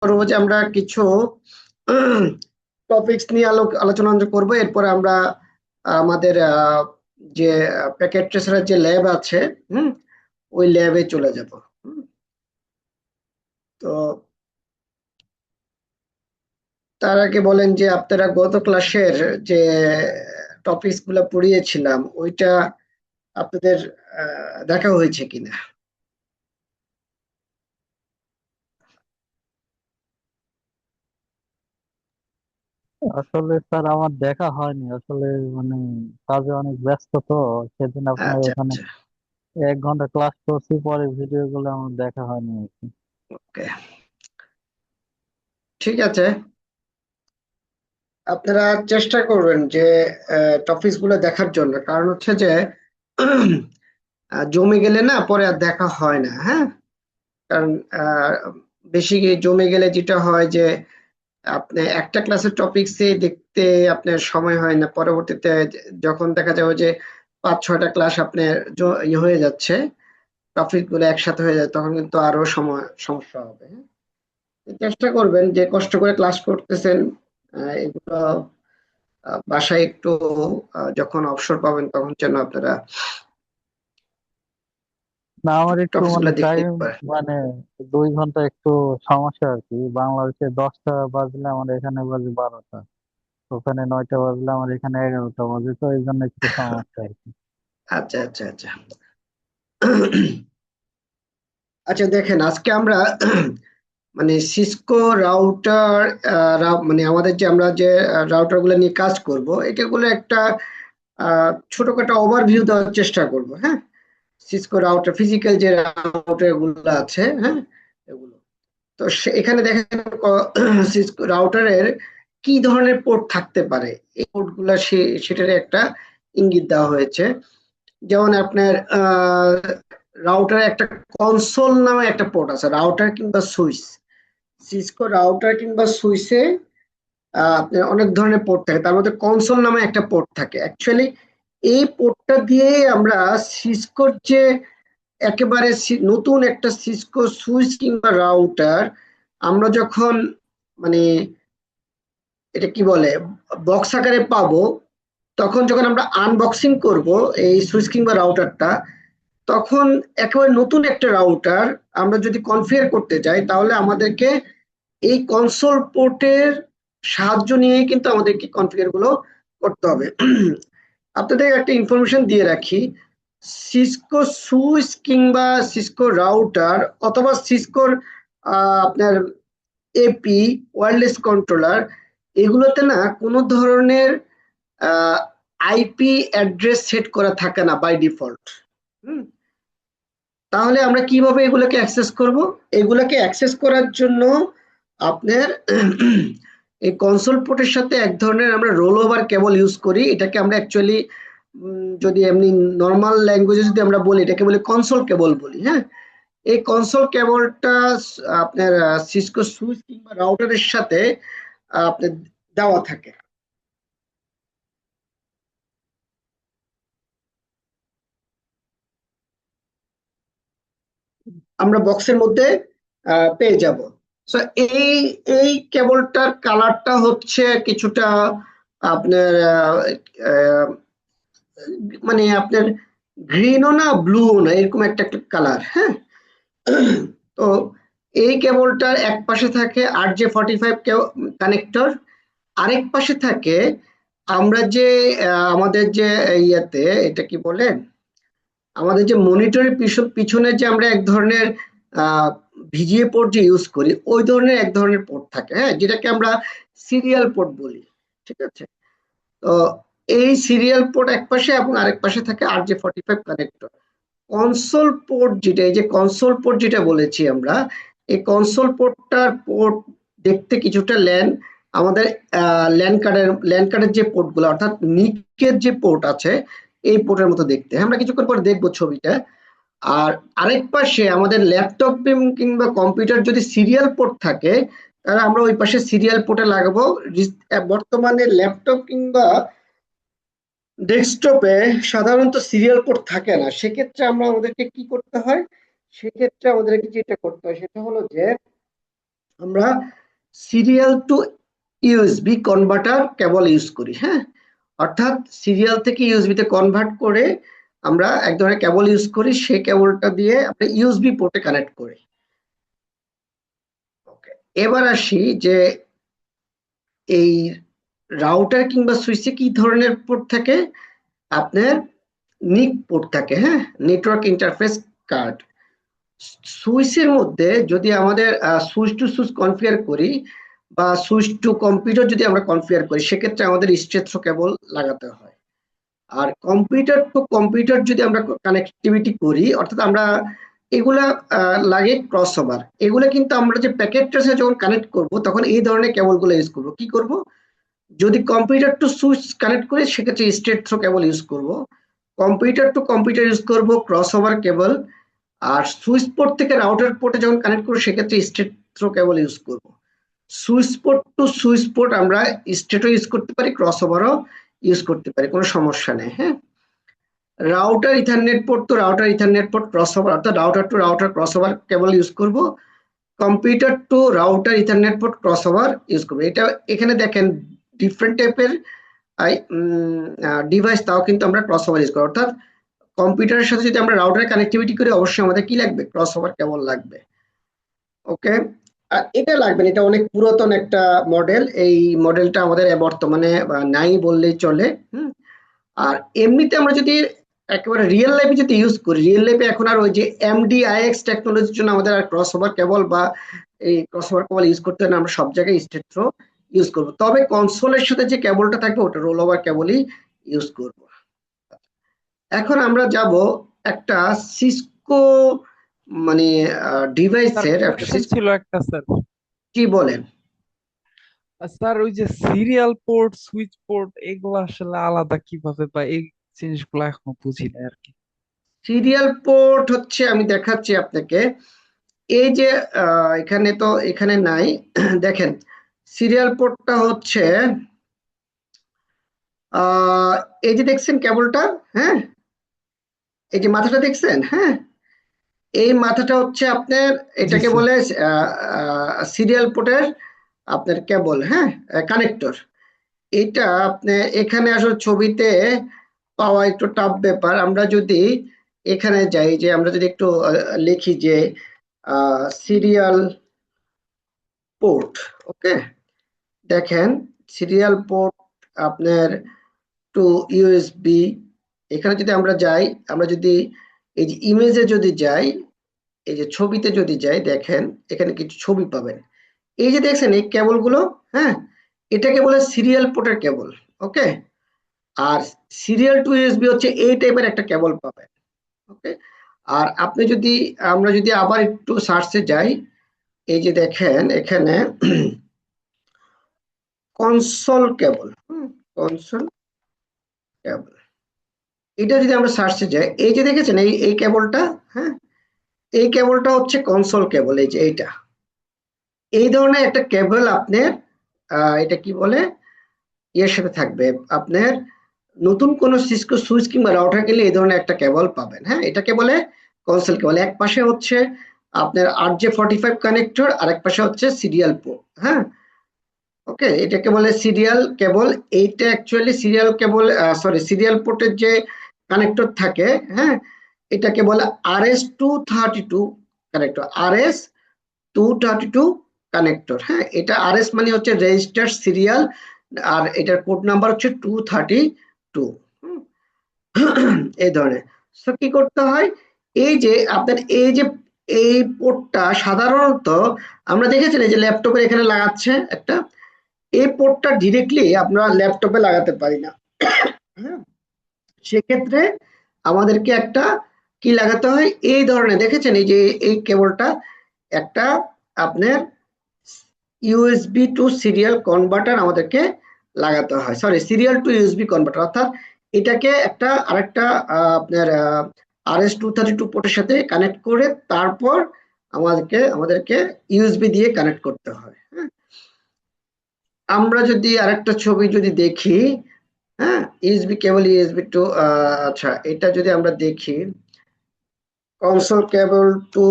করবো যে আমরা কিছু টপিকস নিয়ে আলোচনা করবো। এরপরে আমরা আমাদের যে প্যাকেট ট্রেসারের যে ল্যাব আছে ওই ল্যাবে চলে যাব। তো তার আগে বলেন যে আপনারা গত ক্লাসের যে টপিকস গুলো পড়িয়েছিলাম ওইটা আপনাদের দেখা হয়েছে কিনা? আসলে স্যার আমার দেখা হয়নি আসলে, মানে কাজে অনেক ব্যস্ত তো। সেদিন আপনার আচ্ছা ওখানে আচ্ছা, 1 ঘন্টা ক্লাস করছি, পরে ভিডিও গুলো আমার দেখা হয়নি আর কি। ওকে, ঠিক আছে। আপনারা চেষ্টা করবেন যে টপিকস গুলো দেখার জন্য, কারণ হচ্ছে যে জমে গেলে না পরে আর দেখা হয় না। হ্যাঁ, কারণ বেশি জমে গেলে যেটা হয় যে আপনি একটা ক্লাসের টপিকসে দেখতে আপনার সময় হয় না, পরবর্তীতে যখন দেখা যাবে যে 5-6টা ক্লাস আপনার ইয়ে হয়ে যাচ্ছে, টপিক গুলো একসাথে হয়ে যায়, তখন কিন্তু আরো সমস্যা হবে। হ্যাঁ? চেষ্টা করবেন যে কষ্ট করে ক্লাস করতেছেন এগুলো বাসায় একটু যখন অবসর পাবেন তখন যেন আপনারা না, আমার একটু টপিকস মানে গুলো দেখে টাইম, নিতে পারেন। মানে 2 ঘন্টা একটু সমস্যা আর কি। বাংলাদেশে 10টা বাজলে আমার এখানে বাজে 12টা, ওখানে 9টা বাজলে আমার এখানে 11টা বাজে, তো এই জন্য একটু সমস্যা আর কি। আচ্ছা আচ্ছা আচ্ছা। আচ্ছা দেখেন, আজকে আমরা মানে সিসকো রাউটার, মানে আমাদের যে আমরা যে রাউটার গুলো নিয়ে কাজ করব, এটাগুলো একটা ছোটখাটো ওভারভিউ দেওয়ার চেষ্টা করব। হ্যাঁ, সিসকো রাউটার, ফিজিক্যাল যে রাউটার গুলো আছে, হ্যাঁ, এগুলো। তো এখানে দেখেন সিসকো রাউটারের কি ধরনের পোর্ট থাকতে পারে, এই পোর্ট গুলা সেটার একটা ইঙ্গিত দেওয়া হয়েছে। যেমন আপনার রাউটার একটা কনসোল নামে একটা পোর্ট আছে, রাউটার কিংবা সুইচ। সিসকো রাউটার কিংবা সুইচে আপনার অনেক ধরনের পোর্ট থাকে, তার মধ্যে কনসোল নামে একটা পোর্ট থাকে। অ্যাকচুয়ালি এই পোর্টটা দিয়ে আমরা সিসকোর যে একেবারে নতুন একটা সিসকো সুইচ কিংবা রাউটার আমরা যখন মানে এটা কি বলে বক্স আকারে পাবো, তখন যখন আমরা আনবক্সিং করব এই সুইচ কিংবা রাউটারটা, তখন একেবারে নতুন একটা রাউটার আমরা যদি কনফিগার করতে চাই, তাহলে আমাদেরকে এই কনসোল পোর্টের সাহায্য নিয়ে কিন্তু আমাদেরকে কনফিগার গুলো করতে হবে। আপনাদের একটা ইনফরমেশন দিয়ে রাখি, সিসকো সুইচ কিংবা সিসকো রাউটার অথবা সিসকোর আপনার এপি, ওয়্যারলেস কন্ট্রোলার, এগুলোতে না কোনো ধরনের আইপি অ্যাড্রেস সেট করা থাকে না বাই ডিফল্ট। হুম, তাহলে আমরা কিভাবে এগুলোকে অ্যাক্সেস করব? এগুলোকে অ্যাক্সেস করার জন্য আপনার এই কনসোল পোর্টের সাথে এক ধরনের আমরা রোল ওভার কেবল ইউজ করি। এটাকে আমরা অ্যাকচুয়ালি যদি এমনি নর্মাল ল্যাঙ্গুয়েজে যদি আমরা বলি, এটাকে বলি কনসোল কেবল বলি। হ্যাঁ, এই কনসোল কেবলটা আপনার সিসকো সুইচ কিংবা রাউটারের সাথে আপনার দেওয়া থাকে। আমরা বক্সের মধ্যে পেয়ে যাব। সো এই এই কেবলটার কালারটা হচ্ছে কিছুটা আপনার মানে আপনার গ্রিনও না ব্লুও না, এরকম একটা কালার। হ্যাঁ, তো এই কেবলটার এক পাশে থাকে RJ45 কানেক্টর, আরেক পাশে থাকে আমরা যে আমাদের যে ইয়েতে এটা কি বলে, আমাদের যে মনিটরের পিছনে যে আমরা এক ধরনের ভিজিএ পোর্ট যে ইউজ করি, ওই ধরনের এক ধরনের পোর্ট থাকে। হ্যাঁ, যেটাকে আমরা সিরিয়াল পোর্ট বলি। ঠিক আছে, তো এই সিরিয়াল পোর্ট এক পাশে এবং আরেক পাশে থাকে RJ45 কানেক্টর। কনসোল পোর্ট যেটা, এই যে কনসোল পোর্ট যেটা বলেছি আমরা, এই কনসোল পোর্টটার পোর্ট দেখতে কিছুটা ল্যান, আমাদের ল্যান কার্ডের যে পোর্টগুলো অর্থাৎ নিকের যে পোর্ট আছে এই পোর্টের মতো দেখতে। আমরা কিছুক্ষণ পর দেখবো ছবিটা। আর আরেক পাশে আমাদের ল্যাপটপ কিংবা কম্পিউটার যদি সিরিয়াল পোর্ট থাকে, তাহলে আমরা ওই পাশে সিরিয়াল পোর্টে লাগাবো। বর্তমানে ল্যাপটপ কিংবা ডেস্কটপে সাধারণত সিরিয়াল পোর্ট থাকে না, সেক্ষেত্রে আমাদেরকে কি করতে হয়, সেক্ষেত্রে আমাদেরকে যেটা করতে হয় সেটা হলো যে আমরা serial to USB converter cable use করি। হ্যাঁ, অর্থাৎ সিরিয়াল থেকে ইউএসবি তে কনভার্ট করে আমরা এক ধরনের কেবল ইউজ করি, সেই কেবলটা দিয়ে আমরা ইউএসবি পোর্টে কানেক্ট করি। ওকে, এবার আসি যে এই রাউটার কিংবা সুইচে কি ধরনের পোর্ট থাকে। আপনার নিক পোর্ট থাকে, হ্যাঁ, নেটওয়ার্ক ইন্টারফেস কার্ড। সুইচের মধ্যে যদি আমাদের সুইচ টু সুইচ কনফিগার করি বা সুইচ টু কম্পিউটার যদি আমরা কনফিগার করি, সেক্ষেত্রে আমাদের স্ট্রেট থ্রো কেবল লাগাতে হয়। আর কম্পিউটার টু কম্পিউটার যদি আমরা কানেক্টিভিটি করি, অর্থাৎ আমরা এগুলা লাগে ক্রস ওভার, এগুলো কিন্তু আমরা যে প্যাকেটটার সাথে যখন কানেক্ট করব তখন এই ধরনের কেবলগুলো ইউজ করব। কি করব, যদি কম্পিউটার টু সুইচ কানেক্ট করি সেক্ষেত্রে স্ট্রেট থ্রো কেবল ইউজ করব, কম্পিউটার টু কম্পিউটার ইউজ করব ক্রস ওভার কেবল, আর সুইচ পোর্ট থেকে রাউটার পোর্টে যখন কানেক্ট করব সেক্ষেত্রে স্ট্রেট থ্রো কেবল ইউজ করব। Switch port to switch port আমরা স্ট্রেটও ইউজ করতে পারি, ক্রস ওভারও ইউজ করতে পারি, কোনো সমস্যা নেই। হ্যাঁ, রাউটার ইথারনেট পোর্ট তো router ethernet port cross over, অর্থাৎ router to router cross over cable use করব, computer to router ethernet port cross over use করবো। এটা এখানে দেখেন ডিফারেন্ট টাইপের ডিভাইস, তাও কিন্তু আমরা ক্রস ওভার ইউজ করি। অর্থাৎ কম্পিউটারের সাথে যদি আমরা রাউটার কানেক্টিভিটি করি অবশ্যই আমাদের কি লাগবে, ক্রস ওভার কেবল লাগবে। ওকে, আর এটা লাগবে না, এটা অনেক পুরাতন একটা মডেল, এই মডেলটা আমাদের বর্তমানে নাই বললেই চলে। আর এমনিতে আমরা যদি একেবারে রিয়েল লাইফে যদি ইউজ করি, রিয়েল লাইফে এখন আর ওই যে এমডিআইএক্স টেকনোলজির জন্য আমাদের আর ক্রস ওভার কেবল বা এই ক্রস ওভার কেবল ইউজ করতে হয় না, আমরা সব জায়গায় স্ট্রেট থ্রো ইউজ করবো। তবে কনসোলের সাথে যে কেবলটা থাকবে ওটা রোল ওভার কেবলই ইউজ করব। এখন আমরা যাব একটা সিসকো মানে স্যার ডিভাইসের একটা কোয়েশ্চেন সিসকো। ছিল একটা স্যার। কি বলেন? স্যার ওই যে সিরিয়াল পোর্ট সুইচ পোর্ট এগুলো আসলে আলাদা কিভাবে, বা এই জিনিসগুলো এখনো বুঝি না আর কি। সিরিয়াল পোর্ট হচ্ছে, আমি দেখাচ্ছি আপনাকে, এই যে এখানে তো এখানে নাই দেখেন সিরিয়াল পোর্টটা হচ্ছে এই যে দেখছেন কেবলটা, হ্যাঁ, এই যে মাথাটা দেখছেন, হ্যাঁ, এই মাথাটা হচ্ছে আপনার, জি এটাকে স্যার। বলে সিরিয়াল পোর্টের আপনার কেবল, হ্যাঁ, কানেক্টর। এটা আপনার এখানে আসলে ছবিতে পাওয়া একটু টাফ ব্যাপার। আমরা যদি এখানে যাই, যে আমরা যদি একটু লিখি যে সিরিয়াল পোর্ট, ওকে, দেখেন সিরিয়াল পোর্ট আপনার টু ইউএসবি, এখানে যদি আমরা যাই, আমরা যদি এই যে ইমেজে যদি যাই, এই যে ছবিতে যদি যাই, দেখেন এখানে কিছু ছবি পাবেন। এই যে দেখছেন এই কেবলগুলো, হ্যাঁ, এটাকে বলে সিরিয়াল পোর্টের কেবল। ওকে, আর সিরিয়াল টু ইউএসবি হচ্ছে এই টাইপের একটা কেবল পাবেন। ওকে, আর আপনি যদি, আমরা যদি আবার একটু সার্চে যাই, এই যে দেখেন এখানে কনসোল কেবল, কনসোল কেবল, এটা যদি আমরা সার্চে যাই, এই যে দেখেছেন এই এই কেবলটা, হ্যাঁ, এই কেবলটা হচ্ছে কনসোল কেবল, এই যে এইটা, এই ধরনের একটা কেবল আপনার এটা কি বলে এর সাথে থাকবে আপনার, নতুন কোন সিসকো সুইচ কিংবা রাউটার গেলে এই ধরনের একটা কেবল পাবেন। হ্যাঁ, এটাকে বলে কনসোল কেবল। এক পাশে হচ্ছে আপনার RJ45 কানেক্টর, আর এক পাশে হচ্ছে সিরিয়াল পোর্ট। হ্যাঁ, ওকে, এটাকে বলে সিরিয়াল কেবল। এইটা অ্যাকচুয়ালি সিরিয়াল কেবল, সরি, সিরিয়াল পোর্টের যে কানেক্টর থাকে, হ্যাঁ, এটাকে বলে RS232 কানেক্টর, RS232 কানেক্টর। হ্যাঁ, এটা RS মানে হচ্ছে রেজিস্টার্ড সিরিয়াল, আর এটার কোড নাম্বার হচ্ছে 232। এই ধরনের। সো কি করতে হয়, এই যে আপনার এই যে এই পোর্টটা সাধারণত আমরা দেখেছেন এই যে ল্যাপটপের এখানে লাগাচ্ছে একটা, এই পোর্টটা ডিরেক্টলি আমরা ল্যাপটপে লাগাতে পারি না। হ্যাঁ, সেক্ষেত্রে আমাদেরকে একটা কি লাগাতে হয়, এই ধরনের দেখেছেন এই যে এই কেবলটা একটা আপনার ইউএসবি টু সিরিয়াল কনভার্টার আমাদেরকে লাগাতে হয়, sorry, serial to USB converter, অর্থাৎ এটাকে একটা আরেকটা আপনার RS232 পোর্টের সাথে কানেক্ট করে তারপর আমাদেরকে ইউএসবি দিয়ে কানেক্ট করতে হয়। হ্যাঁ, আমরা যদি আরেকটা ছবি যদি দেখি, হ্যাঁ, ইউএসবি কেবল, ইউএসবি টু, আচ্ছা, এটা যদি আমরা দেখি কনসোল কেবল টু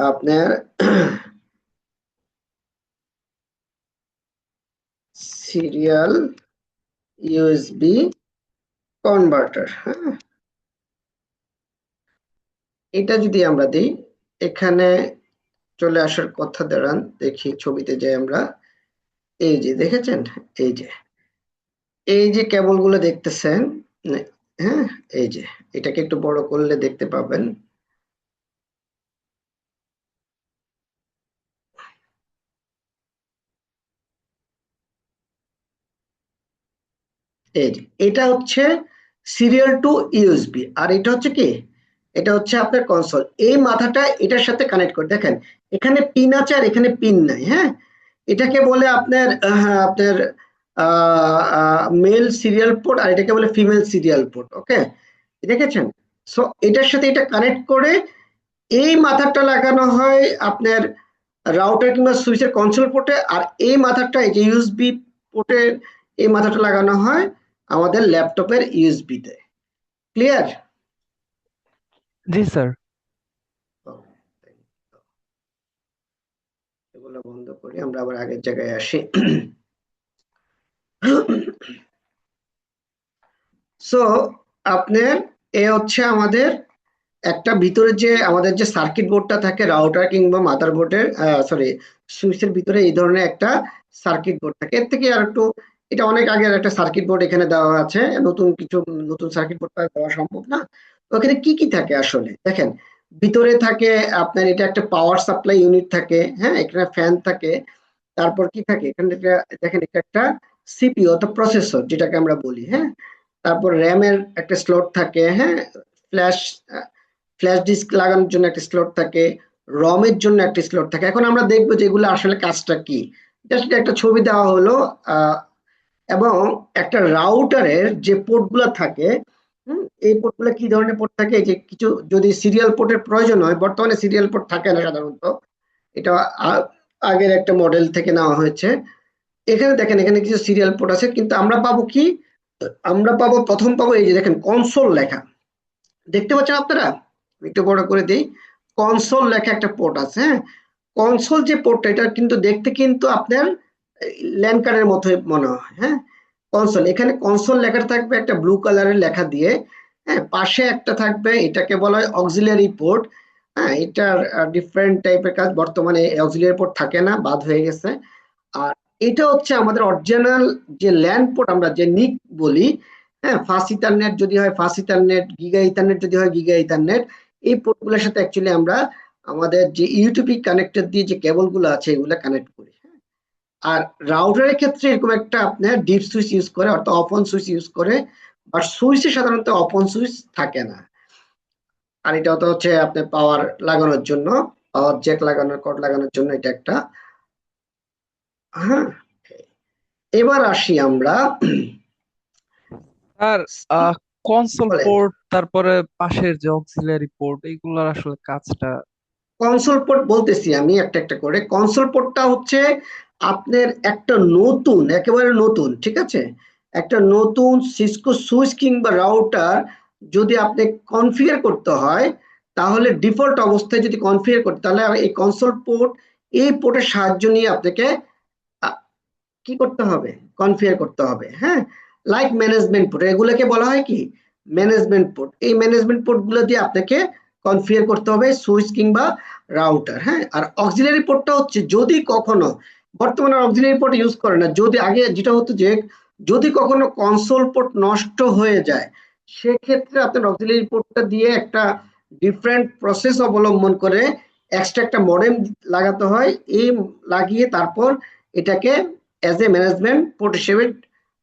আপনার সিরিয়াল ইউএসবি কনভার্টার। হ্যাঁ, এটা যদি আমরা দিই, এখানে চলে আসার কথা দাঁড়ান, দেখি ছবিতে যাই আমরা। এই যে দেখেছেন, এই যে এই যে কেবলগুলো দেখতেছেন, হ্যাঁ, এই যে এটাকে একটু বড় করলে দেখতে পাবেন। এই যে এটা হচ্ছে সিরিয়াল টু ইউএসবি, আর এটা হচ্ছে কি, এটা হচ্ছে আপনার কনসোল। এই মাথাটা এটার সাথে কানেক্ট করে দেখেন, এখানে পিন আছে আর এখানে পিন নাই। হ্যাঁ, এটাকে বলে আপনার আপনার মেল সিরিয়াল পোর্ট, আর এটাকে বলে ফিমেল সিরিয়াল পোর্ট। ওকে, দেখেছেন? সো এটার সাথে এটা কানেক্ট করে এই মাথাটা লাগানো হয় আপনার রাউটার কিংবা সুইচের কনসোল পোর্টে, আর এই মাথাটা, এই যে ইউএসবি পোর্টের এই মাথাটা লাগানো হয় আমাদের ল্যাপটপের ইউএসবি তে। ক্লিয়ার? জি স্যার। এগুলো বন্ধ করি, আমরা আবার আগের জায়গায় আসি। সো আপনার এ হচ্ছে আমাদের একটা ভিতরে যে আমাদের যে সার্কিট বোর্ডটা থাকে রাউটার কিংবা মাদার বোর্ডের, সরি, সুইচের ভিতরে এই ধরনের একটা সার্কিট বোর্ড থাকে। এর থেকে আর একটু, এটা অনেক আগের একটা সার্কিট বোর্ড এখানে দেওয়া আছে, নতুন কিছু নতুন সার্কিট বোর্ড দেওয়া সম্ভব না। তো এখানে কি কি থাকে আসলে দেখেন, ভিতরে থাকে আপনার এটা একটা পাওয়ার সাপ্লাই ইউনিট থাকে। হ্যাঁ, এখানে ফ্যান থাকে। তারপর কি থাকে এখানে দেখেন, এটা একটা সিপিইউ অর্থাৎ প্রসেসর যেটাকে আমরা বলি। হ্যাঁ, তারপর র্যামের একটা স্লট থাকে। হ্যাঁ, ফ্ল্যাশ ফ্ল্যাশ ডিস্ক লাগানোর জন্য একটা স্লট থাকে, রমের জন্য একটা স্লট থাকে। এখন আমরা দেখবো যে এগুলো আসলে কাজটা কি। জাস্ট একটা ছবি দেওয়া হলো। আহ, এবং একটা রাউটারের যে পোর্টগুলো থাকে, এই পোর্টগুলো কি ধরনের পোর্ট থাকে, এই যে কিছু যদি সিরিয়াল পোর্টের প্রয়োজন হয়, বর্তমানে সিরিয়াল পোর্ট থাকে না সাধারণত, এটা আগের একটা মডেল থেকে নেওয়া হয়েছে। এখানে দেখেন, এখানে কিছু সিরিয়াল পোর্ট আছে, কিন্তু আমরা পাবো কি, আমরা পাবো, প্রথম পাবো এই যে দেখেন কনসোল লেখা, দেখতে পাচ্ছেন আপনারা? একটু বড় করে দিই, কনসোল লেখা একটা পোর্ট আছে। হ্যাঁ, কনসোল যে পোর্টটা, এটা কিন্তু দেখতে কিন্তু আপনার ল্যান কার্ডের মতো মনে হয়। হ্যাঁ, কনসোল, এখানে কনসোল লেখা থাকবে একটা ব্লু কালারের লেখা দিয়ে। হ্যাঁ, পাশে একটা থাকবে, এটাকে বলা হয় অক্সিলারি পোর্ট। হ্যাঁ, এটার ডিফারেন্ট টাইপের কাজ, বর্তমানে অক্সিলারি পোর্ট থাকে না, বাদ হয়ে গেছে। আর এটা হচ্ছে আমাদের অরিজিনাল যে ল্যান পোর্ট, আমরা যে নিক বলি। হ্যাঁ, ফাস্ট ইথারনেট যদি হয় ফাস্ট ইথারনেট, গিগা ইথারনেট যদি হয় গিগা ইথারনেট। এই পোর্টগুলোর সাথে অ্যাকচুয়ালি আমরা আমাদের যে ইউটিপি কানেক্টর দিয়ে যে কেবলগুলো আছে এগুলো কানেক্ট করি। হ্যাঁ, আর রাউটারের ক্ষেত্রে এরকম একটা আপনার ডিপ সুইচ ইউজ করে, অর্থাৎ অপন সুইচ ইউজ করে। বাট সুইচে সাধারণত অপন সুইচ থাকে না। আর এটা তো হচ্ছে আপনার পাওয়ার লাগানোর জন্য, পাওয়ার জ্যাক লাগানোর, কর্ড লাগানোর জন্য এটা একটা। হ্যাঁ, এবার আসি আমরা। স্যার, কনসোল বলেন, পোর্ট তারপরে পাশের যে অক্সিলারি পোর্ট এগুলোর আসলে কাজটা। কনসোল পোর্ট বলতেছি আমি একটা একটা করে। কনসোল পোর্টটা হচ্ছে আপনার একটা নতুন, একেবারে নতুন, ঠিক আছে, একটা নতুন সিসকো সুইচ কিংবা রাউটার যদি আপনি কনফিগার করতে হয়, তাহলে ডিফল্ট অবস্থায় যদি কনফিগার করতে, তাহলে এই কনসোল পোর্ট, এই পোর্টের সাহায্য নিয়ে আপনাকে আহ, কি করতে হবে, কনফিগার করতে হবে। হ্যাঁ, লাইক ম্যানেজমেন্ট পোর্ট, এগুলোকে বলা হয় কি, ম্যানেজমেন্ট পোর্ট। এই ম্যানেজমেন্ট পোর্ট গুলো দিয়ে আপনাকে কনফিগার করতে হবে সুইচ কিংবা রাউটার। হ্যাঁ, আর অক্সিলারি পোর্টটা হচ্ছে যদি কখনো, বর্তমানে অক্সিলারি পোর্ট ইউজ করে না, যদি আগে যেটা হতো যে যদি কখনো কনসোল পোর্ট নষ্ট হয়ে যায়, সেক্ষেত্রে আপনার অক্সিলারি পোর্টটা দিয়ে একটা ডিফারেন্ট প্রসেস অবলম্বন করে এক্সট্রা একটা মডেম লাগাতে হয়। এই লাগিয়ে তারপর এটাকে অ্যাজ এ ম্যানেজমেন্ট পোর্ট হিসেবে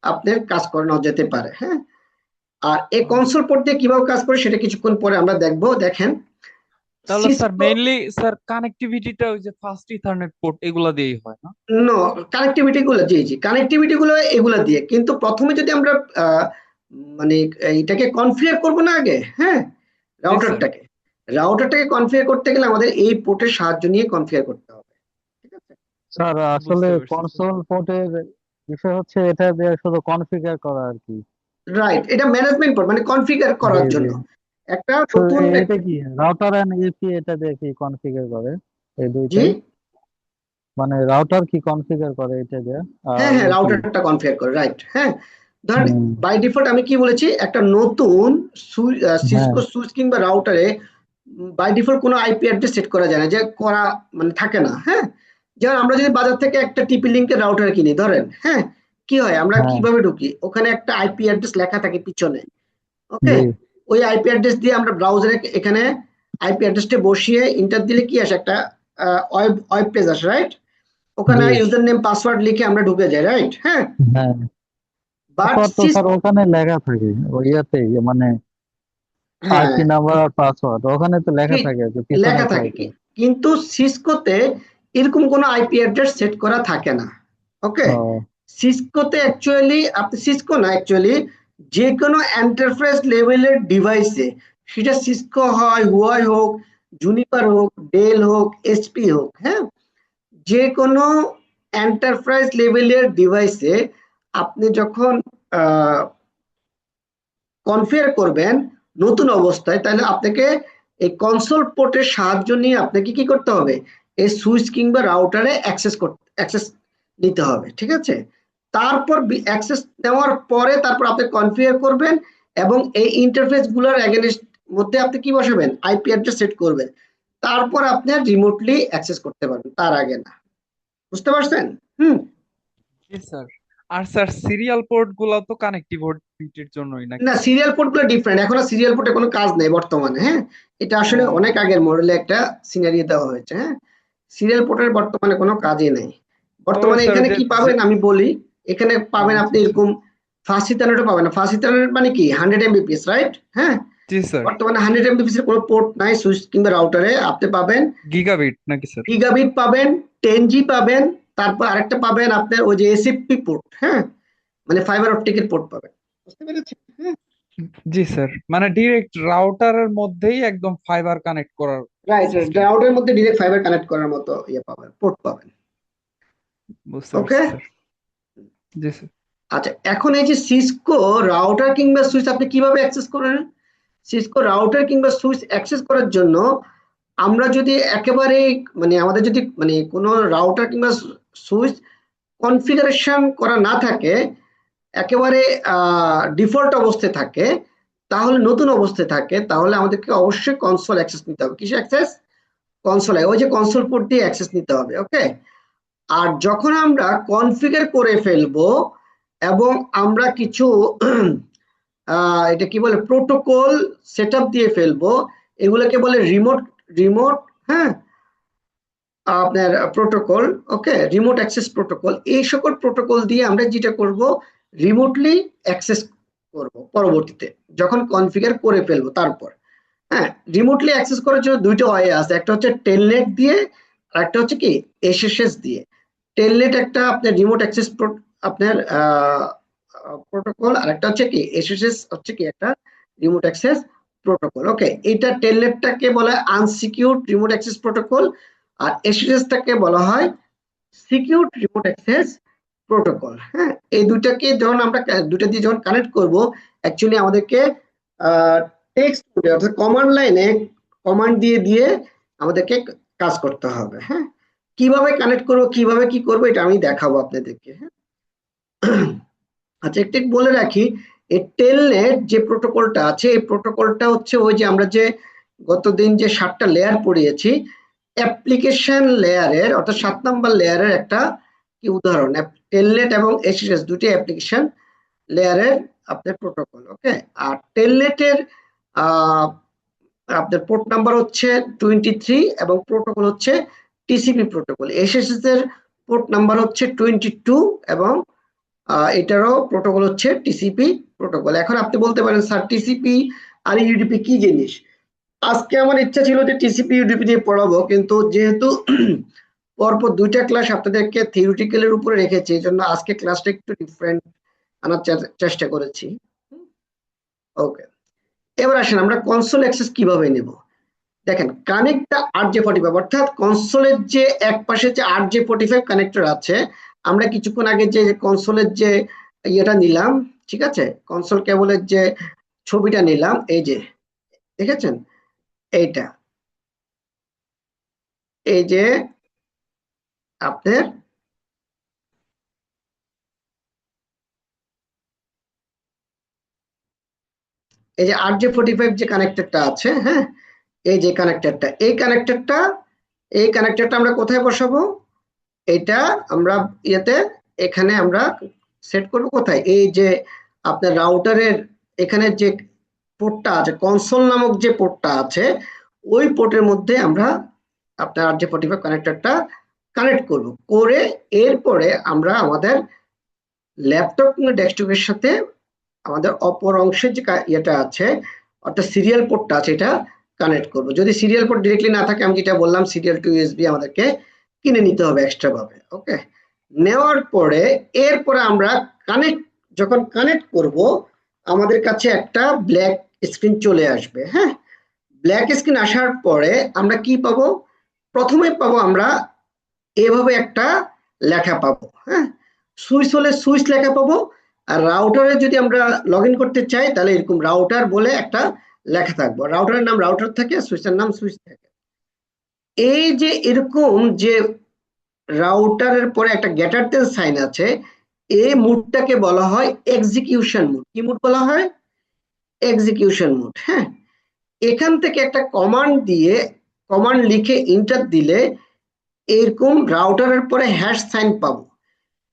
আপনার কাজ করানো যেতে পারে। হ্যাঁ, আর এই কনসোল পোর্ট দিয়ে কিভাবে কাজ করে সেটা কিছুক্ষণ পরে আমরা দেখবো। দেখেন, তাহলে স্যার সিসকো, মেইনলি স্যার কানেক্টিভিটিটা ওই যে ফাস্ট ইথারনেট পোর্ট এগুলা দিয়েই হয় না? নো, কানেক্টিভিটি গুলো, জি জি, কানেক্টিভিটি গুলো এগুলা দিয়ে, কিন্তু প্রথমে যদি আমরা আহ, মানে এটাকে কনফিগার করবো না আগে। হ্যাঁ, জি স্যার। রাউটারটাকে রাউটারটাকে কনফিগার করতে গেলে আমাদের এই পোর্টের সাহায্য নিয়ে কনফিগার করতে হবে। ঠিক আছে? স্যার আসলে বুঝতে পারছি স্যার। কনসোল পোর্টের বিষয় হচ্ছে এটা দিয়ে শুধু কনফিগার করা আর কি। রাইট, এটা ম্যানেজমেন্ট পোর্ট, মানে কনফিগার জি করার জি। জন্য একটা তো নতুন এটা কি রাউটার এন্ড ইউপি এটা দিয়ে কি কনফিগার করে এই জি, দুইটাই? মানে রাউটার কি কনফিগার করে এটা যে হ্যাঁ আর হ্যাঁ, ও কি? রাউটারটা কনফিগার করে, রাইট। হ্যাঁ, ধরেন হুম, বাই ডিফল্ট আমি কি বলেছি, একটা নতুন হ্যাঁ সিসকো সুইচ কিংবা রাউটারে বাই ডিফল্ট কোনো আইপি অ্যাড্রেস সেট করা যায় না, যে করা মানে থাকে না। হ্যাঁ, যেমন আমরা যদি বাজার থেকে একটা টিপি লিঙ্কের রাউটার কিনি ধরেন, হ্যাঁ, কি হয়, আমরা হ্যাঁ, কিভাবে ঢুকি, ওখানে একটা আইপি অ্যাড্রেস লেখা থাকে পিছনে। ওকে, জি, ওই আইপি অ্যাড্রেস দিয়ে আমরা ব্রাউজারে এখানে আইপি অ্যাড্রেসটা বসিয়ে ইন্টার দিলে কি আসে, একটা ওয়েব ওয়েব পেজ আসে, রাইট। ওখানে জি, ইউজার নেম পাসওয়ার্ড লিখে আমরা ঢুকে যাই, রাইট। হ্যাঁ, হ্যাঁ। বাট পাসওয়ার্ড তো স্যার ওখানে লেখা থাকে ওই ইয়াতে মানে হ্যাঁ, আইপি নাম্বার আর পাসওয়ার্ড ওখানে তো লেখা কি থাকে যে পিছনের লেখা থাকে সাইডে। কি, কিন্তু সিসকোতে এরকম কোনো আইপি অ্যাড্রেস সেট করা থাকে না। ওকে, ও, সিসকোতে অ্যাকচুয়ালি আপনি সিসকো না, অ্যাকচুয়ালি যে কোনো এন্টারপ্রাইজ লেভেলের ডিভাইসে, সেটা সিসকো হয়, হুয়াই হোক, জুনিপার হোক, ডেল হোক, এসপি হোক, হ্যাঁ, যে কোনো এন্টারপ্রাইজ লেভেলের ডিভাইসে আপনি যখন কনফিগার করবেন নতুন অবস্থায়, তাহলে আপনাকে এই কনসোল পোর্টের সাহায্য নিয়ে আপনাকে কি করতে হবে, এই সুইচ কিংবা রাউটারে অ্যাক্সেস নিতে হবে, ঠিক আছে। তারপর অ্যাক্সেস নেওয়ার পরে তারপর আপনি কনফিগার করবেন, এবং এই ইন্টারফেস গুলোর এগেনস্ট মধ্যে আপনি কি বসাবেন, আইপি অ্যাড্রেস সেট করবেন, তারপর আপনি রিমোটলি অ্যাক্সেস করতে পারবেন, তার আগে না। বুঝতে পারছেন? হুম। জি স্যার। আর স্যার সিরিয়াল পোর্ট গুলো তো কানেক্টিভিটির জন্যই নাকি না, স্যার? সিরিয়াল পোর্ট গুলো ডিফারেন্ট, এখন সিরিয়াল পোর্টে কোনো কাজ নেই বর্তমানে। হ্যাঁ, এটা আসলে অনেক ও আগের মডেলে একটা সিনারি দেওয়া হয়েছে। হ্যাঁ, সিরিয়াল পোর্টের বর্তমানে কোনো কাজই নেই। ও বর্তমানে স্যার, এখানে কি পাবেন আমি বলি, এখানে পাবেন আচ্ছা আপনি আচ্ছা। এরকম ফাস্ট ইথারনেটও পাবেন না। ফাস্ট ইথারনেট মানে কি, 100 Mbps, রাইট। হ্যাঁ, জি স্যার। বর্তমানে 100 Mbps এর কোনো পোর্ট নাই সুইচ কিংবা রাউটারে। আপনি পাবেন গিগাবিট নাকি স্যার? গিগাবিট পাবেন, 10G পাবেন, তারপর আরেকটা পাবেন আপনার ওই যে এসএফপি পোর্ট, হ্যাঁ, মানে ফাইবার অপটিকের পোর্ট পাবেন। বুঝতে পেরেছেন? হ্যাঁ, জি স্যার, মানে ডিরেক্ট রাউটারের মধ্যেই একদম ফাইবার কানেক্ট করার রাইট রাইট, সিস্টেম। রাউটের মধ্যে ডিরেক্ট ফাইবার কানেক্ট করার মতো ইয়ে পাবেন, পোর্ট পাবেন। বুঝতে ওকে, পারছি স্যার। জি স্যার। আচ্ছা, এখন এই যে সিসকো রাউটার কিংবা সুইচ আপনি কিভাবে অ্যাক্সেস করেন, সিসকো রাউটার কিংবা সুইচ অ্যাক্সেস করার জন্য আমরা যদি একেবারে মানে আমাদের যদি মানে কোনো রাউটার কিংবা সুইচ কনফিগারেশন করা না থাকে, একেবারে ডিফল্ট অবস্থায় থাকে, তাহলে নতুন অবস্থায় থাকে, তাহলে আমাদেরকে অবশ্যই কনসোল অ্যাক্সেস নিতে হবে। কিসে অ্যাক্সেস? কনসোলে, ওই যে কনসোল পোর্ট দিয়ে অ্যাক্সেস নিতে হবে। ওকে, আর যখন আমরা কনফিগার করে ফেলবো এবং আমরা কিছু এটা কি বলে প্রোটোকল সেটআপ দিয়ে ফেলবো, এগুলোকে বলে রিমোট, হ্যাঁ, আপনার প্রোটোকল। ওকে, রিমোট অ্যাক্সেস প্রোটোকল, এই সকল প্রোটোকল দিয়ে আমরা যেটা করব, রিমোটলি অ্যাক্সেস করব পরবর্তীতে যখন কনফিগার করে ফেলবো। তারপর হ্যাঁ, রিমোটলি অ্যাক্সেস করার জন্য দুইটা ওয়ে আছে, একটা হচ্ছে টেলনেট দিয়ে, আর একটা হচ্ছে কি এসএসএস দিয়ে। টেলনেট একটা আপনার রিমোট অ্যাক্সেস আপনার প্রোটোকল, আর একটা হচ্ছে কি এসএসএস হচ্ছে কি একটা রিমোট অ্যাক্সেস প্রোটোকল। ওকে, এটা টেলনেটটাকে বলা হয় আনসিকিউরড রিমোট অ্যাক্সেস প্রোটোকল, আর এসএসএসটাকে বলা হয় সিকিউরড রিমোট অ্যাক্সেস প্রোটোকল। হ্যাঁ, এই দুইটাকে যখন আমরা দুইটা দিয়ে যখন কানেক্ট করব, অ্যাকচুয়ালি আমাদেরকে টেক্সট অর্থাৎ কমান্ড লাইনে কমান্ড দিয়ে দিয়ে আমাদেরকে কাজ করতে হবে। হ্যাঁ, কিভাবে কানেক্ট করব, কিভাবে কি করব, এটা আমি দেখাবো আপনাদেরকে। হ্যাঁ, আচ্ছা, একটু বলে রাখি, এই টেলনেট যে প্রোটোকলটা আছে, এই প্রোটোকলটা হচ্ছে ওই যে আমরা যে গতদিন যে 7টা লেয়ার পড়িয়েছি, অ্যাপ্লিকেশন লেয়ারের অর্থাৎ 7 নম্বর লেয়ারের একটা কি উদাহরণ। টেলনেট এবং এসএসএস দুটি অ্যাপ্লিকেশন লেয়ারের আপনার প্রোটোকল। ওকে, আর টেলনেটের আপনার পোর্ট নাম্বার হচ্ছে 23 এবং প্রোটোকল হচ্ছে টিসিপি প্রোটোকল। এসএসএস এর পোর্ট নাম্বার হচ্ছে 22 এবং এটারও প্রোটোকল হচ্ছে টিসিপি প্রোটোকল। এখন আপনি বলতে পারেন স্যার টিসিপি আর ইউডিপি কি জিনিস। আজকে আমার ইচ্ছা ছিল যে টিসিপি ইউডিপি নিয়ে পড়াবো, কিন্তু যেহেতু পরপর দুইটা ক্লাস আপনাদেরকে থিওরিটিক্যালের উপরে রেখেছি, এই জন্য আজকে ক্লাসটা একটু ডিফারেন্ট আনার চেষ্টা করেছি। ওকে, এবার আসেন আমরা কনসোল অ্যাক্সেস কিভাবে নেব। দেখেন, কানেক্ট দ্য RJ45, অর্থাৎ কনসোলের যে এক পাশে যে RJ45 কানেক্টর আছে, আমরা কিছুক্ষণ আগে যে কনসোলের যে ইয়েটা নিলাম, ঠিক আছে, কনসোল কেবলের যে ছবিটা নিলাম, এই যে দেখেছেন এইটা, এই যে আপনার এই যে RJ45 যে কানেক্টরটা আছে, হ্যাঁ, এই যে কানেক্টরটা, এই কানেক্টরটা আমরা কোথায় বসাবো? এটা আমরা ইয়েতে, এখানে আমরা সেট করব কোথায়? এই যে আপনার রাউটারের এখানে যে পোর্টটা আছে, কনসোল নামক যে পোর্টটা আছে, ওই পোর্টের মধ্যে আমরা আপনার RJ45 কানেক্টরটা কানেক্ট করব, করে এরপরে আমরা আমাদের ল্যাপটপ কিংবা ডেস্কটপের সাথে আমাদের অপর অংশের যে ইয়েটা আছে, অর্থাৎ সিরিয়াল পোর্টটা আছে, এটা কানেক্ট করব। যদি সিরিয়াল পোর্ট ডিরেক্টলি না থাকে, আমি যেটা বললাম সিরিয়াল টু ইউএসবি আমাদেরকে কিনে নিতে হবে এক্সট্রা ভাবে। ওকে, নেওয়ার পরে এরপরে আমরা কানেক্ট, যখন কানেক্ট করব আমাদের কাছে একটা ব্ল্যাক স্ক্রিন চলে আসবে। হ্যাঁ, ব্ল্যাক স্ক্রিন আসার পরে আমরা কি পাবো? প্রথমে পাবো আমরা এভাবে একটা লেখা পাবো। হ্যাঁ, সুইচ হলে সুইচ লেখা পাবো, আর রাউটারে যদি আমরা লগ ইন করতে চাই তাহলে এরকম রাউটার বলে একটা লেখা থাকবে। রাউটারের নাম রাউটার থাকে, সুইচের নাম সুইচ থাকে। এই যে এরকম যে রাউটারের পরে একটা গ্রেটার দেন সাইন আছে, এই মুডটাকে বলা হয় এক্সিকিউশন মুড। কি মুড বলা হয়? Execution mode. হ্যাঁ, এখান থেকে একটা কমান্ড দিয়ে, কমান্ড লিখে ইন্টার দিলে এরকম রাউটারের পরে হ্যাশ সাইন পাবো।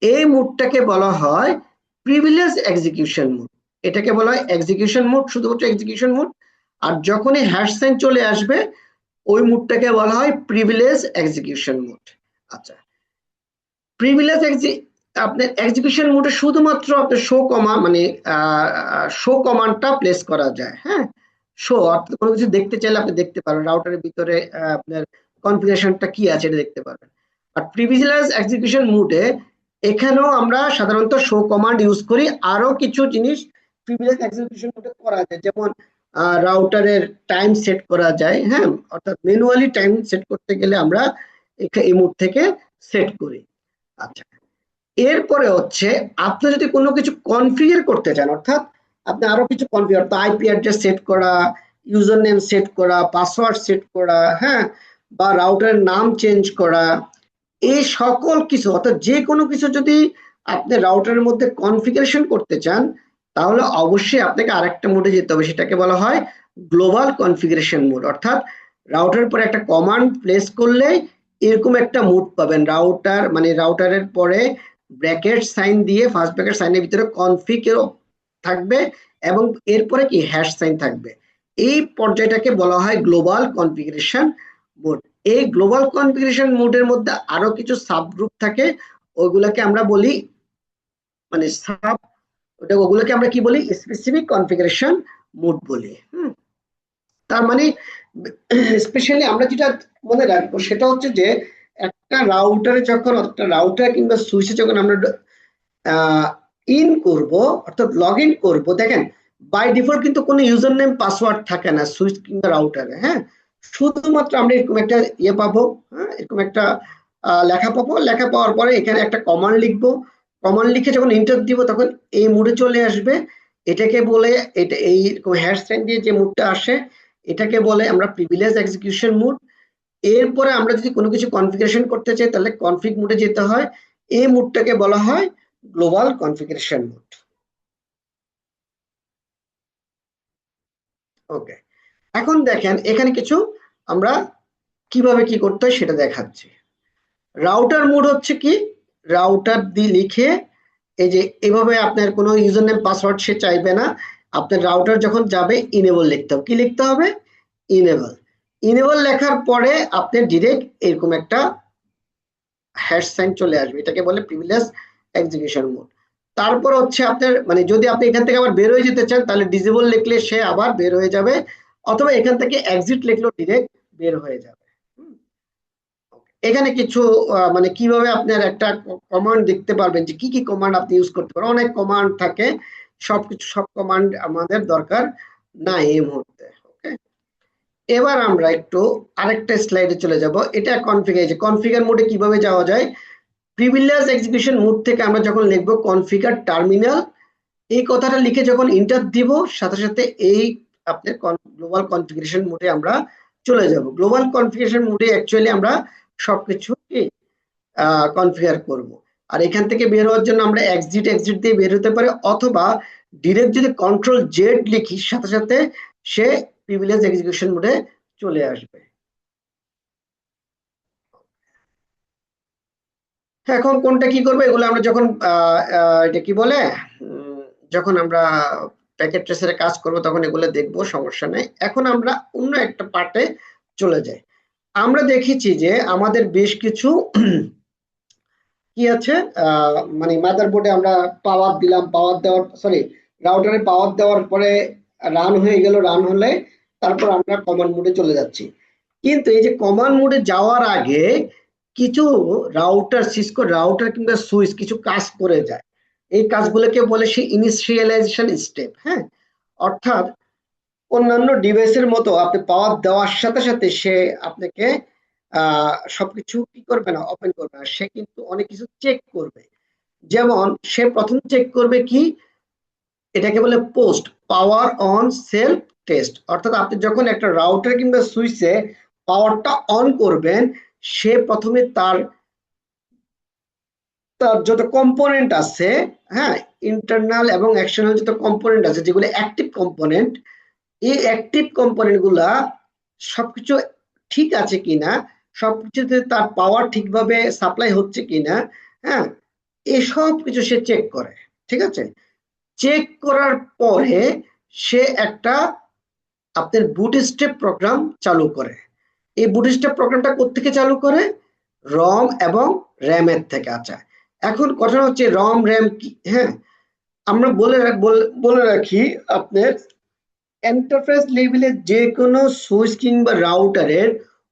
এই মুডটাকে বলা হয় প্রিভিলেজ এক্সিকিউশন মুড। এটাকে বলা হয় এক্সিকিউশন মুড, শুধুমাত্র এক্সিকিউশন মুড। আর যখনই হ্যাশ সাইন চলে আসবে ওই মুডটাকে বলা হয় প্রিভিলেজ এক্সিকিউশন মুড। আচ্ছা, প্রিভিলেজ আপনার এক্সিকিউশন মোডে শুধুমাত্র আপনার শো কমান্ড, মানে শো কমান্ডটা প্লেস করা যায়। হ্যাঁ, শো অর্থাৎ কোনো কিছু দেখতে চাইলে আপনি দেখতে পারবেন, রাউটারের ভিতরে আপনার কনফিগারেশনটা কি আছে এটা দেখতে পারবেন। আর প্রিভিলেজ এক্সিকিউশন মোডে এখানেও আমরা সাধারণত শো কমান্ড ইউজ করি। আরো কিছু জিনিস প্রিভিলেজ এক্সিকিউশন মোডে করা যায়, যেমন রাউটারের টাইম সেট করা যায়। হ্যাঁ, অর্থাৎ ম্যানুয়ালি টাইম সেট করতে গেলে আমরা এই মোড থেকে সেট করি। আচ্ছা, এরপরে হচ্ছে আপনি যদি কোনো কিছু কনফিগার করতে চান, অর্থাৎ আপনি আরো কিছু কনফিগার, অর্থাৎ আইপি অ্যাড্রেস সেট করা, ইউজার নেম সেট করা, পাসওয়ার্ড সেট করা, হ্যাঁ, বা রাউটারের নাম চেঞ্জ করা, এই সকল কিছু, অর্থাৎ যে কোনো কিছু যদি আপনি রাউটারের মধ্যে কনফিগারেশন করতে চান তাহলে অবশ্যই আপনাকে আরেকটা মোডে যেতে হবে, সেটাকে বলা হয় গ্লোবাল কনফিগারেশন মোড। অর্থাৎ রাউটারের পরে একটা কমান্ড প্লেস করলে এরকম একটা মোড পাবেন, রাউটার মানে রাউটারের পরে ব্র্যাকেট সাইন দিয়ে, ফার্স্ট ব্র্যাকেট সাইনের ভিতরে কনফিগেরও থাকবে এবং এরপরে কি হ্যাশ সাইন থাকবে। এই পর্যায়টাকে বলা হয় গ্লোবাল কনফিগারেশন মোড। এই গ্লোবাল কনফিগারেশন মোডের মধ্যে আরো কিছু সাব গ্রুপ থাকে, ওইগুলোকে আমরা বলি মানে সাব, ওগুলোকে আমরা কি বলি? স্পেসিফিক কনফিগারেশন মোড বলি। তার মানে স্পেশালি আমরা যেটা মনে রাখবো সেটা হচ্ছে যে একটা রাউটারে যখন, একটা রাউটার কিংবা সুইচে যখন আমরা ইন করব, অর্থাৎ লগ ইন করবো, দেখেন বাই ডিফল্ট কিন্তু কোনো ইউজার নেম পাসওয়ার্ড থাকে না সুইচ কিংবা রাউটারে। হ্যাঁ, শুধুমাত্র আমরা এরকম একটা ইয়ে পাবো, হ্যাঁ, এরকম একটা লেখা পাবো। লেখা পাওয়ার পরে এখানে একটা কমান্ড লিখবো, কমান্ড লিখে যখন ইন্টার দিব তখন এই মুডে চলে আসবে। এটাকে বলে, এটা এইরকম হ্যাশ সাইন দিয়ে যে মুডটা আসে এটাকে বলে আমরা প্রিভিলেজ এক্সিকিউশন মুড। এরপরে আমরা যদি কোনো কিছু কনফিগারেশন করতে চাই তাহলে কনফিগ মুডে যেতে হয়। এই মুডটাকে বলা হয় গ্লোবাল কনফিগারেশন মুড। ওকে, এখন দেখেন এখানে কিছু আমরা কিভাবে কি করতে হয় সেটা দেখাচ্ছি। রাউটার মোড হচ্ছে কি, রাউটার দিয়ে লিখে এই যে এভাবে আপনার কোনো ইউজার নেম পাসওয়ার্ড সে চাইবে না, আপনার রাউটার যখন যাবে ইনেবল লিখতে হবে। কি লিখতে হবে? ইনেবল। ইনেবল লেখার পরে আপনি ডিরেক্ট এরকম একটা হ্যাশ সাইন চলে আসবে, এটাকে বলে প্রিভিলেজ এক্সিকিউশন মোড। তারপর হচ্ছে আপনার মানে যদি আপনি এখান থেকে আবার বের হয়ে যেতে চান তাহলে ডিসেবল লিখলে সে আবার বের হয়ে যাবে, অথবা এখান থেকে এক্সিট লিখলেও ডিরেক্ট বের হয়ে যাবে। এখানে কিছু মানে কিভাবে আপনার একটা কমান্ড দেখতে পারবেন যে কি কি কমান্ড আপনি ইউজ করতে পারেন। অনেক কমান্ড থাকে, সবকিছু সব কমান্ড আমাদের দরকার না এই মুহূর্তে। ওকে, এবার আমরা একটু আরেকটা স্লাইডে চলে যাব। এটা কনফিগার মোডে কিভাবে যাওয়া যায়। প্রিভিলেজ এক্সিকিউশন মোড থেকে আমরা যখন লিখবো কনফিগার টার্মিনাল, এই কথাটা লিখে যখন ইন্টার দিব সাথে সাথে এই আপনার গ্লোবাল কনফিগারেশন মোডে আমরা চলে যাব। গ্লোবাল কনফিগারেশন মোডে অ্যাকচুয়ালি আমরা সবকিছু কনফিগার করব। আর এখান থেকে বের হওয়ার জন্য আমরা এক্সিট এক্সিট দিয়ে বের হতে পারি, অথবা ডিরেক্ট যদি কন্ট্রোল জেড লিখি সাথে সাথে সে প্রিভিলেজ এক্সিকিউশন মোডে চলে আসবে। হ্যাঁ, এখন কোনটা কি করবো এগুলো আমরা যখন এটা কি বলে যখন আমরা প্যাকেট ট্রেসারে কাজ করব তখন এগুলো দেখবো, সমস্যা নেই। এখন আমরা অন্য একটা পার্টে চলে যাই। আমরা দেখেছি যে আমাদের বেশ কিছু কি আছে, মানে মাদারবোর্ডে আমরা পাওয়ার দিলাম, পাওয়ার দেওয়ার সরি রাউটারে পাওয়ার দেওয়ার পরে রান হয়ে গেল, রান হলে তারপর আমরা কমান্ড মোডে চলে যাচ্ছি। কিন্তু এই যে কমান্ড মোডে যাওয়ার আগে কিছু রাউটার, সিসকো রাউটার কিংবা সুইচ কিছু কাজ করে যায়। এই কাজগুলোকে বলে সে ইনিশিয়ালাইজেশন স্টেপ। হ্যাঁ, অর্থাৎ অন্যান্য ডিভাইসের মতো আপনি পাওয়ার দেওয়ার সাথে সাথে সে আপনাকে সবকিছু কি করবে না, ওপেন করবে না, সে কিন্তু অনেক কিছু চেক করবে। যেমন সে প্রথম চেক করবে কি, এটাকে বলে post power on self test. অর্থাৎ আপনি যখন একটা রাউটার কিংবা সুইচে পাওয়ারটা অন করবেন, সে প্রথমে তার তার যত কম্পোনেন্ট আছে, হ্যাঁ, ইন্টারনাল এবং এক্সটার্নাল যত কম্পোনেন্ট আছে যেগুলো অ্যাক্টিভ কম্পোনেন্ট, এই অ্যাক্টিভ কম্পোনেন্ট গুলা সবকিছু ঠিক আছে কিনা, সবকিছুতে তার পাওয়ার ঠিকভাবে সাপ্লাই হচ্ছে কিনা, হ্যাঁ, এসব কিছু সে চেক করে। ঠিক আছে, চেক করার পরে সে একটা আপনার বুটস্ট্র্যাপ প্রোগ্রাম চালু করে। এই বুটস্ট্র্যাপ প্রোগ্রামটা কোত্থেকে চালু করে? রম এবং র্যামের থেকে। আচ্ছা, এখন কথা হচ্ছে রম র্যাম কি। হ্যাঁ, আমরা বলে রাখি আপনার এন্টারপ্রাইজ লেভেলে যে কোনো সুইচ কিংবা রাউটারের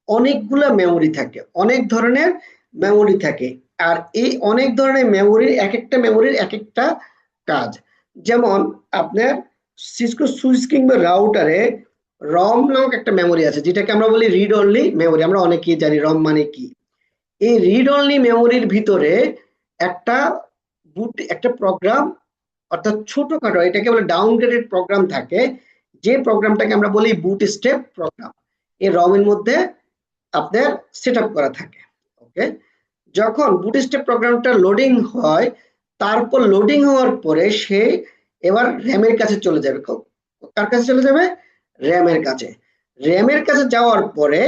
অনেকগুলো মেমোরি থাকে, অনেক ধরনের মেমোরি থাকে। আর এই অনেক ধরনের মেমোরির এক একটা মেমোরির এক একটা কাজ। যেমন আপনার সিসকো সুইচ কিংবা রাউটারে রম নামক একটা মেমোরি আছে, যেটাকে আমরা বলি রিড অনলি মেমোরি। আমরা অনেকেই জানি রম মানে কি। এই রিড অনলি মেমোরির ভিতরে একটা একটা প্রোগ্রাম, অর্থাৎ ছোটখাটো, এটাকে বলে ডাউনগ্রেডেড প্রোগ্রাম থাকে, যে প্রোগ্রামটাকে আমরা বলি বুটস্ট্র্যাপ প্রোগ্রাম। এই রমের মধ্যে আপনার সেট আপ করা থাকে। ওকে, যখন বুটস্ট্র্যাপ প্রোগ্রামটা লোডিং হয়, তারপর লোডিং হওয়ার পরে সে এবার র্যামের কাছে চলে যাবে। কার কাছে চলে যাবে? র্যামের কাছে। র্যামের কাছে যাওয়ার পরে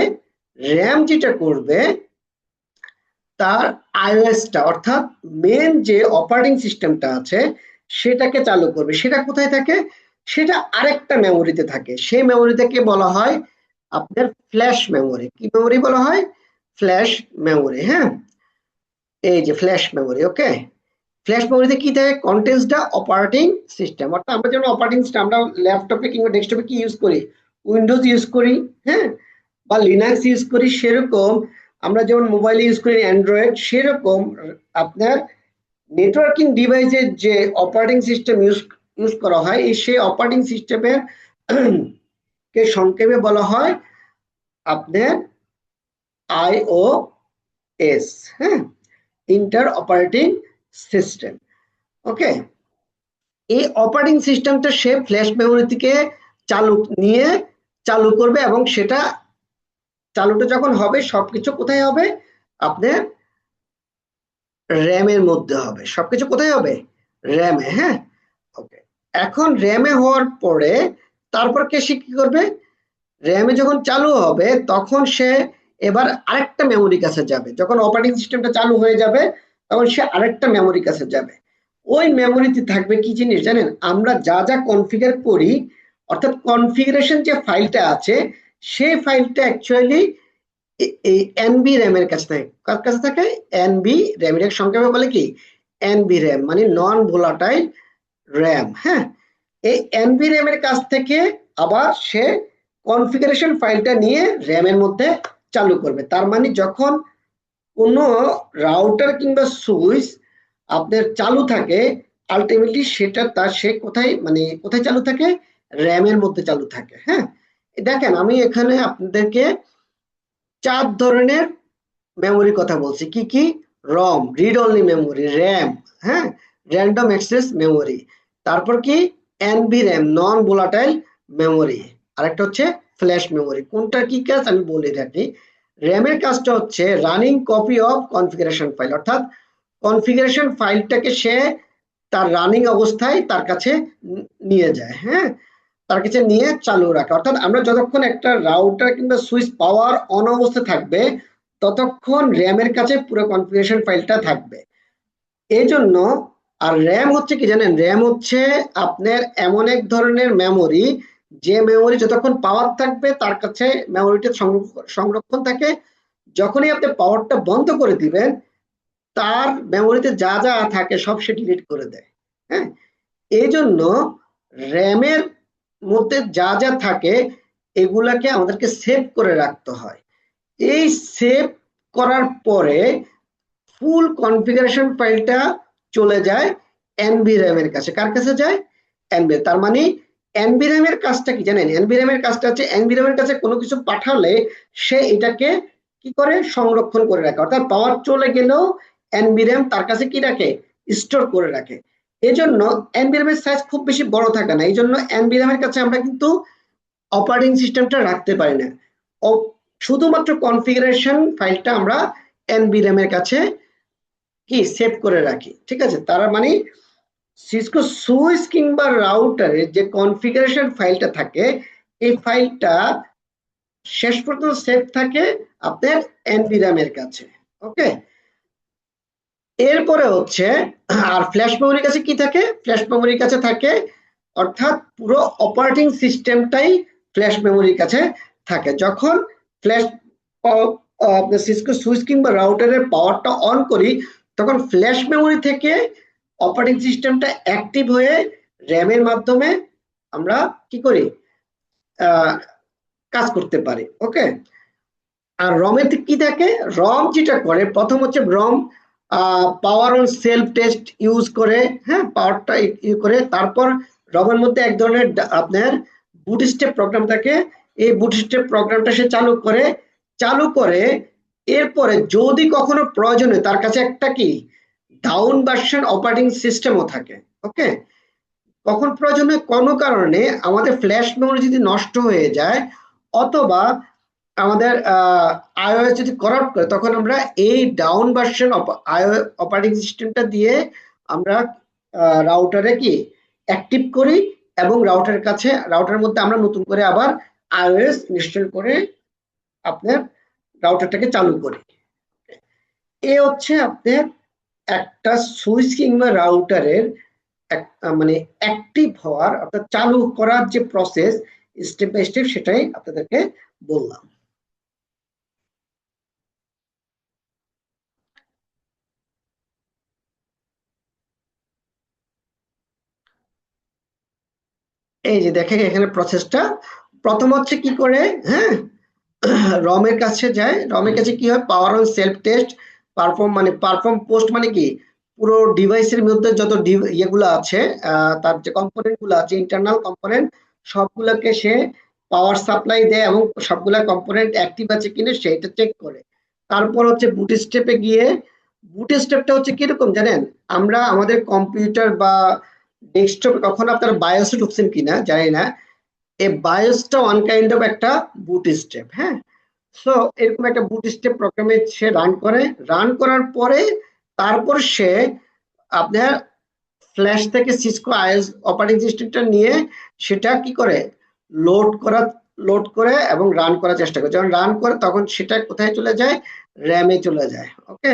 র্যাম যেটা করবে, তার আইওএসটা অর্থাৎ মেন যে অপারেটিং সিস্টেমটা আছে সেটাকে চালু করবে। সেটা কোথায় থাকে? সেটা আরেকটা মেমোরিতে থাকে। সেই মেমোরিটাকে বলা হয় আপনার ফ্ল্যাশ মেমোরি। কি মেমোরি বলা হয়? Flash memory. হ্যাঁ, এই যে ফ্ল্যাশ মেমোরি। ওকে, ফ্ল্যাশ মেমোরিতে কি থাকে? কন্টেন্টস দা অপারেটিং সিস্টেম। অর্থাৎ আমরা যেমন অপারেটিং সিস্টেম আমরা ল্যাপটপে কিংবা ডেস্কটপে কি ইউজ করি? উইন্ডোজ ইউজ করি, হ্যাঁ, বা লিনাক্স ইউজ করি। সেরকম আমরা যেমন মোবাইলে ইউজ করি অ্যান্ড্রয়েড, সেরকম আপনার নেটওয়ার্কিং ডিভাইসের যে অপারেটিং সিস্টেম ইউজ করা হয়, এই সেই অপারেটিং সিস্টেমের কে সংক্ষেপে বলা হয় আপনার আইওএস। হ্যাঁ, ইন্টার অপারেটিং সিস্টেম। ওকে, এই অপারেটিং সিস্টেমটা সে ফ্ল্যাশ মেমোরি থেকে নিয়ে চালু করবে, এবং সেটা চালুটা যখন হবে সবকিছু কোথায় হবে? আপনার র্যামের মধ্যে হবে। সবকিছু কোথায় হবে? র্যামে। হ্যাঁ, ওকে, এখন র্যামে হওয়ার পরে তারপর সে কি করবে? র্যামে যখন চালু হবে তখন সে এবার আরেকটা মেমোরি কাছে যাবে। যখন অপারেটিং সিস্টেমটা চালু হয়ে যাবে তখন সে আরেকটা মেমোরি কাছে যাবে। ওই মেমোরিতে থাকবে কি জিনিস জানেন? আমরা যা যা কনফিগার করি, অর্থাৎ কনফিগারেশন যে ফাইলটা আছে সেই ফাইলটা অ্যাকচুয়ালি এই এনবি র্যামের কাছে থাকে। কার কাছে থাকে? NB RAM. এর সংক্ষেপে বলে কি? এনবি র্যাম মানে নন ভোলাটাইল র্যাম। হ্যাঁ, এই এনবি র্যামের কাছ থেকে আবার সে কনফিগারেশন ফাইলটা নিয়ে র্যামের মধ্যে চালু করবে। তার মানে যখন কোনো রাউটার কিংবা সুইচ আপনার চালু থাকে, আলটিমেটলি সেটা সে কোথায়, মানে কোথায় চালু থাকে? র্যামের মধ্যে চালু থাকে। হ্যাঁ, দেখেন আমি এখানে আপনাদেরকে 4 ধরনের মেমোরি কথা বলছি। কি কি? ROM read only memory, RAM, হ্যাঁ, র্যান্ডম অ্যাক্সেস মেমোরি, তারপর কি NV RAM non volatile memory, আরেকটা হচ্ছে ফ্ল্যাশ মেমোরি। কোনটার কি কাজ আমি বলে থাকি। র্যামের কাজটা হচ্ছে running copy of configuration file, অর্থাৎ কনফিগারেশন ফাইলটাকে সে তার রানিং অবস্থায় তার কাছে নিয়ে যায়, হ্যাঁ, তার কাছে নিয়ে চালু রাখে। অর্থাৎ আমরা যতক্ষণ একটা রাউটার কিংবা সুইচ পাওয়ার অন অবস্থায় থাকবে ততক্ষণ র্যামের কাছে পুরো কনফিগারেশন ফাইলটা থাকবে। এই জন্য আর র্যাম হচ্ছে কি জানেন, র্যাম হচ্ছে আপনার এমন এক ধরনের মেমোরি, যে মেমোরি যতক্ষণ পাওয়ার থাকবে তার কাছে মেমোরিটা সংরক্ষণ থাকে। যখনই আপনি পাওয়ারটা বন্ধ করে দিবেন তার মেমোরিতে যা যা থাকে সব সে ডিলিট করে দেয়, হ্যাঁ। এই জন্য র্যামের মধ্যে যা যা থাকে এগুলাকে আমাদেরকে সেভ করে রাখতে হয়। এই সেভ করার পরে ফুল কনফিগারেশন ফাইলটা চলে যায় এনভি র্যামের কাছে। কার কাছে যায়? এনভি। তার মানে এনভি র্যামের কাজটা কি জানেন? এনভি র্যামের কাজটা হচ্ছে এনভি র্যামের কাছে কোনো কিছু পাঠালে সে এটাকে কি করে সংরক্ষণ করে রাখে, অর্থাৎ পাওয়ার চলে গেলেও এনভি র্যাম তার কাছে কি রাখে? স্টোর করে রাখে। এজন্য এনভি র্যামের সাইজ খুব বেশি বড় থাকে না, এই জন্য এনভি র্যামের কাছে আমরা কিন্তু অপারেটিং সিস্টেমটা রাখতে পারি না। শুধুমাত্র কনফিগারেশন ফাইলটা আমরা এনভি র্যামের কাছে কি সেভ করে রাখি, ঠিক আছে। তার মানে সিসকো সুইচ কিংবা রাউটারে যে কনফিগারেশন ফাইলটা থাকে এই ফাইলটা শেষ পর্যন্ত সেভ থাকে আপনার এনভি র্যামের কাছে, ওকে। এরপরে হচ্ছে আর ফ্ল্যাশ মেমোরির কাছে কি থাকে? ফ্ল্যাশ মেমোরির কাছে থাকে, অর্থাৎ পুরো অপারেটিং সিস্টেমটাই ফ্ল্যাশ মেমোরির কাছে থাকে। যখন ফ্ল্যাশ আপনার সিসকো সুইচ কিংবা রাউটারের পাওয়ারটা অন করি তখন ফ্ল্যাশ মেমোরি থেকে অপারেটিং সিস্টেমটা অ্যাক্টিভ হয়ে র্যামের মাধ্যমে আমরা কি করি? কাজ করতে পারি, ওকে। আর রমের কি থাকে? রম যেটা করে প্রথম হচ্ছে ROM power on self test use করে, হ্যাঁ, পাওয়ারটা করে। তারপর রমের মধ্যে এক ধরনের আপনার বুটস্ট্র্যাপ প্রোগ্রাম থাকে, এই বুটস্ট্র্যাপ প্রোগ্রামটা সে চালু করে এরপরে যদি কখনো প্রয়োজন হয় তার কাছে একটা কি ডাউন ভার্সন অপারেটিং সিস্টেমও থাকে, ওকে। কখন প্রয়োজন হয়? কোনো কারণে আমাদের ফ্ল্যাশ মেমোরি যদি নষ্ট হয়ে যায় অথবা আমাদের iOS যদি করাপ্ট করে তখন আমরা এই ডাউন ভার্সন অপারেটিং সিস্টেমটা দিয়ে আমরা রাউটারে কি অ্যাক্টিভ করি এবং রাউটারের মধ্যে আমরা নতুন করে আবার iOS ইনস্টল করে আপনার রাউটারটাকে চালু করি। এ হচ্ছে আপনার একটা সুইচ কিংবা রাউটারের মানে অ্যাক্টিভ হওয়ার অর্থাৎ চালু করার যে প্রসেস স্টেপ বাই স্টেপ সেটাই আপনাদেরকে বললাম। এই যে দেখেন এখানে প্রসেসটা প্রথম হচ্ছে কি করে, হ্যাঁ, রমের কাছে যায়। রমের কাছে কি হয়? পাওয়ার on self test perform post মানে কি পুরো ডিভাইসের মধ্যে যত ইয়েগুলো আছে তার যে কম্পোনেন্ট গুলো আছে ইন্টারনাল কম্পোনেন্ট সবগুলোকে সে পাওয়ার সাপ্লাই দেয় এবং সবগুলা কম্পোনেন্ট অ্যাক্টিভ আছে কিনা সেটা চেক করে। তারপর হচ্ছে বুট স্টেপে গিয়ে বুট স্টেপটা হচ্ছে কিরকম জানেন? আমরা আমাদের কম্পিউটার বা ডেস্কটপে কখনো আপনারা বায়োসে ঢুকছেন কিনা জানি না, এই বায়োসটা ওয়ান কাইন্ড অফ একটা বুট স্টেপ, হ্যাঁ। সো এরকম একটা বুট স্টেপ প্রোগ্রামে সে রান করার পরে তারপর সে আপনার ফ্ল্যাশ থেকে সিসকো আইওএস অপারেটিং সিস্টেমটা নিয়ে সেটা কি করে লোড করে এবং রান করার চেষ্টা করে। যখন রান করে তখন সেটা কোথায় চলে যায়? র্যামে চলে যায়, ওকে।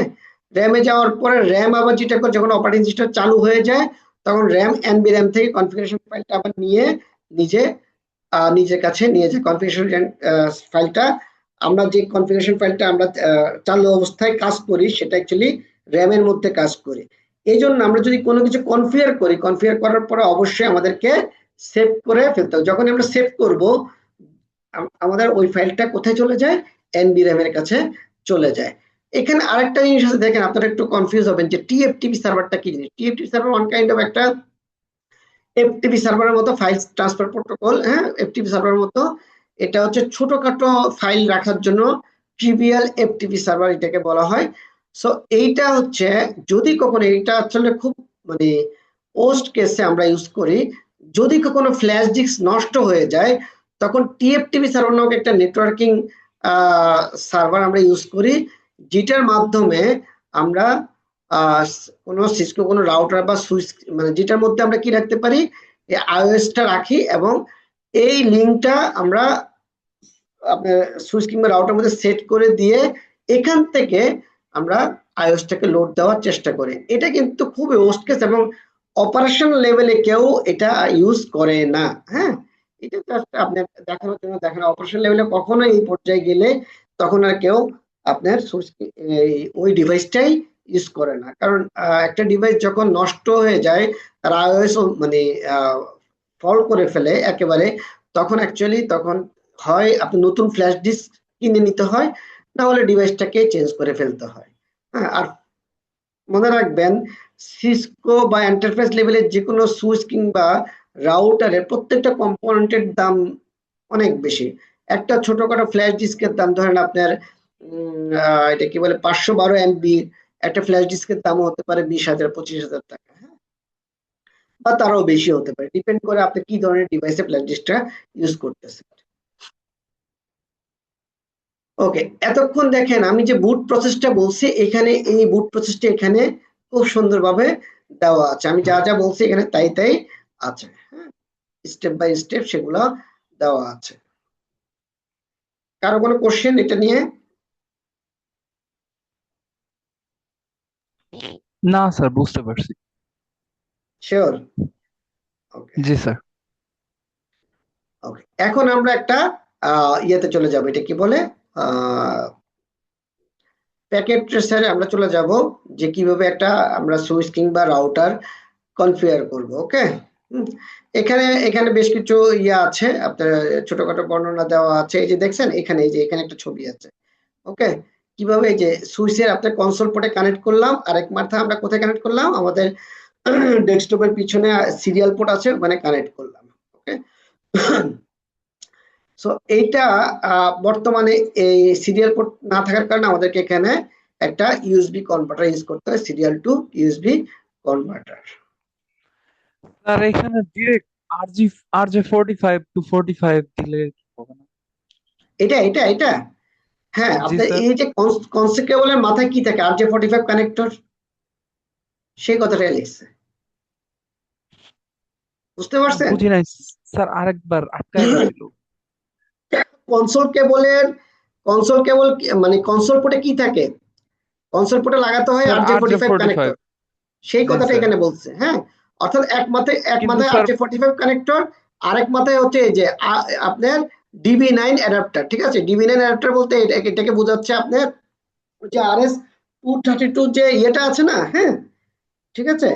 র্যামে যাওয়ার পরে র্যাম আবার যেটা করে যখন অপারেটিং সিস্টেম চালু হয়ে যায় তখন র্যাম এনবি র্যাম থেকে কনফিগারেশন ফাইলটা আবার নিয়ে নিজের কাছে নিয়ে যায়। কনফিগারেশন ফাইলটা আমরা যে কনফিগারেশন ফাইলটা আমরা চালু অবস্থায় কাজ করি সেটা অ্যাকচুয়ালি র্যামের মধ্যে কাজ করে। এই জন্য আমরা যদি কোনো কিছু কনফিগার করার পরে অবশ্যই আমাদেরকে সেভ করে ফেলতে হবে। যখন আমরা সেভ করব আমাদের ওই ফাইলটা কোথায় চলে যায়? এনবি র্যামের কাছে চলে যায়। এখানে আরেকটা জিনিস আছে দেখেন, আপনারা একটু কনফিউজ হবেন যে টিএফটিপি সার্ভারটা কি জিনিস। TFTP server one kind of একটা এফটিপি সার্ভারের মতো ফাইল ট্রান্সফার প্রোটোকল, হ্যাঁ, এফটিপি সার্ভারের মতো। এটা হচ্ছে ছোটখাটো ফাইল রাখার জন্য ট্রিভিয়াল এফটিপি সার্ভার এটাকে বলা হয়। সো এইটা হচ্ছে যদি কখনো এটা আসলে খুব মানে পোস্ট কেসে আমরা ইউজ করি, যদি কখনো ফ্ল্যাশ ডিস্ক নষ্ট হয়ে যায় তখন টিএফটিপি সার্ভার নামক একটা নেটওয়ার্কিং সার্ভার আমরা ইউজ করি, যেটার মাধ্যমে আমরা কোনো সিসকো কোনো রাউটার বা সুইচ মানে যেটার মধ্যে আমরা কি রাখতে পারি, এই আইওএসটা রাখি এবং এই লিঙ্কটা আমরা আপনার সুইচ কিংবা রাউটার মধ্যে সেট করে দিয়ে এখান থেকে আমরা আইওএসটাকে লোড দেওয়ার চেষ্টা করি। এটা কিন্তু খুবই ওস্ট কেস এবং অপারেশন লেভেলে কেউ এটা ইউজ করে না। হ্যাঁ, এটা জাস্ট আপনার দেখানোর জন্য দেখেন, অপারেশন লেভেলে কখনো এই পর্যায়ে গেলে তখন আর কেউ আপনার সুইচ ওই ডিভাইসটাই ইউজ করে না, কারণ একটা ডিভাইস যখন নষ্ট হয়ে যায় তার আইওএস মানে ফল করে ফেলে একেবারে, তখন অ্যাকচুয়ালি তখন হয় আপনি নতুন ফ্ল্যাশ ডিস্ক কিনে নিতে হয়, না হলে ডিভাইসটাকে চেঞ্জ করে ফেলতে হয়। হ্যাঁ, আর মনে রাখবেন সিসকো বা এন্টারপ্রাইজ লেভেলের যে কোনো সুইচ কিংবা রাউটারের প্রত্যেকটা কম্পোনেন্টের দাম অনেক বেশি। একটা ছোটখাটো ফ্ল্যাশ ডিস্কের দাম ধরেন আপনার এটা কি বলে 512 এমবি একটা ফ্ল্যাশ ডিস্কের দামও হতে পারে 20,000 25,000 টাকা। হ্যাঁ, বা তারও বেশি হতে পারে, ডিপেন্ড করে আপনি কি ধরনের ডিভাইসে ফ্ল্যাশ ডিস্কটা ইউজ করতেছেন। ওকে, এতক্ষণ দেখেন আমি যে বুট প্রসেসটা বলছি, এখানে এই বুট প্রসেসটা এখানে খুব সুন্দরভাবে দেওয়া আছে। আমি যা যা বলছি এখানে তাই তাই আছে। হ্যাঁ, স্টেপ বাই স্টেপ সেগুলো দেওয়া আছে। কারো কোনো কোশ্চেন এটা নিয়ে? না স্যার, বুঝতে পারছি। শিওর? ওকে জি স্যার। ওকে, এখন আমরা একটা ইয়েতে চলে যাব, এটা কি বলে প্যাকেট ট্রেসারে আমরা চলে যাব, যে কিভাবে একটা আমরা সুইচ কিংবা রাউটার কনফিগার করব। ওকে, এখানে এখানে বেশ কিছু ইয়ে আছে, আপনার ছোটখাটো বর্ণনা দেওয়া আছে। এই যে দেখছেন এখানে, এই যে এখানে একটা ছবি আছে। ওকে, কিভাবে এই যে সুইচের আপনার কনসোল পোর্টে কানেক্ট করলাম, আরেক মাথা আমরা কোথায় কানেক্ট করলাম, আমাদের ডেস্কটপের পিছনে সিরিয়াল পোর্ট আছে ওখানে কানেক্ট করলাম। ওকে, সো এইটা বর্তমানে এই সিরিয়াল পোর্ট না থাকার কারণে আমাদেরকে এখানে একটা ইউএসবি কনভার্টার ইউজ করতে হয়, serial to USB converter. Sir এখানে ডিরেক্ট আরজে 45 টু 45 দিলে কি হবে না? এটা এটা এটা হ্যাঁ, জি আপনার স্যার। এই যে কনসেপ্ট কেবলের মাথায় কি থাকে, RJ45 কানেক্টর, সেই কথাটাই লিখছে, বুঝতে পারছেন? বুঝি নাই স্যার, আরেকবার আটকায় গেছিল। কনসোল কেবলের কনসোল কেবল মানে কনসোল পোর্টে কি থাকে, কনসোল পোর্টে লাগাতে হয় স্যার আরজে RJ45 45। কানেক্টর, সেই জি কথাটা স্যার। এখানে বলছে। হ্যাঁ, অর্থাৎ এক মাথায় কিন্তু স্যার RJ45 কানেক্টর, আরেক মাথায় হচ্ছে এই যে আপনার DB9 অ্যাডাপ্টার। ঠিক আছে, DB9 অ্যাডাপ্টার বলতে এটাকে বোঝাচ্ছে আপনার যে RS232 যে ইয়েটা আছে না, হ্যাঁ, ঠিক আছে,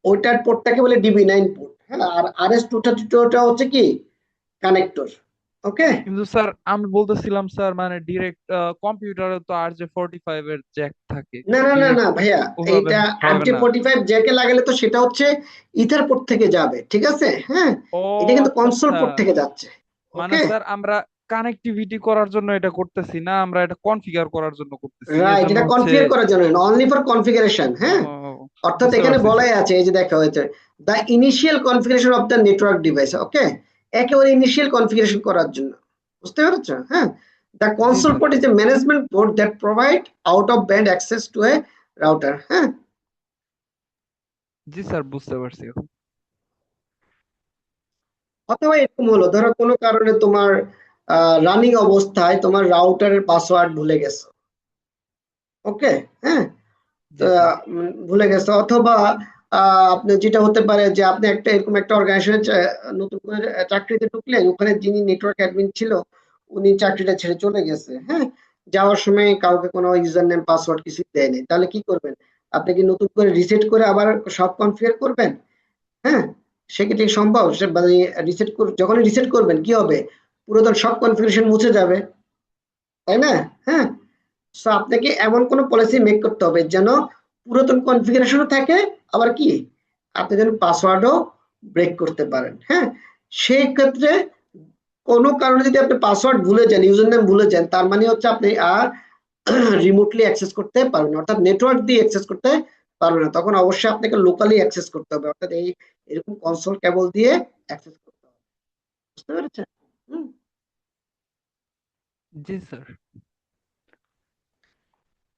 ওইটার পোর্টটাকে বলে DB9 পোর্ট। হ্যাঁ, আর RS232টা হচ্ছে কি কানেক্টর। ওকে, কিন্তু স্যার আমি বলতেছিলাম স্যার, মানে ডিরেক্ট কম্পিউটারে তো আরজে 45 এর জ্যাক থাকে, না না না ডিরেক্ট না ভাইয়া, ওভাবে এটা হবে না। RJ45 জ্যাকে লাগালে তো সেটা হচ্ছে ইথার পোর্ট থেকে যাবে, ঠিক আছে। হ্যাঁ, ও এটা কিন্তু আচ্ছা কনসোল আচ্ছা। পোর্ট থেকে যাচ্ছে। মানে ওকে, স্যার আমরা কানেক্টিভিটি করার জন্য এটা করতেছি না, আমরা এটা কনফিগার করার জন্য করতেছি, এর রাইট, জন্য এটা হচ্ছে। কনফিগার করার জন্য, অনলি ফর কনফিগারেশন। হ্যাঁ, ও, অর্থাৎ বুঝতে এখানে পারছি বলাই স্যার। আছে, এই যে দেখা হয়েছে the initial configuration of the network device. Okay, একেবারে ইনিশিয়াল কনফিগারেশন করার জন্য, বুঝতে পেরেছো? হ্যাঁ, দ্য জি console sir. Port is a management port that provide out of band access to a router. হ্যাঁ, জি স্যার, বুঝতে পারছি এখন। অথবা এরকম হলো, ধরো কোনো কারণে তোমার রানিং অবস্থায় তোমার রাউটারের পাসওয়ার্ড ভুলে গেছো। ওকে, হ্যাঁ, জি স্যার। ভুলে গেছে, অথবা আপনি যেটা হতে পারে যে আপনি একটা এরকম একটা অর্গানাইজেশনে নতুন করে চাকরিতে ঢুকলেন, ওখানে যিনি নেটওয়ার্ক অ্যাডমিন ছিল উনি চাকরিটা ছেড়ে চলে গেছে। হ্যাঁ, যাওয়ার সময় কাউকে কোনো ইউজার নেম পাসওয়ার্ড কিছু দেয়নি, তাহলে কি করবেন? আপনি কি নতুন করে রিসেট করে আবার সব কনফিগার করবেন? হ্যাঁ, সেক্ষেত্রে কি সম্ভব? সে মানে যখনই রিসেট করবেন কি হবে, পুরাতন সব কনফিগারেশন মুছে যাবে, তাই না? হ্যাঁ, সো আপনাকে এমন কোনো পলিসি মেক করতে হবে যেন পুরাতন কনফিগারেশনও থাকে, আবার কি আপনি যেন পাসওয়ার্ডও ব্রেক করতে পারেন। হ্যাঁ, সেই ক্ষেত্রে কোনো কারণে যদি আপনি পাসওয়ার্ড ভুলে যান, ইউজার নেম ভুলে যান, তার মানে হচ্ছে আপনি আর রিমোটলি অ্যাক্সেস করতে পারবেন না, অর্থাৎ নেটওয়ার্ক দিয়ে অ্যাক্সেস করতে পারবেন না। তখন অবশ্যই আপনাকে লোকালি অ্যাক্সেস করতে হবে, অর্থাৎ এই এরকম কনসোল কেবল দিয়ে অ্যাক্সেস করতে হবে। বুঝতে পেরেছেন? হুম, জি স্যার।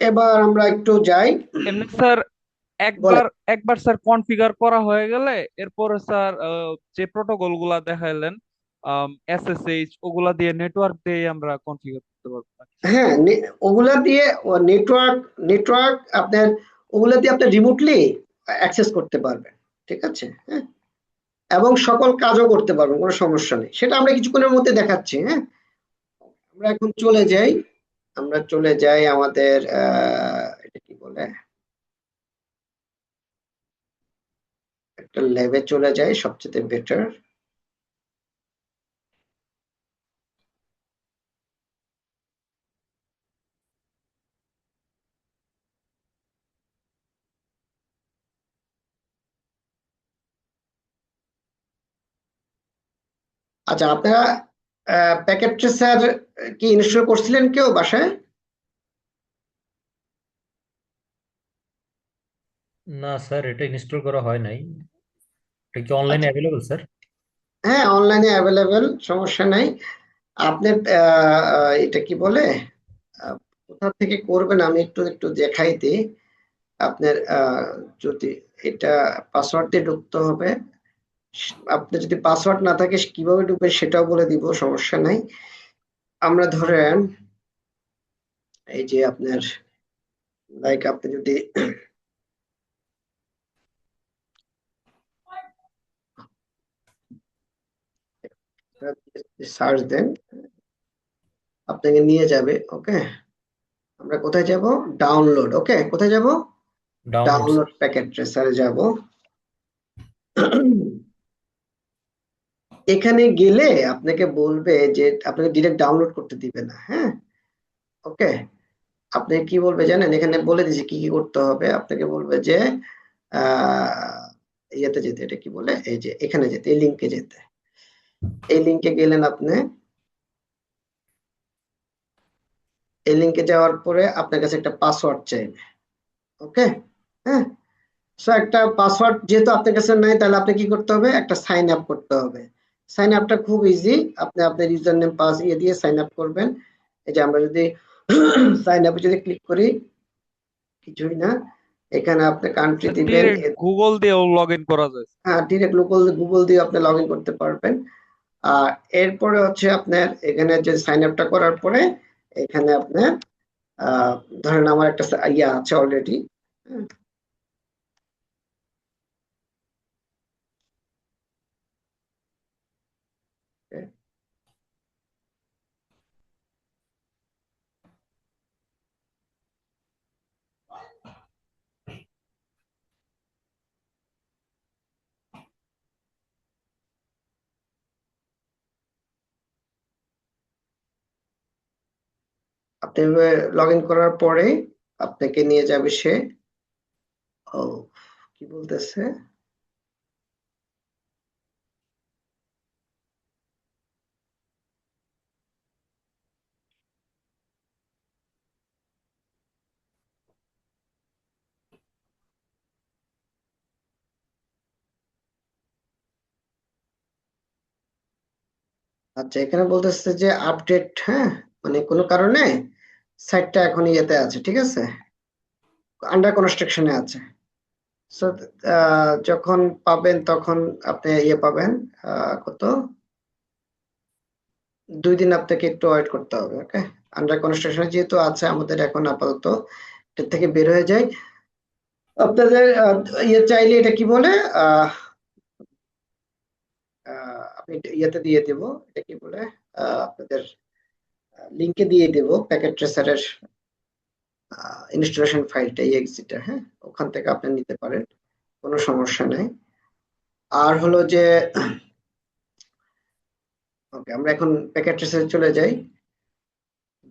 এবার আমরা একটু যাই, এমনি স্যার বলে একবার একবার স্যার কনফিগার করা হয়ে গেলে এরপরে স্যার যে প্রোটোকল গুলা দেখাইলেন, এসএসএইচ ওগুলা দিয়ে নেটওয়ার্ক দিয়ে আমরা কনফিগার করতে পারবো নাকি স্যার? হ্যাঁ, ওগুলা দিয়ে নেটওয়ার্ক নেটওয়ার্ক আপনার ওগুলা দিয়ে আপনি রিমোটলি অ্যাক্সেস করতে পারবেন, ঠিক আছে? হ্যাঁ, এবং সকল কাজও করতে পারবেন, কোনো সমস্যা নেই। সেটা আমরা কিছুক্ষণের মধ্যে দেখাচ্ছি। হ্যাঁ, আমরা এখন চলে যাই, আমরা চলে যাই আমাদের এটা কি বলে, একটা ল্যাবে চলে যাই, সবচেয়ে বেটার। আচ্ছা, আপনারা প্যাকেট ট্রেসার কি ইনস্টল করছিলেন কেউ বাসায়? না স্যার, এটা ইনস্টল করা হয় নাই। এটা কি অনলাইনে আচ্ছা, অ্যাভেলেবল স্যার? হ্যাঁ, অনলাইনে অ্যাভেলেবেল, সমস্যা নাই। আপনি এটা কি বলে, আহ, কোথা থেকে করবেন আমি একটু একটু দেখাই দিই। আপনার যদি এটা পাসওয়ার্ড দিয়ে ঢুকতে হবে। আপনার যদি পাসওয়ার্ড না থাকে কিভাবে ঢুকবেন সেটাও বলে দিব, সমস্যা নাই। আমরা ধরেন এই যে আপনার লাইক আপনি যদি সার্চ দেন, আপনাকে নিয়ে যাবে। ওকে, আমরা কোথায় যাব? ডাউনলোড। ওকে, কোথায় যাব? Download sir. ডাউনলোড প্যাকেট ট্রেসারে যাব। এখানে গেলে আপনাকে বলবে যে আপনাকে ডিরেক্ট ডাউনলোড করতে দিবে না। হ্যাঁ, ওকে, আপনি কি বলবে জানেন, এখানে বলে দিয়েছে কি কি করতে হবে। আপনাকে বলবে যে আহ ইয়েতে যেতে, এটা কি বলে, এই যে এখানে যেতে, এই লিঙ্কে যেতে। এই লিঙ্কে গেলেন আপনি, এই লিঙ্কে যাওয়ার পরে আপনার কাছে একটা পাসওয়ার্ড চাইবে। ওকে, হ্যাঁ, সো একটা পাসওয়ার্ড যেহেতু আপনার কাছে নাই, তাহলে আপনি কি করতে হবে, একটা সাইন আপ করতে হবে। সাইন আপটা খুব ইজি, আপনি আপনার ইউজার নেম পাস দিয়ে সাইন আপ করবেন। এই যে আমরা যদি সাইন আপে যদি ক্লিক করি, কিছুই না, এখানে আপনি কান্ট্রি স্যার দিবেন। ডিরেক্ট গুগল দিয়েও লগ ইন করা যায়? হ্যাঁ, ডিরেক্ট গুগল দিয়ে আপনি লগ ইন করতে পারবেন। আর এরপরে হচ্ছে আপনার এখানে যে সাইন আপটা করার পরে এখানে আপনার আহ, ধরেন আমার একটা ইয়া আছে অলরেডি। আপনি লগ ইন করার পরে আপনাকে নিয়ে যাবে সে, ও কি বলতেছে, আচ্ছা এখানে বলতেছে যে আপডেট। হ্যাঁ, মানে কোনো কারণে সাইটটা এখন ইয়েতে আছে, ঠিক আছে, আন্ডার কনস্ট্রাকশনে আছে। সো যখন পাবেন তখন আপনি ইয়ে পাবেন, কত, 2 দিন আপনাকে একটু ওয়েট করতে হবে। ওকে, আন্ডার কনস্ট্রাকশনে যেহেতু আছে আমাদের, এখন আপাতত এর থেকে বের হয়ে যায়। আপনাদের ইয়ে চাইলে এটা কি বলে, আহ আমি ইয়েতে দিয়ে দেব, এটা কি বলে, আপনাদের লিংকে দিয়ে দেব প্যাকেট ট্রেসারের ইনস্টলেশন ফাইলটা, এক্সিটা। হ্যাঁ, ওখান থেকে আপনি নিতে পারেন, কোনো সমস্যা নেই। আর হলো যে ওকে, আমরা এখন প্যাকেট ট্রেসারে চলে যাই।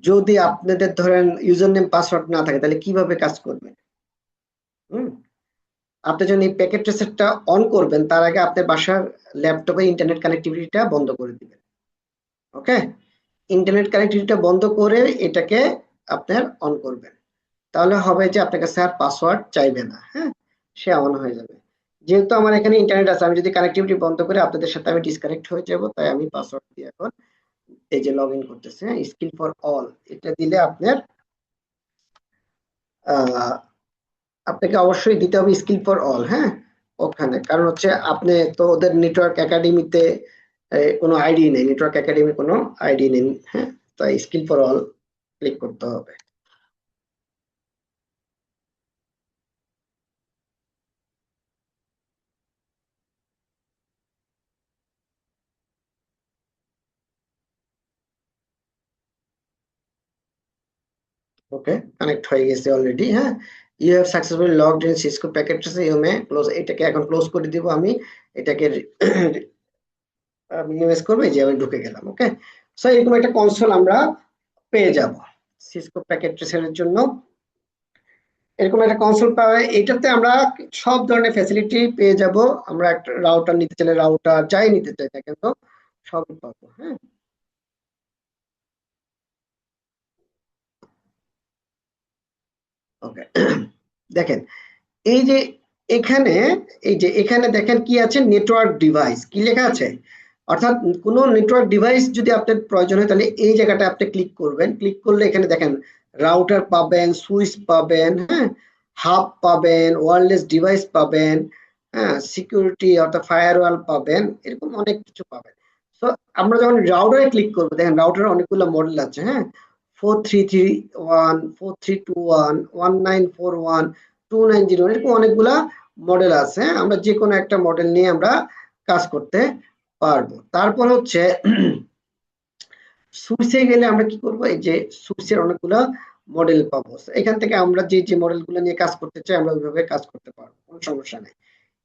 যদি আপনাদের ধরেন ইউজার নেম পাসওয়ার্ড না থাকে তাহলে কিভাবে কাজ করবে? হুম, আপনি যখন এই প্যাকেট ট্রেসারটা অন করবেন তার আগে আপনার বাসার ল্যাপটপে ইন্টারনেট কানেক্টিভিটিটা বন্ধ করে দিবেন। ওকে, ইন্টারনেট কানেক্টিভিটিটা বন্ধ করে এটাকে আপনার অন করবেন। তাহলে হবে যে আপনার কাছে আর পাসওয়ার্ড চাইবে না। হ্যাঁ, সে অন হয়ে যাবে। যেহেতু আমার এখানে ইন্টারনেট আছে, আমি যদি কানেক্টিভিটি বন্ধ করে আপনাদের সাথে আমি ডিসকানেক্ট হয়ে যাব, তাই আমি পাসওয়ার্ড দিয়ে এখন এই যে লগ ইন করতেছে, স্কিল ফর অল, এটা দিলে আপনার আপনাকে অবশ্যই দিতে হবে স্কিল ফর অল, হ্যাঁ ওখানে। কারণ হচ্ছে আপনি তো ওদের নেটওয়ার্ক একাডেমিতে কোনো আইডি নেই, নেটওয়ার্ক একাডেমি কোনো আইডি নেই, হ্যাঁ, তাই স্কিল ফর অল ক্লিক করতে হবে। ওকে, কানেক্ট হয়ে গেছে অলরেডি, হ্যাঁ। You have successfully logged in Cisco packet trace, you may close. এটাকে এখন ক্লোজ করে দিব আমি, এটাকে মিনিমাইজ করবো, এই যে আমি ঢুকে গেলাম। ওকে, সো এরকম একটা কনসোল আমরা পেয়ে যাব সিসকো প্যাকেট ট্রেসারের জন্য। এরকম একটা কনসোল পাওয়া, এটাতে আমরা সব ধরনের ফ্যাসিলিটি পেয়ে যাব। আমরা একটা রাউটার নিতে চাইলে রাউটার, যাই নিতে চাই না কেন সবই পাবো, হ্যাঁ। ওকে, দেখেন এই যে এখানে, এই যে এখানে দেখেন কি আছে, নেটওয়ার্ক ডিভাইস কি লেখা আছে। অর্থাৎ কোনো নেটওয়ার্ক ডিভাইস যদি আপনার প্রয়োজন হয় তাহলে এই জায়গাটা আপনি ক্লিক করবেন। ক্লিক করলে এখানে দেখেন রাউটার পাবেন, সুইচ পাবেন, হ্যাঁ, হাব পাবেন, ওয়্যারলেস ডিভাইস পাবেন, হ্যাঁ, সিকিউরিটি অর্থাৎ ফায়ারওয়াল পাবেন, এরকম অনেক কিছু পাবেন। তো আমরা যখন রাউটারে ক্লিক করবো, দেখেন রাউটারের অনেকগুলো মডেল আছে, হ্যাঁ, 4331, 4321, 1941, 290, এরকম অনেকগুলা মডেল আছে। আমরা যে কোনো একটা মডেল নিয়ে আমরা কাজ করতে পারবো। তারপর হচ্ছে সুইচে গেলে আমরা কি করব, এই যে সুইচের অনেকগুলো মডেল পাবো। এখান থেকে আমরা যে যে মডেলগুলো নিয়ে কাজ করতে চাই আমরা ওইভাবে কাজ করতে পারবো, কোনো সমস্যা নেই।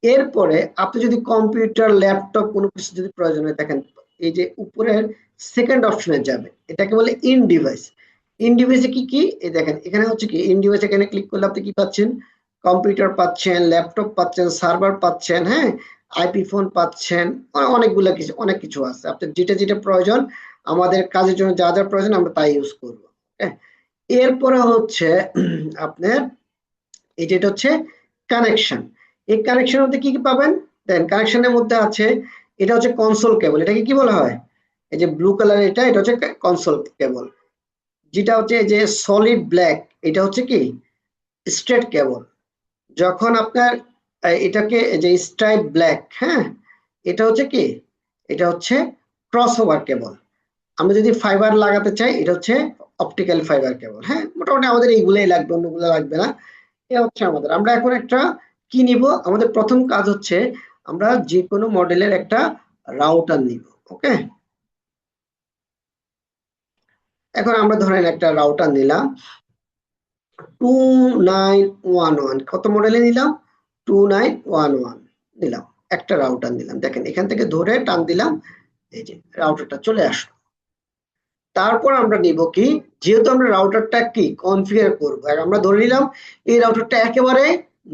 এরপরে আপনি যদি কম্পিউটার, ল্যাপটপ কোনো কিছু যদি প্রয়োজন হয়, দেখেন এই যে উপরের সেকেন্ড অপশনে যাবে, এটাকে বলে ইন ডিভাইস। ইন ডিভাইসে কি কি, এই দেখেন এখানে হচ্ছে কি ইন ডিভাইস, এখানে ক্লিক করলে আপনি কি পাচ্ছেন, কম্পিউটার পাচ্ছেন, ল্যাপটপ পাচ্ছেন, সার্ভার পাচ্ছেন, হ্যাঁ, আইপি ফোন পাচ্ছেন, অনেকগুলো কিছু, অনেক কিছু আছে। আপনার যেটা যেটা প্রয়োজন, আমাদের কাজের জন্য যা যা প্রয়োজন আমরা তাই ইউজ করবো। এরপরে হচ্ছে আপনার এই যেটা হচ্ছে কানেকশন। এই কানেকশনের মধ্যে কি কি পাবেন, দেন কানেকশনের মধ্যে আছে, এটা হচ্ছে কনসোল কেবল, এটাকে কি বলা হয়, এই যে ব্লু কালার, এটা এটা হচ্ছে কনসোল কেবল। যেটা হচ্ছে এই যে সলিড ব্ল্যাক, এটা হচ্ছে কি স্ট্রেট কেবল। যখন আপনার এটাকে এই যে স্ট্রাইপ ব্ল্যাক, হ্যাঁ, এটা হচ্ছে কি, এটা হচ্ছে ক্রস ওভার কেবল। আমরা যদি ফাইবার লাগাতে চাই, এটা হচ্ছে অপটিক্যাল ফাইবার কেবল, হ্যাঁ। মোটামুটি আমাদের এইগুলাই লাগবে, অন্যগুলো লাগবে না। এ হচ্ছে আমাদের, আমরা এখন একটা কি নিব, আমাদের প্রথম কাজ হচ্ছে আমরা যে কোনো মডেলের একটা রাউটার নিব। ওকে, এখন আমরা ধরেন একটা রাউটার নিলাম 2911, কত মডেলে নিলাম, 2911 নিলাম, একটা রাউটার নিলাম। দেখেন এখান থেকে ধরে টান দিলাম, এই যে রাউটারটা চলে আসলো। তারপর আমরা নিব কি, যেহেতু আমরা রাউটারটা কি কনফিগার করবো, আমরা ধরে নিলাম এই রাউটারটা একেবারে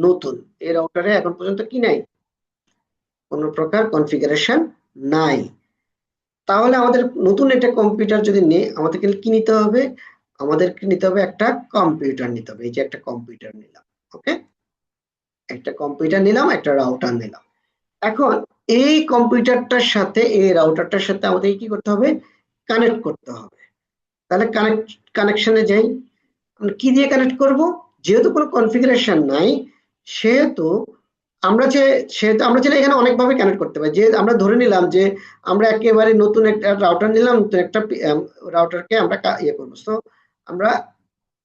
নতুন, এই রাউটারে এখন পর্যন্ত কি নাই, কোনো প্রকার কনফিগারেশন নাই। তাহলে আমাদের নতুন একটা কম্পিউটার যদি নেই, আমাদেরকে কি নিতে হবে, আমাদেরকে নিতে হবে একটা কম্পিউটার নিতে হবে। এই যে একটা কম্পিউটার নিলাম, ওকে, একটা কম্পিউটার নিলাম, একটা রাউটার নিলাম। এখন এই কম্পিউটারটার সাথে এই রাউটারটার সাথে আমাদের কি করতে হবে, কানেক্ট করতে হবে। তাহলে কানেকশনে যাই, আমরা কি দিয়ে কানেক্ট করব, যেহেতু কোনো কনফিগারেশন নাই, সেহেতু আমরা চাইলে এখানে অনেকভাবে কানেক্ট করতে পারি। যে আমরা ধরে নিলাম যে আমরা একেবারে নতুন একটা রাউটার নিলাম, নতুন একটা রাউটারকে আমরা ইয়ে করবো। সো আমরা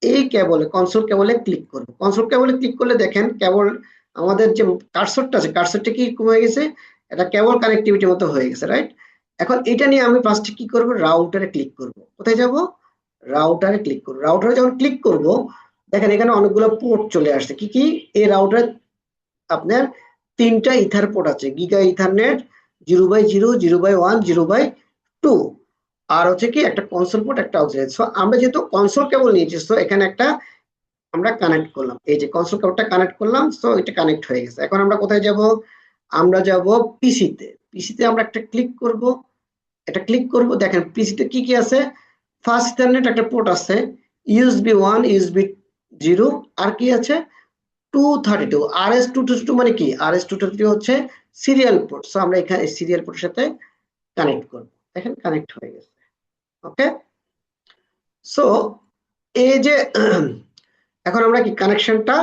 এই কেবলে, কনসোল কেবলে ক্লিক করব। কনসোল কেবলে ক্লিক করলে দেখেন কেবল আমাদের যে কার্সরটা আছে, কার্সরটা কি হয়ে গেছে, এটা কেবল কানেক্টিভিটির মতো হয়ে গেছে, রাইট। এখন এটা নিয়ে আমি ফার্স্টে কি করব, রাউটারে ক্লিক করব। কোথায় যাব, রাউটারে ক্লিক করব। রাউটারে যখন ক্লিক করব, দেখেন এখানে অনেকগুলো পোর্ট চলে আসছে। কি কি, এই রাউটারে আপনার 3টা ইথার পোর্ট আছে, গিগা ইথারনেট 0/0, 0/1, 0/2, আর হচ্ছে কি একটা কনসোল পোর্ট, একটা আউটসাইড। সো আমরা যেহেতু কনসোল কেবল নিয়েছি, সো এখানে একটা আমরা কানেক্ট করলাম, এই যে কনসোল কেবলটা কানেক্ট করলাম, সো এটা কানেক্ট হয়ে গেছে। এখন আমরা কোথায় যাব, আমরা যাব পিসিতে। পিসিতে আমরা একটা ক্লিক করব, এটা ক্লিক করব। দেখেন পিসিতে কি কি আছে, ফার্স্ট ইথারনেট একটা পোর্ট আছে, ইউএসবি 1, ইউএসবি 0, আর কি আছে 232, RS232 মানে কি, RS232 হচ্ছে সিরিয়াল পোর্ট। সো আমরা এখানে সিরিয়াল পোর্টের সাথে কানেক্ট করব। দেখেন কানেক্ট হয়ে গেছে। ওকে, সো এই যে এখন আমরা কি কানেকশনটা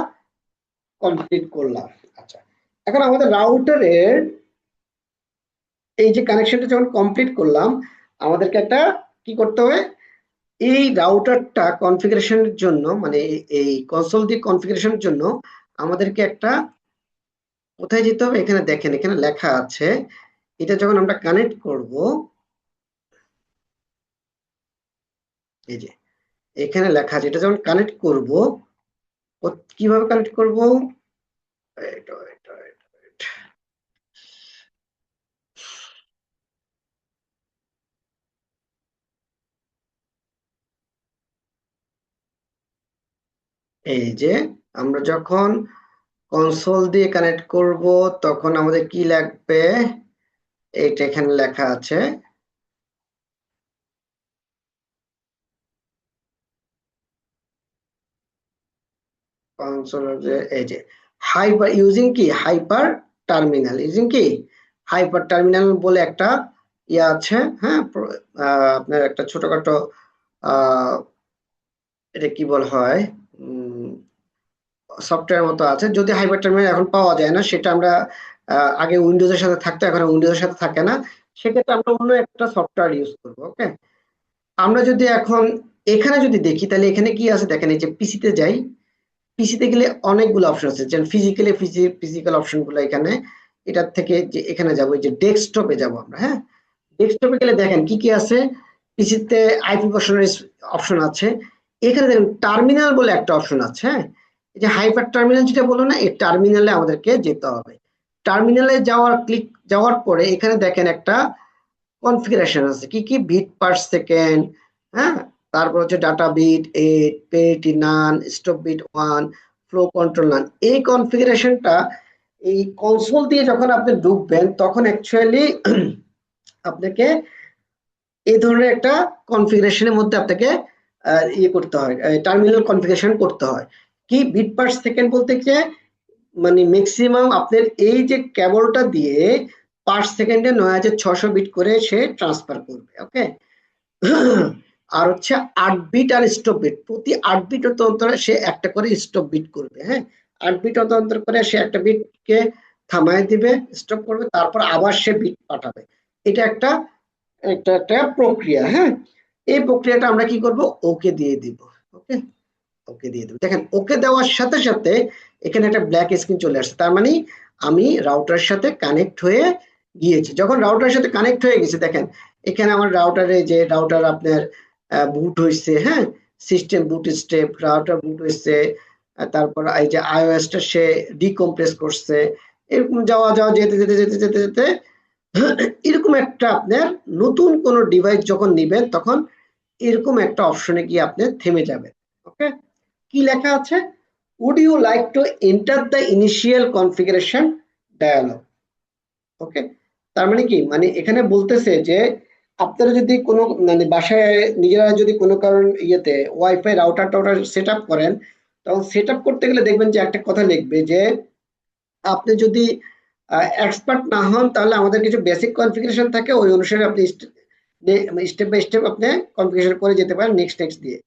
কমপ্লিট করলাম। আচ্ছা, এখন আমাদের রাউটারের এই যে কানেকশনটা যখন কমপ্লিট করলাম, আমাদেরকে একটা কি করতে হবে, এই রাউটারটা কনফিগারেশনের জন্য, মানে এই কনসোল দিয়ে কনফিগারেশনের জন্য আমাদেরকে একটা কোথায় যেতে হবে, এখানে দেখেন এখানে লেখা আছে, এটা যখন আমরা কানেক্ট করব, এই যে এখানে লেখা আছে, এটা যখন কানেক্ট করব, কিভাবে কানেক্ট করব, এটা, এটা, এটা, এটা। এই যে আমরা যখন কনসোল দিয়ে কানেক্ট করব, তখন আমাদের কি লাগবে, এইটা এখানে লেখা আছে, কনসোল যে এই যে হাইপার ইউজিং কি হাইপার টার্মিনাল, ইউজিং কি হাইপার টার্মিনাল বলে একটা ইয়ে আছে, হ্যাঁ, আপনার একটা ছোটখাটো আহ এটা কি বলা হয়, সফটওয়্যার মতো আছে, যদি হাইপার টার্মিনাল এখন পাওয়া যায় না, সেটা আমরা আগে উইন্ডোজের সাথে থাকতো, এখন উইন্ডোজের সাথে থাকে না, সেক্ষেত্রে আমরা অন্য একটা সফটওয়্যার ইউজ করবো। ওকে, আমরা যদি এখন এখানে যদি দেখি, তাহলে এখানে কি আছে দেখেন, এই যে পিসিতে যাই, পিসিতে গেলে অনেকগুলো অপশন আছে, যেমন ফিজিক্যালি ফিজিক্যাল অপশন গুলো এখানে, এটার থেকে যে এখানে যাবো, এই যে ডেস্কটপে যাব আমরা, হ্যাঁ, ডেস্কটপে গেলে দেখেন কি কি আছে, পিসিতে আইপি বসানোর অপশন আছে, এখানে দেখেন টার্মিনাল বলে একটা অপশন আছে, হ্যাঁ, এই যে হাইপার টার্মিনাল যেটা বলো না, এই টার্মিনালে আমাদেরকে যেতে হবে। টার্মিনালে যাওয়ার পরে এখানে দেখেন একটা কনফিগারেশন আছে, কি কি বিট পার সেকেন্ড, হ্যাঁ, তারপর হচ্ছে ডাটা বিট 8, পেরিটি নান, স্টপ বিট 1, ফ্লো কন্ট্রোল নান। এই কনফিগারেশনটা এই কনসোল দিয়ে যখন আপনি ঢুকবেন, তখন অ্যাকচুয়ালি আপনাকে এই ধরনের একটা কনফিগারেশনের মধ্যে আপনাকে ইয়ে করতে হয়, টার্মিনাল কনফিগারেশন করতে হয়। কি বিট পার সেকেন্ড বলতে কি, মানে ম্যাক্সিমাম আপনার এই যে কেবলটা দিয়ে পার সেকেন্ডে 9600 বিট করে সে ট্রান্সফার করবে। ওকে, আর হচ্ছে 8 বিট আর স্টপ বিট, প্রতি 8 বিট অন্তরে সে একটা করে স্টপ বিট করবে, হ্যাঁ, 8 বিট অন্তর করে সে একটা বিটকে থামায় দিবে, স্টপ করবে, তারপর আবার সে বিট পাঠাবে। এটা একটা একটা একটা প্রক্রিয়া, হ্যাঁ, এই প্রক্রিয়াটা আমরা কি করব, ওকে দিয়ে দিব। ওকে, ওকে দিয়ে দেবো, দেখেন ওকে দেওয়ার সাথে সাথে এখানে একটা ব্ল্যাক স্ক্রিন চলে আসছে, তার মানে আমি রাউটারের সাথে কানেক্ট হয়ে গিয়েছি। যখন রাউটারের সাথে কানেক্ট হয়ে গেছে, দেখেন এখানে আমার রাউটারে যে রাউটার আপনার বুট হয়েছে, হ্যাঁ, সিস্টেম বুট স্টেপ, রাউটার বুট হয়েছে, তারপর এই যে আইওএসটা সে ডিকম্প্রেস করছে, এরকম যাওয়া যাওয়া যেতে যেতে যেতে যেতে যেতে এরকম একটা আপনার নতুন কোন ডিভাইস যখন নিবেন, তখন এরকম একটা অপশনে গিয়ে আপনি থেমে যাবেন। ওকে, কি লেখা আছে, would you like to enter the initial configuration dialog। ওকে, তার মানে কি, মানে এখানে বলতেছে যে আপনারা যদি কোনো মানে বাসায় নিজেরা যদি কোনো কারণ ইয়েতে ওয়াইফাই রাউটার টাউটার সেট আপ করেন, তখন সেট আপ করতে গেলে দেখবেন যে একটা কথা লিখবে যে আপনি যদি এক্সপার্ট না হন, তাহলে আমাদের কিছু বেসিক কনফিগারেশন থাকে, ওই অনুসারে আপনি স্টেপ বাই স্টেপ আপনি কনফিগারেশন করে যেতে পারেন নেক্সট নেক্সট দিয়ে।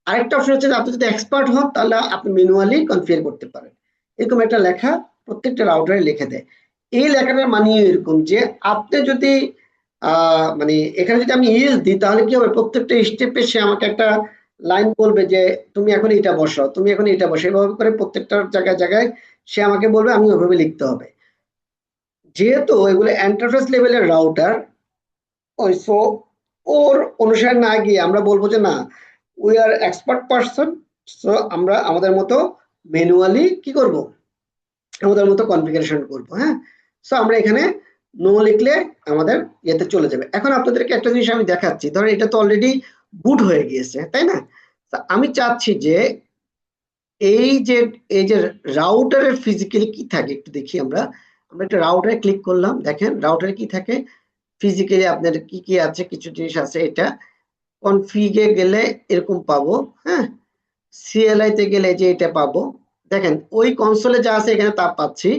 আরেকটা অপশন হচ্ছে যে আপনি যদি এক্সপার্ট হন, তাহলে আপনি ম্যানুয়ালি কনফিগার করতে পারেন। এরকম একটা লেখা প্রত্যেকটা রাউটারে লিখে দেয়। এই লেখাটার মানে এরকম যে আপনি যদি মানে এখানে যদি আমি ইউজ দিই, তাহলে কি হবে, প্রত্যেকটা স্টেপে সে আমাকে একটা লাইন বলবে যে তুমি এখন এটা বসাও, তুমি এখন এটা বসো, এভাবে করে প্রত্যেকটা জায়গায় জায়গায় সে আমাকে বলবে, আমি ওইভাবে লিখতে হবে। যেহেতু এগুলো এন্টারপ্রাইজ লেভেলের রাউটার, ওই সো ওর অনুসারে না গিয়ে আমরা বলবো যে না, we are expert person, so আমরা আমাদের মতো ম্যানুয়ালি কি করব, আমাদের মতো কনফিগারেশন করব, হ্যাঁ। সো আমরা এখানে নো লিখলে আমাদের ইয়েতে চলে যাবে। এখন আপনাদেরকে একটা জিনিস আমি দেখাচ্ছি, ধরেন এটা তো অলরেডি বুট হয়ে গিয়েছে, তাই না, তা আমি চাচ্ছি যে এই যে এই যে রাউটারের ফিজিক্যালি কি থাকে একটু দেখি আমরা। আমরা একটা রাউটারে ক্লিক করলাম, দেখেন রাউটারে কি থাকে, ফিজিক্যালি আপনার কি কি আছে, কিছু জিনিস আছে, এটা কনফিগে গেলে এরকম পাবো, হ্যাঁ, সিএলআই তে গেলে যে এটা পাবো, দেখেন ওই কনসোলে যা আছে এখানে তা পাচ্ছি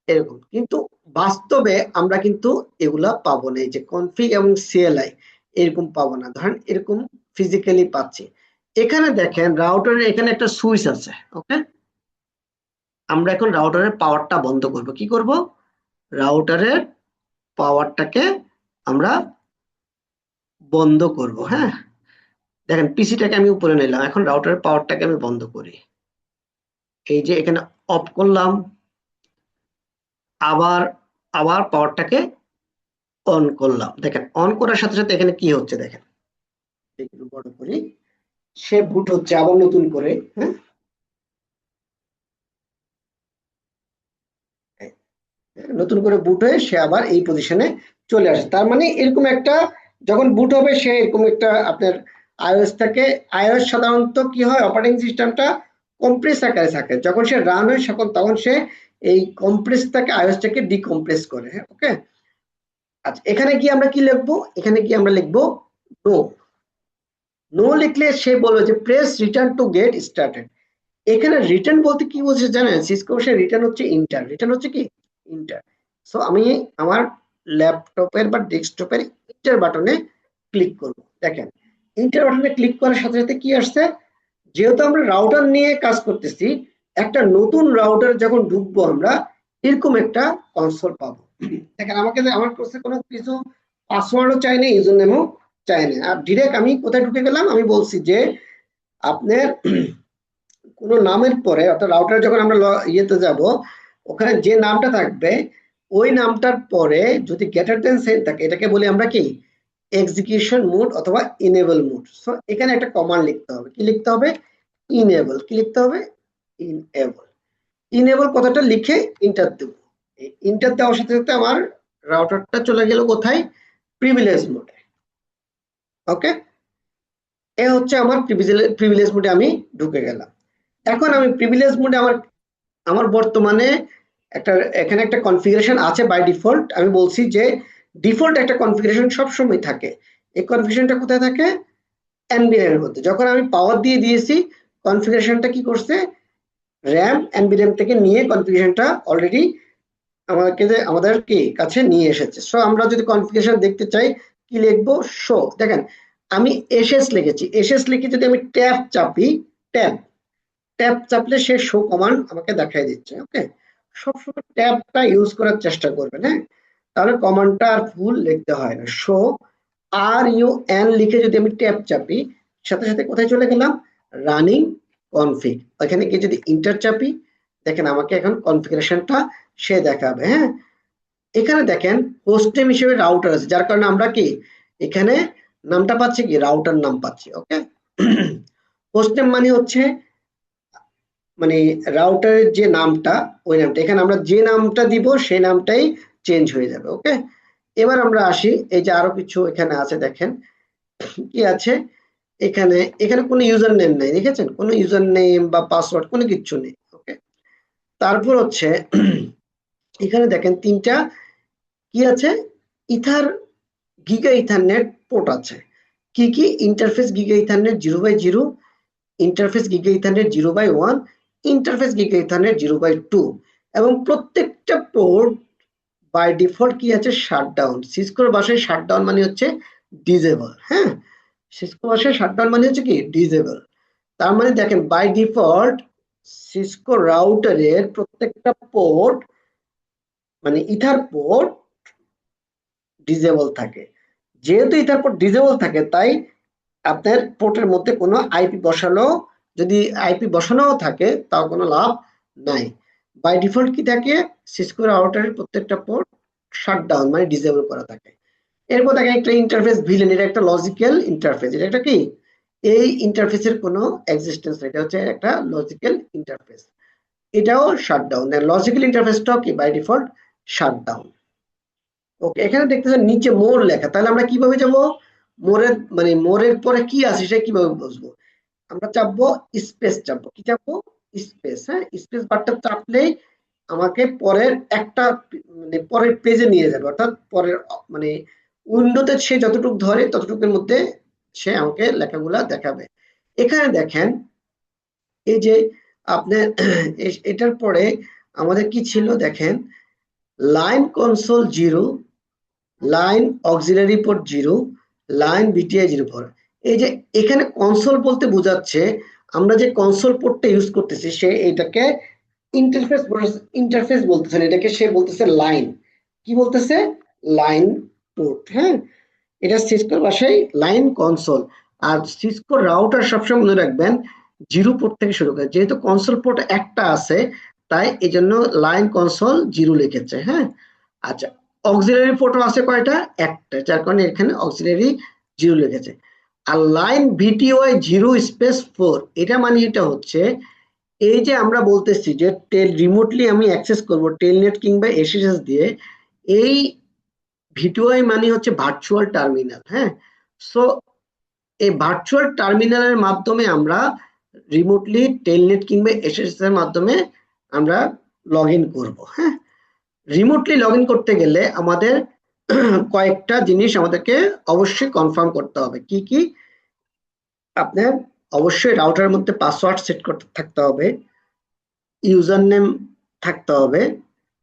এরকম, কিন্তু বাস্তবে আমরা কিন্তু এগুলা পাবো না। এই যে কনফিগ এবং সিএলআই, এরকম পাবো না, ধরেন এরকম ফিজিক্যালি পাচ্ছি। এখানে দেখেন রাউটারের এখানে একটা সুইচ আছে, ওকে। আমরা এখন রাউটারের পাওয়ারটা বন্ধ করব। কি করব? রাউটারের পাওয়ারটাকে আমরা বন্ধ করব। হ্যাঁ, দেখেন পিসিটাকে আমি উপরে নিলাম, এখন রাউটারের পাওয়ারটাকে আমি বন্ধ করি। এই যে এখানে অফ করলাম, আবার আবার পাওয়ারটাকে অন করলাম। দেখেন অন করার সাথে সাথে এখানে কি হচ্ছে দেখেন, একটু বড় করি, সে বুট হচ্ছে আবার নতুন করে। হ্যাঁ, নতুন করে বুট হয়ে সে আবার এই পজিশনে চলে আসে। তার মানে এরকম একটা, যখন বুট হবে সে এরকম একটা আপনার আইওএস থাকে। আইওএস সাধারণত কি হয়, অপারেটিং সিস্টেমটা কম্প্রেস আকারে থাকে, যখন সে রান হয় তখন সে এই কম্প্রেসটাকে আইওএসটাকে ডিকম্প্রেস করে। হ্যাঁ, ওকে। আচ্ছা, এখানে কি আমরা কি লিখবো? এখানে কি আমরা লিখবো নো। নো লিখলে সে বলবে যে press return to get started. এখানে রিটার্ন বলতে কি বলছে জানেন? সিসকো সে রিটার্ন হচ্ছে ইন্টার, রিটার্ন হচ্ছে কি ইন্টার। সো আমি আমার ল্যাপটপের বা ডেস্কটপের ইন্টার বাটনে ক্লিক করব। দেখেন ইন্টার বাটনে ক্লিক করার সাথে সাথে কি আসছে, যেহেতু আমরা রাউটার নিয়ে কাজ করতেছি, একটা নতুন রাউটার যখন ঢুকবো আমরা এরকম একটা কনসোল পাবো। দেখেন আমাকে আমার কাছে কোনো কিছু পাসওয়ার্ডও চাই না, ইউজার নেমও চাই না, আর ডিরেক্ট আমি কোথায় ঢুকে গেলাম, আমি বলছি যে আপনার কোনো নামের পরে, অর্থাৎ রাউটার যখন আমরা ইয়েতে যাব, ওখানে যে নামটা থাকবে ওই নামটার পরে যদি গ্রেটার দেন সাইন থাকে, এটাকে বলি আমরা কি এক্সিকিউশন মোড অথবা ইনেবল মোড। সো এখানে একটা কমান্ড লিখতে হবে। কি লিখতে হবে? ইনেবল। কি লিখতে হবে? ইনেবল। ইনেবল কথাটা লিখে ইন্টার দেব। ইন্টার দেওয়ার সাথে সাথে আমার রাউটারটা চলে গেল কোথায়? প্রিভিলেজ মোডে। ওকে, এ হচ্ছে আমার প্রিভিলেজ মোডে আমি ঢুকে গেলাম। এখন আমি প্রিভিলেজ মোডে আমার আমার বর্তমানে একটা এখানে একটা কনফিগারেশন আছে বাই ডিফল্ট। আমি বলছি যে ডিফল্ট একটা কনফিগারেশন সবসময় থাকে। এই কনফিগারেশনটা কোথায় থাকে? এনভিএম এর মধ্যে। যখন আমি পাওয়ার দিয়ে দিয়েছি, কনফিগারেশনটা কি করছে, র্যাম এনভিএম থেকে নিয়ে কনফিগারেশনটা অলরেডি আমাদের কি কাছে নিয়ে এসেছে। সো আমরা যদি কনফিগারেশন দেখতে চাই কি লিখবো? শো। দেখেন আমি এসএস লিখেছি, এসএস লিখে যদি আমি ট্যাব চাপি, ট্যাব ট্যাব চাপলে সে শো কমান্ড আমাকে দেখাই দিচ্ছে। ওকে, সবসময় ট্যাবটা ইউজ করার চেষ্টা করবেন। হ্যাঁ, তাহলে কমান্ডটা আর ফুল লিখতে হয় না। শো RUN লিখে যদি আমি ট্যাব চাপি, সাথে সাথে কোথায় চলে গেলাম? Running config. ওইখানে গিয়ে যদি ইন্টার চাপি, দেখেন আমাকে এখন কনফিগারেশনটা সে দেখাবে। হ্যাঁ, এখানে দেখেন হোস্ট নেম হিসেবে রাউটার আছে, যার কারণে আমরা কি এখানে নামটা পাচ্ছি কি রাউটার নাম পাচ্ছি। ওকে, হোস্ট নেম মানে হচ্ছে মানে রাউটারের যে নামটা, ওই নামটা এখানে আমরা যে নামটা দিব সেই নামটাই চেঞ্জ হয়ে যাবে। ওকে, এবার আমরা আসি, এই যে আরো কিছু এখানে আছে দেখেন কি আছে এখানে। এখানে কোনো ইউজার নেম নাই, দেখেছেন? কোনো ইউজার নেম বা পাসওয়ার্ড কোনো কিছু নেই। ওকে, তারপর হচ্ছে এখানে দেখেন তিনটা কি আছে, ইথার গিগা ইথারনেট পোর্ট আছে। কি কি? Interface giga ethernet 0/0, interface giga ethernet 0/1, interface giga ethernet 0/2। এবং প্রত্যেকটা পোর্ট বাই ডিফল্ট কি আছে? শাটডাউন। সিসকোর ভাষায় শাটডাউন মানে হচ্ছে ডিজেবল। হ্যাঁ, সিসকো ভাষায় শাটডাউন মানে হচ্ছে কি ডিজেবল। তার মানে দেখেন বাই ডিফল্ট সিসকো রাউটারের প্রত্যেকটা পোর্ট মানে ইথার পোর্ট ডিজেবল থাকে। যেহেতু ইথার পোর্ট ডিজেবল থাকে, তাই আপনার পোর্টের মধ্যে কোনো আইপি বসানো, যদি আইপি বসানোও থাকে তাও কোনো লাভ নাই। বাই ডিফল্ট কি থাকে? সিসকো রাউটারের প্রত্যেকটা পোর্ট শাটডাউন মানে ডিসেবল করা থাকে। এরপর দেখেন একটা ইন্টারফেস ভিলেন, এটা একটা লজিক্যাল ইন্টারফেস। এটা একটা কি? এই ইন্টারফেসের কোনো এক্সিস্টেন্স নেই, এটা হচ্ছে একটা লজিক্যাল ইন্টারফেস। এটাও শাটডাউন। লজিক্যাল ইন্টারফেসটাও কি বাই ডিফল্ট শাটডাউন। ওকে, এখানে দেখতেছেন নিচে মোর লেখা, তাহলে আমরা কিভাবে যাব? মোরের মানে মোরের পরে কি আছে সেটা কিভাবে বুঝবো? আমরা চাপবো স্পেস, চাপবো কি? চাপবো স্পেস। হ্যাঁ, স্পেস বারটা চাপলেই আমাকে পরের একটা মানে পরের পেজে নিয়ে যাবে, অর্থাৎ পরের মানে উইন্ডোতে সে যতটুকু ধরে ততটুকুর মধ্যে সে আমাকে লেখাগুলা দেখাবে। এখানে দেখেন এই যে আপনার এটার পরে আমাদের কি ছিল দেখেন, line console 0, line auxiliary port 0, line BTI 04। এই যে এখানে কনসোল বলতে বোঝাচ্ছে আমরা যে কনসোল পোর্টটা ইউজ করতেছি সে এটাকে ইন্টারফেস বলতেছে না, এটাকে সে বলতেছে লাইন। কি বলতেছে? Line port. হ্যাঁ, এটা সিসকোর ভাষায় লাইন কনসোল। আর সিসকো রাউটার সবসময় মনে রাখবেন 0 পোর্ট থেকে শুরু করে, যেহেতু কনসোল পোর্ট একটা আছে তাই এই জন্য লাইন কনসোল 0 লিখেছে। হ্যাঁ, আচ্ছা, অক্সিলারি পোর্টও আছে কয়টা? একটা, যার কারণে এখানে অক্সিলারি 0 লিখেছে। আর লাইন ভিটিওয়াই 0 স্পেস 4, এটা মানে এটা হচ্ছে এই যে আমরা বলতেছি যে রিমোটলি আমি অ্যাক্সেস করব টেলনেট কিংবা এসএসএস দিয়ে, এই ভিটিওআই মানে হচ্ছে ভার্চুয়াল টার্মিনাল। হ্যাঁ, সো এই ভার্চুয়াল টার্মিনালের মাধ্যমে আমরা রিমোটলি টেলনেট কিংবা এসএসএস এর মাধ্যমে আমরা লগ ইন করবো। হ্যাঁ, রিমোটলি লগ ইন করতে গেলে আমাদের কয়েকটা জিনিস আমাদেরকে অবশ্যই কনফার্ম করতে হবে। কি কি? আপনার অবশ্যই রাউটারের মধ্যে পাসওয়ার্ড সেট করতে থাকতে হবে, ইউজার নেম থাকতে হবে,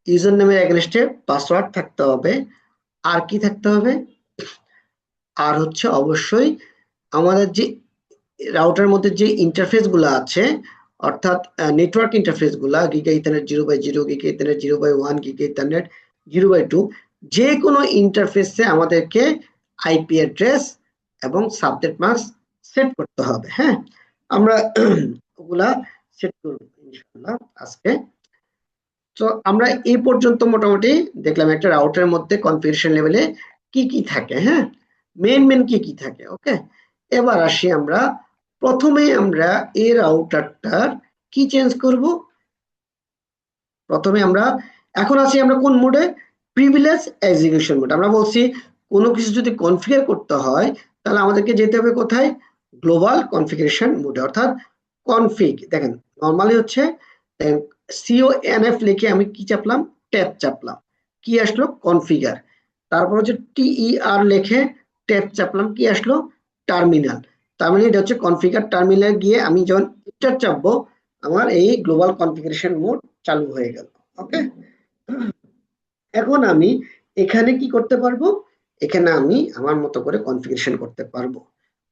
ইউজার নেমের এগেনস্টে পাসওয়ার্ড থাকতে হবে। আর কি থাকতে হবে? আর হচ্ছে অবশ্যই আমাদের যে রাউটারের মধ্যে যে ইন্টারফেস গুলো আছে, অর্থাৎ নেটওয়ার্ক ইন্টারফেস গুলা giga ethernet 0/0, giga ethernet 0/1, giga ethernet 0/2, যে কোনো ইন্টারফেসে আমাদেরকে আইপি অ্যাড্রেস এবং সাবনেট মাস্ক সেট করতে হবে। হ্যাঁ, আমরা ওগুলা সেট করব ইনশাআল্লাহ আজকে। তো আমরা এই পর্যন্ত মোটামুটি দেখলাম একটা রাউটারের মধ্যে কনফিগারেশন লেভেলে কি কি থাকে। হ্যাঁ, মেন কি কি থাকে। ওকে, এবার আসি আমরা প্রথমে আমরা এই রাউটারটার কি চেঞ্জ করব। প্রথমে আমরা এখন আছি আমরা কোন মোডে? Privilege execution mode. আমরা বলছি কোনো কিছু যদি কনফিগার করতে হয় তাহলে আমাদেরকে যেতে হবে কোথায়? গ্লোবাল কনফিগারেশন মোডে, অর্থাৎ কনফিগ। দেখেন নরমালি হচ্ছে CONF লিখে আমি কি চাপলাম? ট্যাব চাপলাম, কি আসলো? কনফিগার। তারপর হচ্ছে TER লিখে ট্যাব চাপলাম, কি আসলো? টার্মিনাল। তার মানে এটা হচ্ছে কনফিগার। টার্মিনাল গিয়ে আমি যখন এন্টার চাপবো আমার এই গ্লোবাল কনফিগারেশন মোড চালু হয়ে গেল। ওকে, এখন আমি এখানে কি করতে পারবো? এখানে আমি আমার মতো করে কনফিগারেশন করতে পারবো।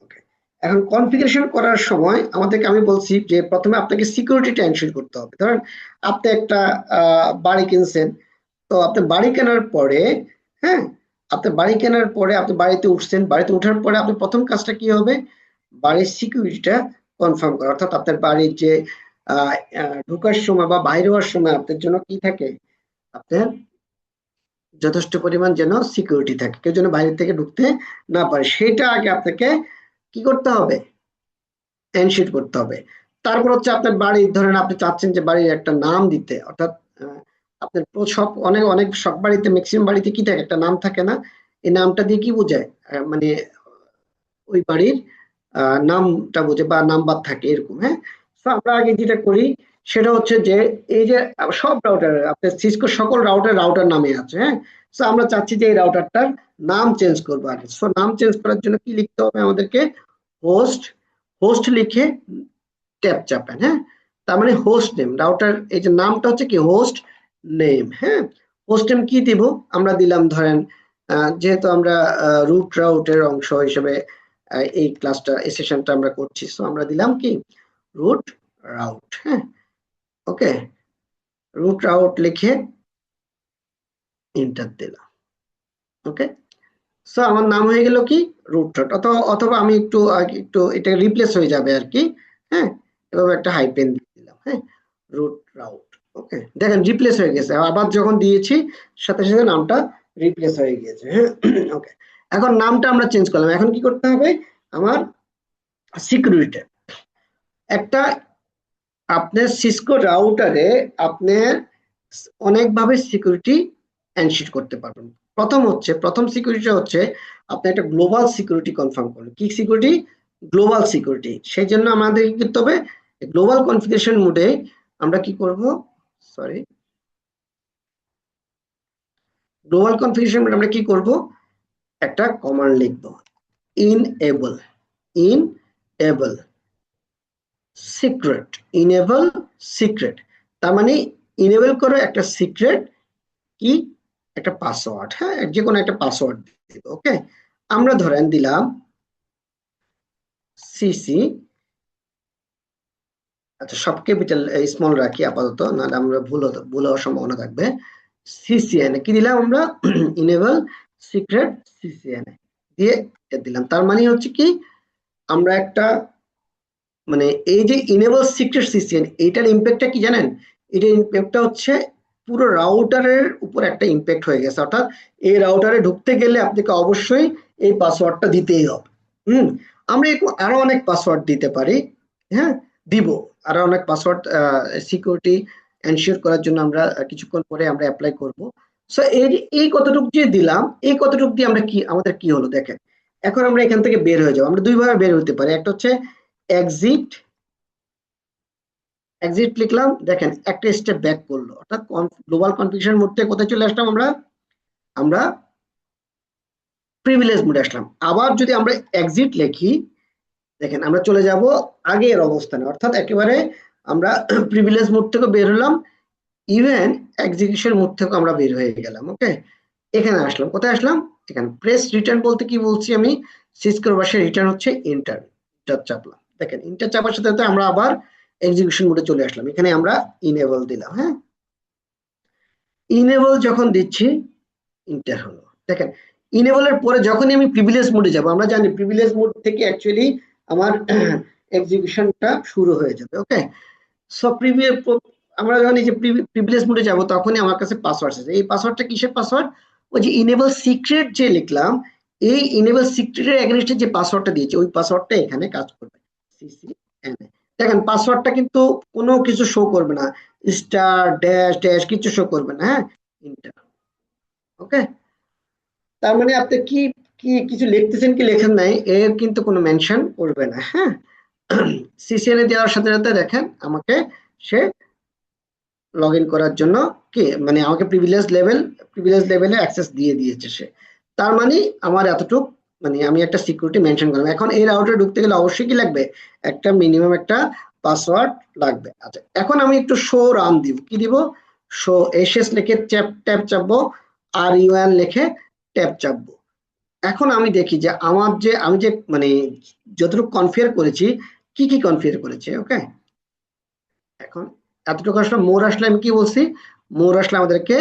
ওকে, এখন কনফিগারেশন করার সময় আমাদেরকে আমি বলছি যে প্রথমে আপনাকে সিকিউরিটিটা এনশিওর করতে হবে। ধরেন আপনি একটা বাড়ি কিনছেন, তো আপনি বাড়ি কেনার পরে, হ্যাঁ, আপনি বাড়ি কেনার পরে আপনি বাড়িতে উঠছেন, বাড়িতে উঠার পরে আপনি প্রথম কাজটা কি হবে? বাড়ির সিকিউরিটিটা কনফার্ম করা। অর্থাৎ আপনার বাড়ির যে ঢোকার সময় বা বাইরে হওয়ার সময় আপনার জন্য কি থাকে? আপনার যথেষ্ট পরিমাণ যেন সিকিউরিটি থাকে, কেউ যেন বাইরে থেকে ঢুকতে না পারে, সেটা আগে আপনাকে কি করতে হবে? এনশিওর করতে হবে। তারপর হচ্ছে আপনার বাড়ির, ধরেন আপনি চাচ্ছেন যে বাড়ির একটা নাম দিতে, অর্থাৎ আপনার সব অনেক অনেক সব বাড়িতে, ম্যাক্সিমাম বাড়িতে কি থাকে? একটা নাম থাকে না? এই নামটা দিয়ে কি বোঝায়? মানে ওই বাড়ির নামটা বোঝে বা নাম্বার থাকে এরকম। হ্যাঁ, তো আমরা আগে যেটা করি সেটা হচ্ছে যে এই যে সব রাউটার, আপনার সিসকো সকল রাউটার নামে আছে। হ্যাঁ, তো আমরা চাচ্ছি যে এই রাউটারটার নাম চেঞ্জ করবো আগে। সো নাম চেঞ্জ করার জন্য কি লিখতে হবে আমাদেরকে? হোস্ট। হোস্ট লিখে ট্যাব চাপেন। হ্যাঁ, তার মানে হোস্ট নেম, রাউটার এই যে নামটা হচ্ছে কি? Host name. হ্যাঁ, হোস্ট নেম কি দিব? আমরা দিলাম ধরেন যেহেতু আমরা রুট রাউটের অংশ হিসেবে এই ক্লাসটা, এই সেশনটা আমরা করছি, সো আমরা দিলাম কি? Root route. হ্যাঁ, ওকে, রুট রাউট লিখে এন্টার দিলাম। ওকে, সো আমার নাম হয়ে গেল কি? Root route. অথবা আমি একটু এটা রিপ্লেস হয়ে যাবে আর কি। হ্যাঁ, এভাবে একটা হাইপেন দিয়ে দিলাম। হ্যাঁ, রুট রাউট। ওকে, দেখেন রিপ্লেস হয়ে গেছে, আবার যখন দিয়েছি সাথে সাথে নামটা রিপ্লেস হয়ে গিয়েছে। হ্যাঁ, ওকে, এখন নামটা আমরা চেঞ্জ করলাম। এখন কি করতে হবে? আমার সিকিউরিটি একটা, আপনার সিসকো রাউটারে আপনার অনেকভাবে সিকিউরিটি এনশিওর করতে পারবেন। প্রথম সিকিউরিটি হচ্ছে আপনি একটা গ্লোবাল সিকিউরিটি কনফার্ম করলেন। কি সিকিউরিটি? Global security. সেই জন্য আমাদের কি করতে হবে? গ্লোবাল কনফিগারেশন মোডে আমরা কি করব? সরি, গ্লোবাল কনফিগারেশন মোডে আমরা কি করব? একটা কমান্ড লিখব, ইনএবল সিক্রেট। ইনেবল সিক্রেট, তার মানে ইনেবল করো একটা সিক্রেট, কি? একটা পাসওয়ার্ড। হ্যাঁ, যে কোনো একটা পাসওয়ার্ড দিব। ওকে, আমরা ধরেন দিলাম সিসি, আচ্ছা সব ক্যাপিটাল স্মল রাখি আপাতত, নাহলে আমরা ভুল হওয়ার সম্ভাবনা থাকবে। সিসিএনএ কি দিলাম আমরা? ইনেবল সিক্রেট সিসিএনএ দিয়ে এটা দিলাম। তার মানে হচ্ছে কি, আমরা একটা মানে এই যে ইনেবল সিক্রেট সিসিএন, এইটার ইম্প্যাক্টটা কি জানেন? এটার ইম্প্যাক্টটা হচ্ছে পুরো রাউটারের উপর একটা ইম্প্যাক্ট হয়ে গেছে। অর্থাৎ এই রাউটারে ঢুকতে গেলে আপনাকে অবশ্যই এই পাসওয়ার্ডটা দিতেই হবে। আমরা আরো অনেক পাসওয়ার্ড দিতে পারি, হ্যাঁ দিব, আরো অনেক পাসওয়ার্ড সিকিউরিটি এনশিওর করার জন্য আমরা কিছুক্ষণ পরে আমরা অ্যাপ্লাই করব। সো এই কতটুকু যে দিলাম, এই কতটুকু দিয়ে আমরা কি, আমাদের কি হলো দেখেন। এখন আমরা এখান থেকে বের হয়ে যাবো। আমরা দুইভাবে বের হতে পারি, একটা হচ্ছে এক্সিট, এক্সিট লিখলাম, দেখেন একটা স্টেপ ব্যাক করলো, অর্থাৎ গ্লোবাল কনফিগারেশন মোড থেকে কোথায় চলে আসলাম আমরা? আমরা প্রিভিলেজ মোডে আসলাম। আবার যদি আমরা এক্সিট লিখি, দেখেন আমরা চলে যাব আগের অবস্থানে, অর্থাৎ একেবারে আমরা প্রিভিলেজ মোড থেকে বের হলাম, ইভেন এক্সিকিউশন মোড থেকে আমরা বের হয়ে গেলাম। ওকে, এখানে আসলাম, কোথায় আসলাম? এখানে প্রেস রিটার্ন বলতে কি বলছি আমি? সিসকোর ভাষায় রিটার্ন হচ্ছে এন্টার, এন্টার চাপলাম। দেখেন এন্টার চাপার সাথে সাথে আমরা আবার এক্সিকিউশন মোডে চলে আসলাম। এখানে আমরা ইনেবল দিলাম, হ্যাঁ ইনেবল যখন দিচ্ছি ইন্টার হলো। দেখেন ইনেবলের পরে যখনই আমি প্রিভিলেজ মোডে যাব, আমরা জানি প্রিভিলেজ মোড থেকে অ্যাকচুয়ালি আমার এক্সিকিউশনটা শুরু হয়ে যাবে। ওকে, সো আমরা যখন এই যে প্রিভিলেজ মোডে যাব তখনই আমার কাছে পাসওয়ার্ড আছে। এই পাসওয়ার্ডটা কিসের পাসওয়ার্ড? ওই যে ইনেবল সিক্রেট যে লিখলাম, এই ইনেবল সিক্রেটের এগেইনস্টে যে পাসওয়ার্ডটা দিয়েছি ওই পাসওয়ার্ডটা এখানে কাজ করবে, সিসিএনএ। দেখেন পাসওয়ার্ডটা কিন্তু কোনো কিছু শো করবে না, স্টার ড্যাশ ড্যাশ কিছু শো করবে না, হ্যাঁ ইন্টার। ওকে, তার মানে আপনি কি কি কিছু লিখতেছেন কি লেখেন নাই এর কিন্তু কোনো মেনশন করবে না, হ্যাঁ সিসিএনএ দেওয়ার সাথে সাথে দেখেন আমাকে সে লগ ইন করার জন্য কি মানে আমাকে প্রিভিলেজ লেভেলে অ্যাক্সেস দিয়ে দিয়েছে সে। তার মানে আমার এতটুক মানে আমি একটা সিকিউরিটি মেনশন করলাম। এখন এই রাউটারে ঢুকতে গেলে অবশ্যই কি লাগবে? একটা মিনিমাম একটা পাসওয়ার্ড লাগবে। আচ্ছা এখন আমি একটু শো রান দিব, কি দিব? শো এসএস লিখে ট্যাব চাপবো, আর ইউএন লিখে ট্যাব চাপবো। এখন আমি দেখি যে আমার যে আমি যে মানে যতটুকু কনফিগার করেছি, কি কি কনফিগার করেছি। ওকে, এখন এতটুকু আসলে মোর আসলে আমি কি বলছি? মোর আসলে আমাদেরকে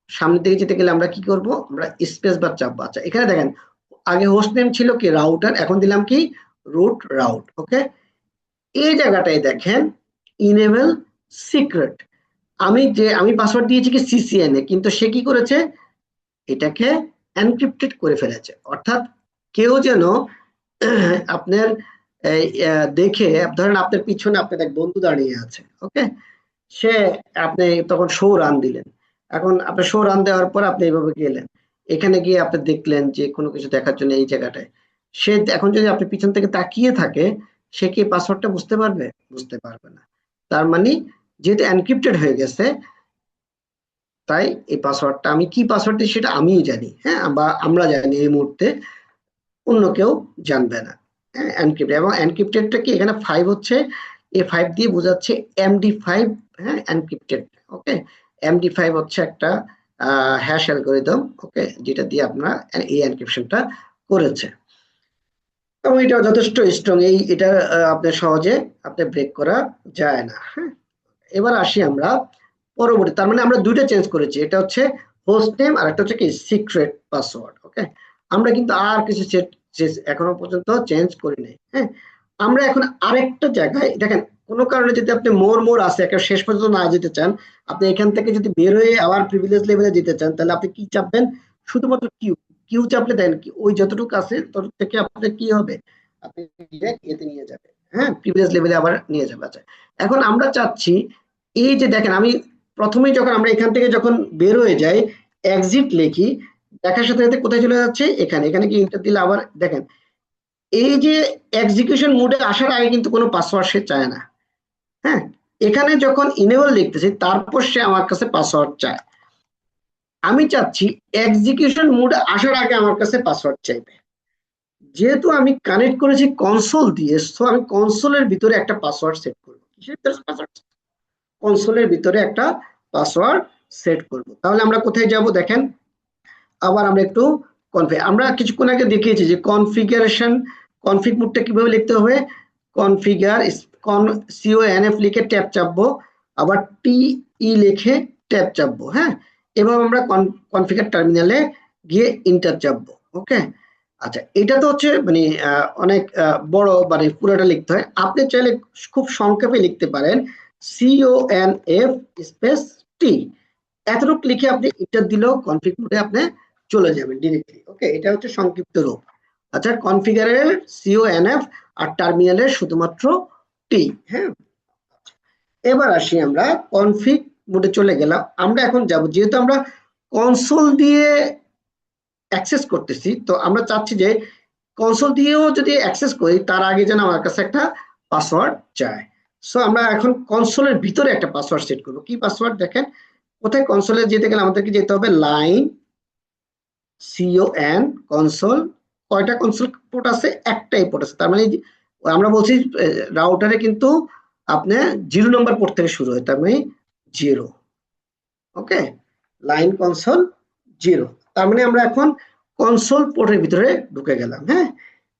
সামনের দিকে যেতে গেলে আমরা কি করব? আমরা স্পেস বার চাপবো। আচ্ছা এখানে দেখেন আগে হোস্ট নেম ছিল কি রাউটার, এখন দিলাম কি রুট রাউট। ওকে, এই জায়গাটায় দেখেন ইনেবল সিক্রেট, আমি পাসওয়ার্ড দিয়েছি কি সিসিএনএ, কিন্তু সে কি করেছে? এটাকে এনক্রিপ্টেড করে ফেলেছে। অর্থাৎ কেউ যেন আপনার দেখে, ধরেন আপনার পিছনে আপনার এক বন্ধু দাঁড়িয়ে আছে, ওকে, সে আপনি তখন শো রান দিলেন। এখন আপনি শো রান দেওয়ার পর আপনি এইভাবে গেলেন, এখানে গিয়ে আপনি দেখলেন যে কোনো কিছু দেখার জন্য এই জায়গাটায় সে এখন যদি আপনি পিছন থেকে তাকিয়ে থাকে, সে কি পাসওয়ার্ডটা বুঝতে পারবে? বুঝতে পারবে না। তার মানে যেহেতু এনক্রিপ্টেড হয়ে গেছে, তাই এই পাসওয়ার্ডটা আমি কি পাসওয়ার্ড দিই সেটা আমিই জানি, হ্যাঁ বা আমরা জানি, এই মুহূর্তে অন্য কেউ জানবে না। হ্যাঁ এনক্রিপ্টেড, এবং এনক্রিপ্টেডটা কি এখানে 5 হচ্ছে, এই 5 দিয়ে বোঝাচ্ছে MD5, হ্যাঁ এনক্রিপ্টেড। ওকে, MD5 হচ্ছে একটা হ্যাশ অ্যালগরিদম, ওকে, যেটা দিয়ে আপনারা এই এনক্রিপশনটা করেছে, এবং এটা যথেষ্ট স্ট্রং। এটা আপনার সহজে আপনি ব্রেক করা যায় না। হ্যাঁ, এবার আসি আমরা পরবর্তী, তার মানে আমরা দুইটা চেঞ্জ করেছি, এটা হচ্ছে হোস্ট নেম আর একটা হচ্ছে কি সিক্রেট পাসওয়ার্ড। ওকে, আমরা কিন্তু আর কিছু এখনো পর্যন্ত চেঞ্জ করি নাই। হ্যাঁ, আমরা এখন আরেকটা জায়গায় দেখেন, কোনো কারণে যদি আপনি মোর আছে একটা শেষ পর্যন্ত না যেতে চান, আপনি এখান থেকে যদি বের হয়ে আবার প্রিভিলেজ লেভেলে যেতে চান, তাহলে আপনি কি চাপবেন? শুধুমাত্র কিউ, কিউ চাপলে দেন কি ওই যতটুকু আছে তত থেকে আপনার কি হবে? আপনি ডিরেক্ট এতে নিয়ে যাবে, হ্যাঁ প্রিভিলেজ লেভেলে আবার নিয়ে যাবে। আচ্ছা এখন আমরা চাচ্ছি এই যে দেখেন আমি প্রথমেই যখন আমরা এখান থেকে যখন বের হয়ে যাই, এক্সিট লিখি, দেখার সাথে সাথে কোথায় চলে যাচ্ছে? এখানে। এখানে কি ইন্টার দিলে আবার দেখেন এই যে এক্সিকিউশন মোডে আসার আগে কিন্তু কোনো পাসওয়ার্ড সে চায় না। হ্যাঁ, এখানে যখন ইনেবল লিখতেছি তারপর সে আমার কাছে পাসওয়ার্ড চায়। আমি চাচ্ছি এক্সিকিউশন মোডে আসার আগে আমার কাছে পাসওয়ার্ড চাইবে। যেহেতু আমি কানেক্ট করেছি কনসোল দিয়ে, সো আমি কনসোলের ভিতরে একটা পাসওয়ার্ড সেট করবো। কিসের পাসওয়ার্ড? কনসোলের ভিতরে একটা পাসওয়ার্ড সেট করব। তাহলে আমরা কোথায় যাব দেখেন, আবার আমরা একটু কনফিগ আমরা কিছুক্ষণ আগে দেখিয়েছি যে কনফিগ মোডটা কিভাবে লিখতে হবে। কনফিগার CONF লিখে ট্যাব চাপবো, আবার TE লিখে ট্যাব চাপবো। হ্যাঁ, এবার আমরা কনফিগার টার্মিনালে গিয়ে ইন্টার চাপবো। ওকে, আচ্ছা, এটা তো হচ্ছে মানে অনেক বড়, মানে পুরোটা লিখতে হয়। আপনি চাইলে খুব সংক্ষেপে লিখতে পারেন CONF স্পেস T, এতটুকু লিখে আপনি ইন্টার দিলেও কনফিগ মোডে আপনি চলে যাবেন ডিরেক্টলি। ওকে, এটা হচ্ছে সংক্ষিপ্ত রূপ। আচ্ছা, কনফিগারের CONF আর টার্মিনালের শুধুমাত্র টি। হ্যাঁ, এবার আসি আমরা কনফিগ মোডে চলে গেলাম। আমরা এখন যাব, যেহেতু আমরা কনসোল দিয়ে অ্যাক্সেস করতেছি, তো আমরা চাচ্ছি যে কনসোল দিয়েও যদি অ্যাক্সেস করি তার আগে যেন আমার কাছে একটা পাসওয়ার্ড চায়। সো আমরা এখন কনসোলের ভিতরে একটা পাসওয়ার্ড সেট করবো। কি পাসওয়ার্ড দেখেন, কোথায় কনসোলে যেতে গেলে আমাদেরকে যেতে হবে লাইন CON কনসোল। কয়টা কনসোল পোর্ট আছে? একটাই পোর্ট আছে। তার মানে আমরা বলছি রাউটারে কিন্তু আপনার 0 নম্বর পোর্ট থেকে শুরু হয়, তার মানে 0। ওকে, লাইন কনসোল 0। তার মানে আমরা এখন কনসোল পোর্টের ভিতরে ঢুকে গেলাম। হ্যাঁ,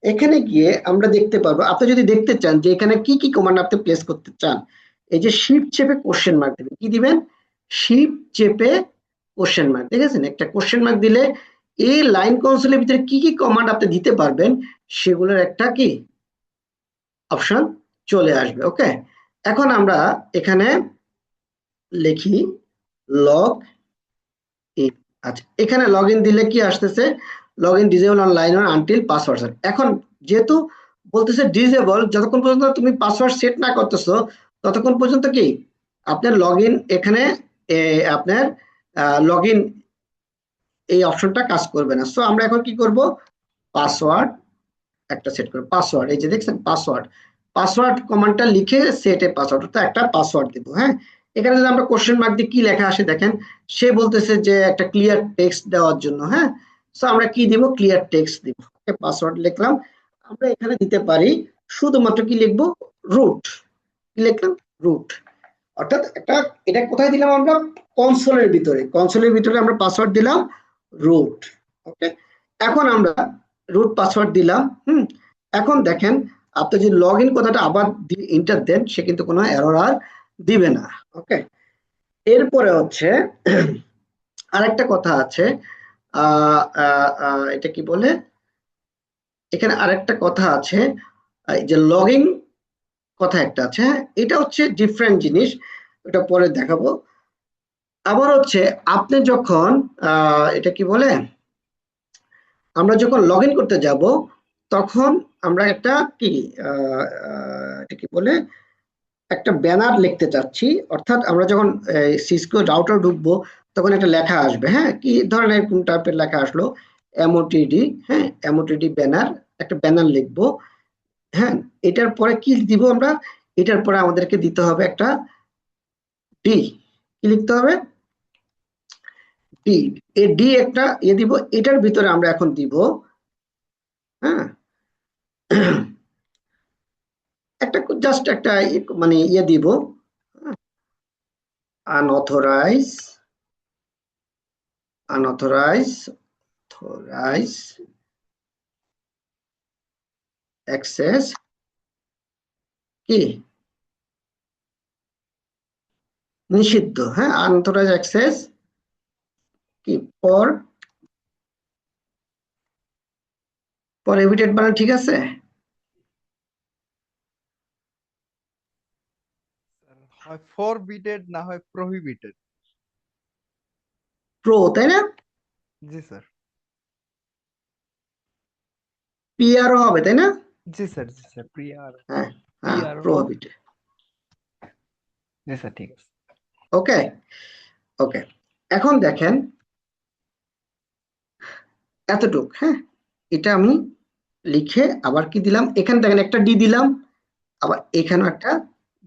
এখানে গিয়ে আমরা দেখতে পারবো, আপনি যদি দেখতে চান যে এখানে কি কি কমান্ড আপনি প্লেস করতে চান, এই যে শিফট চেপে কোশ্চেন মার্ক দিবেন। কি দিবেন? শিফট চেপে কোশ্চেন মার্ক। দেখেছেন, একটা কোশ্চেন মার্ক দিলে এই লাইন কনসোলের ভিতরে কি কি কমান্ড আপনি দিতে পারবেন সেগুলোর একটা কি অপশন চলে আসবে। ওকে, এখন আমরা এখানে লিখি লগ ইন। আচ্ছা, এখানে লগ ইন দিলে কি আসতেছে? Log in disable on line on until password set. এখন যেহেতু বলতেছে ডিজেবল, যতক্ষণ পর্যন্ত তুমি পাসওয়ার্ড সেট না করতেছো ততক্ষণ পর্যন্ত কি আপনার লগ ইন এখানে আপনার লগ ইন এই অপশনটা কাজ করবে না। সো আমরা এখন কি করব? পাসওয়ার্ড একটা সেট করব। পাসওয়ার্ড, এই যে দেখছেন পাসওয়ার্ড, পাসওয়ার্ড কমান্ডটা লিখে সেটে পাসওয়ার্ড, তো একটা পাসওয়ার্ড দিব। হ্যাঁ, এখানে যদি আমরা কোশ্চেন মার্ক দিয়ে কি লেখা আসে দেখেন, সে বলতেছে যে একটা ক্লিয়ার টেক্সট দেওয়ার জন্য। হ্যাঁ, সো আমরা কি দিব? ক্লিয়ার টেক্সট দিব। ওকে, পাসওয়ার্ড লিখলাম। আমরা এখানে দিতে পারি শুধুমাত্র কি লিখবো? রুট। কি লিখলাম? রুট। অর্থাৎ একটা, এটা কোথায় দিলাম আমরা? কনসোলের ভিতরে। কনসোলের ভিতরে আমরা পাসওয়ার্ড দিলাম রুট। ওকে, এখন আমরা রুট পাসওয়ার্ড দিলাম। এখন দেখেন, আপনি যদি লগ ইন কথাটা আবার ইন্টার দেন, সে কিন্তু কোনো এরর আর দিবে না। ওকে, এরপরে হচ্ছে আরেকটা কথা আছে, এটা কি বলে, এখানে আরেকটা কথা আছে, এই যে লগইন কথা একটা আছে। হ্যাঁ, এটা হচ্ছে ডিফারেন্ট জিনিস, ওটা পরে দেখাবো। আবার হচ্ছে আপনি যখন এটা কি বলে, আমরা যখন লগ ইন করতে যাব তখন আমরা একটা কি এটা কি বলে, একটা ব্যানার লিখতে চাচ্ছি। অর্থাৎ আমরা যখন সিসকো রাউটার ঢুকবো তখন একটা লেখা আসবে। হ্যাঁ, কি ধরনের কোন টাইপের লেখা আসলো? এমওটিডি। হ্যাঁ, এমওটিডি ব্যানার, একটা ব্যানার লিখবো। হ্যাঁ, এটার পরে কি দিব আমরা? এটার পরে আমাদেরকে দিতে হবে একটা ডি। কি লিখতে হবে? ডি। এই ডি একটা দিব, এটার ভিতরে আমরা এখন দিব হ্যাঁ একটা জাস্ট একটা মানে দিব, আনঅথরাইজ আনঅথরাইজ অথরাইজ অ্যাক্সেস কি নিষিদ্ধ। হ্যাঁ, আনঅথরাইজ অ্যাক্সেস কি ফর প্রহিবিটেড, বানান ঠিক আছে? হয় ফরবিডেড না হয় প্রহিবিটেড। প্রো, তাই না? জি স্যার। পিআরও হবে, তাই না? জি স্যার, জি স্যার, প্রিয়ার হ্যাঁ, হ্যাঁ, পিআরও। প্রহিবিটেড। জি স্যার, ঠিক আছে। ওকে, ওকে, এখন দেখেন এতটুক। হ্যাঁ, এটা আমি লিখে আবার কি দিলাম, এখানে দেখেন একটা ডি দিলাম, আবার এখানেও একটা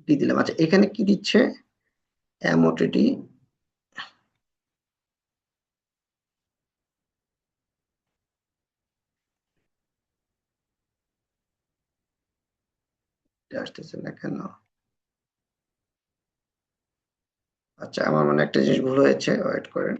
ডি দিলাম। আচ্ছা, এখানে কি দিচ্ছে? এমওটিডি আসতেছে না কেন? আচ্ছা, আমার মনে একটা জিনিস ভুল হয়েছে, ওয়েট করেন।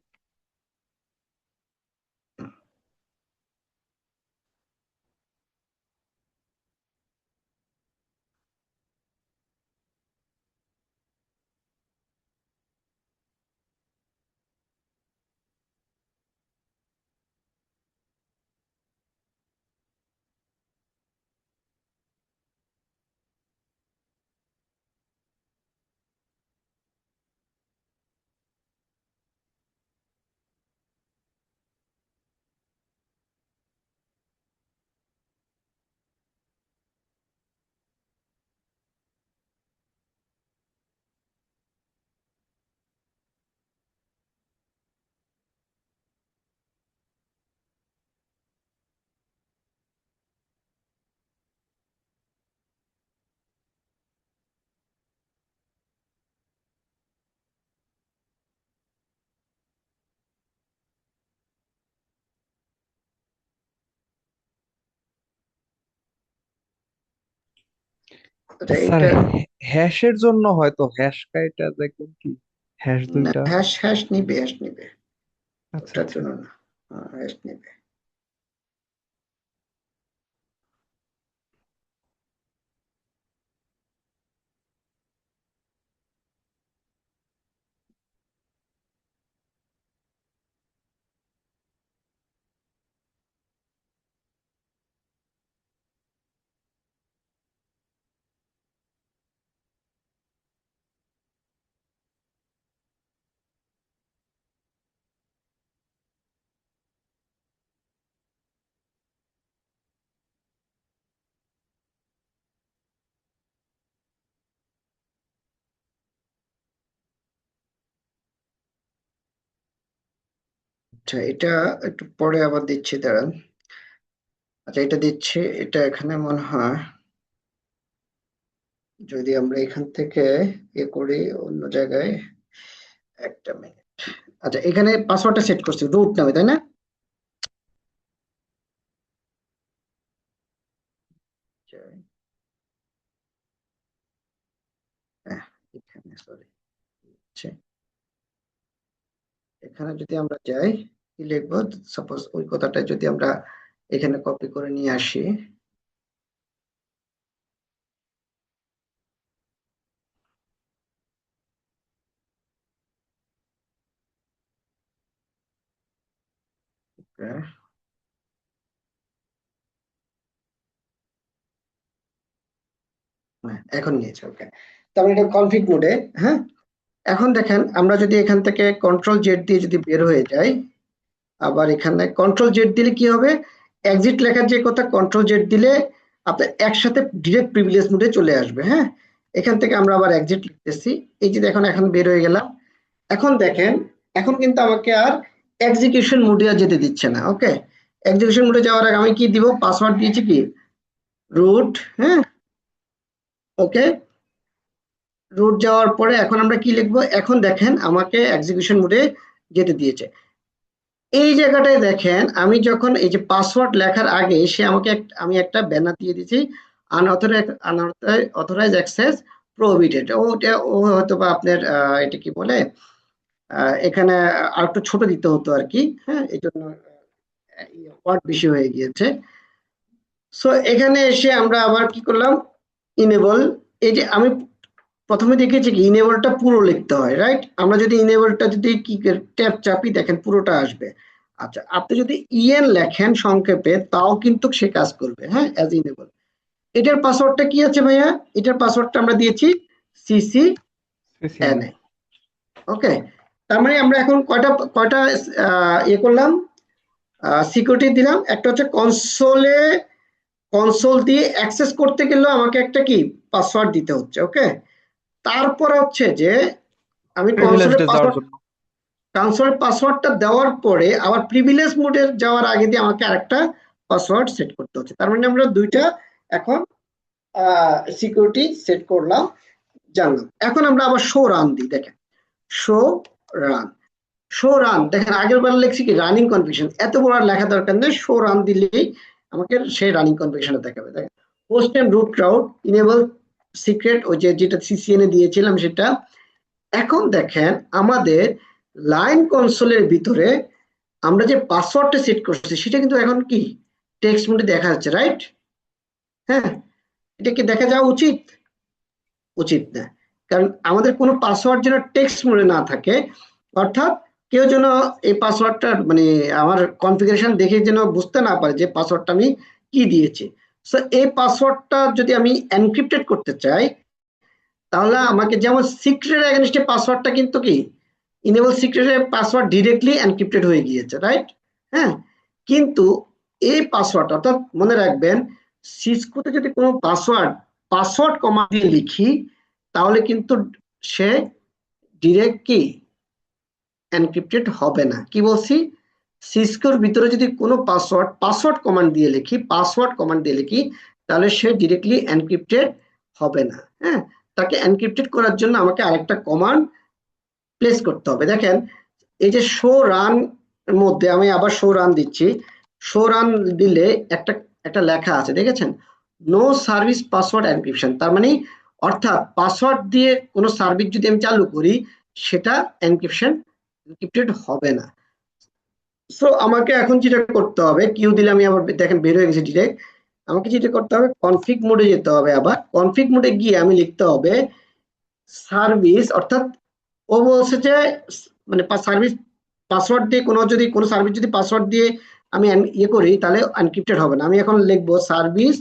আচ্ছা স্যার এটা হ্যাশের জন্য হয়তো হ্যাশ কাইটা দেখবেন কি হ্যাশ না, দুইটা। হ্যাশ নিবে, হ্যাশ নিবে, আচ্ছা ওটার আচ্ছা। জন্য না। হ্যাশ নিবে। আচ্ছা এটা একটু পরে আবার দিচ্ছি, দাঁড়ান। আচ্ছা এটা দিচ্ছি, এটা এখানে মনে হয় যদি আমরা এখান থেকে করি অন্য জায়গায়, একটা মিনিট। আচ্ছা এখানে পাসওয়ার্ডটা সেট করছি রুট নামে, তাই না? আচ্ছা, হ্যাঁ, এখানে সরি, এখানে যদি আমরা যাই কি লিখবো, সাপোজ ওই কথাটা যদি আমরা এখানে কপি করে নিয়ে আসি, ওকে, হ্যাঁ এখন নিয়েছে, ওকে। তারপরে এটা কনফিগ মোডে। হ্যাঁ, এখন দেখেন আমরা যদি এখান থেকে কন্ট্রোল জেড দিয়ে যদি বের হয়ে যাই, আবার এখানে কন্ট্রোল জেড দিলে কি হবে, এক্সিট লেখার যে কথা, কন্ট্রোল জেড দিলে আপনার একসাথে ডিরেক্ট প্রিভিলেজ মোডে চলে আসবে। হ্যাঁ, এখান থেকে আমরা আবার এক্সিট লিখতেছি, এই যে দেখুন এখন বের হয়ে গেলাম। এখন দেখেন, এখন কিন্তু আমাকে আর এক্সিকিউশন মোডে আর যেতে দিচ্ছে না। ওকে, এক্সিকিউশন মোডে যাওয়ার আগে আমি কি দিব, পাসওয়ার্ড দিয়েছি কি রুট। হ্যাঁ, ওকে, রুট যাওয়ার পরে এখন আমরা কি লিখবো, এখন দেখেন আমাকে এক্সিকিউশন মোডে যেতে দিয়েছে। এই জায়গাটায় দেখেন আমি যখন এই যে পাসওয়ার্ড লেখার আগে সে আমাকে আমি একটা ব্যানার দিয়ে দিয়েছি, আনঅথরাইজ অ্যাক্সেস প্রোহিবিটেড। ও হয়তো বা আপনার এটা কি বলে, এখানে আর একটু ছোট দিতে হতো আর কি। হ্যাঁ, এই জন্য ওয়ার্ড বেশি হয়ে গিয়েছে। সো এখানে এসে আমরা আবার কি করলাম, ইনেবল। এই যে আমি প্রথমে দেখেছি কি ইনেবলটা পুরো লিখতে হয়, রাইট? আমরা যদি ইনেবলটা যদি কি ট্যাব চাপি, দেখেন পুরোটা আসবে। আচ্ছা আপনি যদি ইএন লেখেন সংক্ষেপে, তাও কিন্তু সে কাজ করবে। হ্যাঁ, অ্যাজ ইনেবল। এটার পাসওয়ার্ডটা কি আছে ভাইয়া, এটার পাসওয়ার্ডটা আমরা দিয়েছি সিসি সিসিএন। এনএ। ওকে, তার মানে আমরা এখন কয়টা কয়টা ইয়ে করলাম, সিকিউরিটি দিলাম। একটা হচ্ছে কনসোলে, কনসোল দিয়ে অ্যাক্সেস করতে গেলেও আমাকে একটা কি পাসওয়ার্ড দিতে হচ্ছে। ওকে, তারপর হচ্ছে যে আমি কনসোলের প্রিভিলেজডে যাওয়ার পাসওয়ার্ড, জন্য। কনসোলের পাসওয়ার্ডটা দেওয়ার পরে আবার প্রিভিলেজ মোডে যাওয়ার আগে দিয়ে আমাকে আরেকটা পাসওয়ার্ড সেট করতে হচ্ছে। তার মানে আমরা দুইটা এখন সিকিউরিটি সেট করলাম, জানলাম। এখন আমরা আবার শো রান দিই, দেখেন শো রান, শো রান। দেখেন আগের বার লিখছি কি রানিং কনফিগারেশন, এত বড় আর লেখা দরকার নেই, শো রান দিলেই আমাকে সেই রানিং কনফিগারেশনটা দেখাবে। দেখেন host name root crowd enable secret, ওই যে যেটা সিসিএন এ দিয়েছিলাম সেটা। এখন দেখেন আমাদের লাইন কনসোলের ভিতরে আমরা যে পাসওয়ার্ডটা সেট করছি সেটা কিন্তু এখন কি টেক্সট মোডে দেখা যাচ্ছে, রাইট? হ্যাঁ, এটা কি দেখা যাওয়া উচিত? উচিত না, কারণ আমাদের কোনো পাসওয়ার্ড যেন টেক্সট মোডে না থাকে। অর্থাৎ কেউ যেন এই পাসওয়ার্ডটা মানে আমার কনফিগারেশন দেখে যেন বুঝতে না পারে যে পাসওয়ার্ডটা আমি কি দিয়েছি। সো এই পাসওয়ার্ডটা যদি আমি এনক্রিপ্টেড করতে চাই, তাহলে আমাকে যেমন সিক্রেট এগেনস্টে পাসওয়ার্ডটা কিন্তু কি ইনেবল সিক্রেটের পাসওয়ার্ড ডিরেক্টলি এনক্রিপ্টেড হয়ে গিয়েছে, রাইট? হ্যাঁ, কিন্তু এই পাসওয়ার্ড অর্থাৎ মনে রাখবেন, সিসকোতে যদি কোনো পাসওয়ার্ড পাসওয়ার্ড কমান্ড দিয়ে লিখি, তাহলে কিন্তু সে ডিরেক্ট কি এনক্রিপ্টেড হবে না। কি বলছি, সিসকোর ভিতরে যদি কোনো পাসওয়ার্ড পাসওয়ার্ড কমান্ড দিয়ে লিখি, পাসওয়ার্ড কমান্ড দিয়ে লিখি, তাহলে সে ডিরেক্টলি এনক্রিপ্টেড হবে না। হ্যাঁ, তাকে এনক্রিপ্টেড করার জন্য আমাকে আরেকটা কমান্ড প্লেস করতে হবে। দেখেন এই যে শো রান মধ্যে আমি আবার শো রান দিচ্ছি, শো রান দিলে একটা একটা লেখা আছে দেখেছেন, নো সার্ভিস পাসওয়ার্ড এনক্রিপশন, তার মানে অর্থাৎ পাসওয়ার্ড দিয়ে কোনো সার্ভিস যদি আমি চালু করি সেটা এনক্রিপ্টেড হবে না। সো আমাকে এখন যেটা করতে হবে, কিউ দিলে আমি আবার দেখেন বের হয়ে গেছে ডিরেক্ট। আমাকে যেটা করতে হবে, কনফিগ মোডে যেতে হবে। আবার কনফিগ মোডে গিয়ে আমি লিখতে হবে সার্ভিস, অর্থাৎ ও বলছে যে মানে সার্ভিস পাসওয়ার্ড দিয়ে যদি কোনো সার্ভিস যদি পাসওয়ার্ড দিয়ে আমি ইয়ে করি তাহলে এনক্রিপ্টেড হবে না। আমি এখন লিখবো সার্ভিস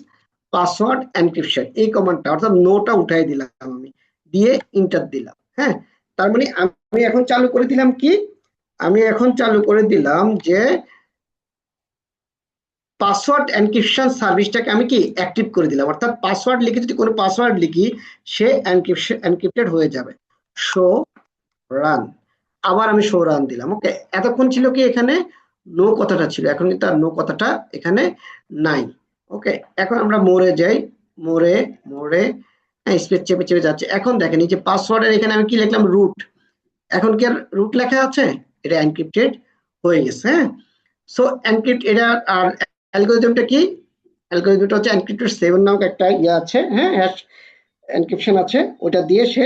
পাসওয়ার্ড এনক্রিপশন, এই কমান্ডটা, অর্থাৎ নোটা উঠাই দিলাম আমি, দিয়ে ইন্টার দিলাম। হ্যাঁ, তার মানে আমি এখন চালু করে দিলাম কি, আমি এখন চালু করে দিলাম যে পাসওয়ার্ড এনক্রিপশন সার্ভিসটাকে আমি কি অ্যাক্টিভ করে দিলাম, অর্থাৎ পাসওয়ার্ড লিখে যদি কোনো পাসওয়ার্ড লিখি সে এনক্রিপ্টেড হয়ে যাবে। শো রান, আবার আমি শো রান দিলাম। ওকে, এতক্ষণ ছিল কি এখানে নো কথাটা ছিল, এখন কিন্তু আর নো কথাটা এখানে নাই। ওকে, এখন আমরা মোরে যাই, মোরে মোরে স্পেস চেপে চেপে যাচ্ছে। এখন দেখেন এই যে পাসওয়ার্ডের এখানে আমি কি লিখলাম, রুট, এখন কি আর রুট লেখা আছে, এটা এনক্রিপ্টেড হয়ে গেছে। হ্যাঁ, সো এনক্রিপ্ট এটা, আর অ্যালগরিদমটা কি, অ্যালগরিদমটা হচ্ছে এনক্রিপ্টেড 7 নামক একটা ইয়ে আছে, হ্যাঁ হ্যাশ এনক্রিপশন আছে, ওটা দিয়ে সে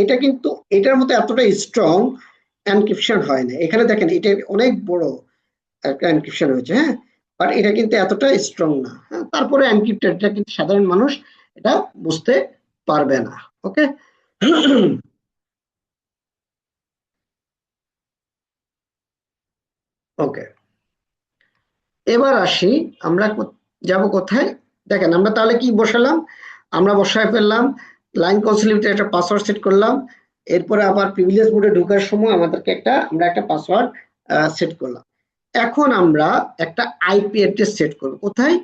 এটা কিন্তু এটার মতো এতটা স্ট্রং এনক্রিপশন হয় না। এখানে দেখেন এটা অনেক বড় একটা এনক্রিপশন হয়েছে, হ্যাঁ, বাট এটা কিন্তু এতটা স্ট্রং না। হ্যাঁ, তারপরে এনক্রিপ্টেড, এটা কিন্তু সাধারণ মানুষ এটা বুঝতে পারবে না। ওকে, ওকে, এবার আসি আমরা যাব কোথায়। দেখেন আমরা তাহলে কি বসালাম, আমরা বসায় ফেললাম লাইন কনসোলের একটা পাসওয়ার্ড সেট করলাম, এরপরে আবার প্রিভিলেজ মোডে ঢোকার সময় আমাদেরকে আমরা একটা পাসওয়ার্ড সেট করলাম। এখন আমরা একটা আইপি অ্যাড্রেস সেট করব, কোথায়,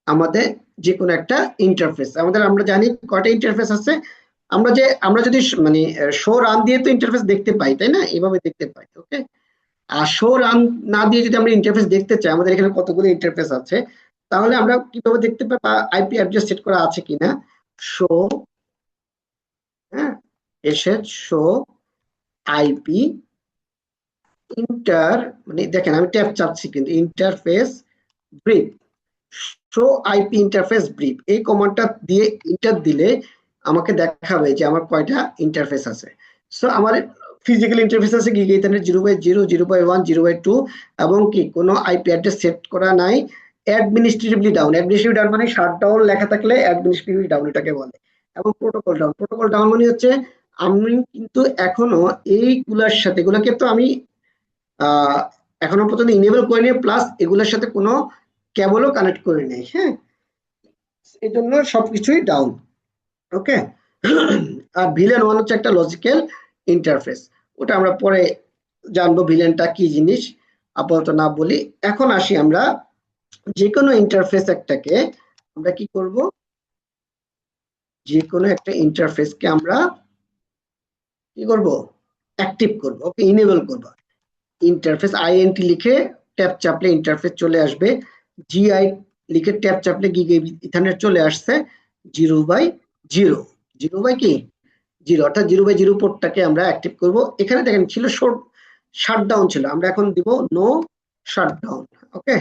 আমাদের যে কোনো একটা ইন্টারফেস। আমরা জানি কয়টা ইন্টারফেস আছে, আমরা যদি মানে শো রান দিয়ে তো ইন্টারফেস দেখতে পাই, তাই না, এভাবে দেখতে পাই। ওকে, আর শো রান না দিয়ে যদি আমরা ইন্টারফেস দেখতে চাই, আমাদের এখানে কতগুলো ইন্টারফেস আছে, তাহলে আমরা কিভাবে দেখতে পাই আইপি অ্যাড্রেস সেট করা আছে কিনা। শো, হ্যাঁ, এসে শো আইপি ইন্টার, মানে দেখেন আমি ট্যাব চাপছি কিন্তু interface brief, show IP interface brief, এই কমান্ডটা দিয়ে ইন্টার দিলে আমাকে দেখাবে যে আমার কয়টা ইন্টারফেস আছে। সো আমার ফিজিক্যাল ইন্টারফেস আছে গিগ ইথারনেট 0/0, 0/1, 0/2, এবং কি কোনো আইপি অ্যাড্রেস সেট করা নাই। অ্যাডমিনিস্ট্রেটিভলি ডাউন, অ্যাডমিনিস্ট্রেটিভ ডাউন মানে শাটডাউন লেখা থাকলে অ্যাডমিনিস্ট্রেটিভলি ডাউন এটাকে বলে। এবং প্রোটোকল ডাউন, প্রোটোকল ডাউন মানে হচ্ছে আমি কিন্তু এখনো এইগুলার সাথে, এগুলোকে তো আমি এখনো পর্যন্ত ইনেবল করে নিই, প্লাস এগুলোর সাথে কোনো কেবলও কানেক্ট করে নেই। হ্যাঁ, এই জন্য সবকিছুই ডাউন। ওকে, আর ভিলেন 1 হচ্ছে একটা লজিক্যাল ইন্টারফেস, ওটা আমরা পরে জানবো ভিলেনটা কি জিনিস, আপাতত না বলি। এখন আসি আমরা যে কোনো ইন্টারফেস একটাকে আমরা কি করব, যে কোনো একটা ইন্টারফেসকে আমরা কি করব, অ্যাক্টিভ করব। ওকে, ইনেবল করব। ইন্টারফেস আইএনটি লিখে ট্যাব চাপলে ইন্টারফেস চলে আসবে, জিআই লিখে ট্যাব চাপলে গিগ ইথারনেট চলে আসছে, 0/0, 0/0, অর্থাৎ 0/0 পোর্টটাকে আমরা অ্যাক্টিভ করব। এখানে দেখেন ছিল শাটডাউন ছিল, আমরা এখন দিব নো শাটডাউন। ওকে,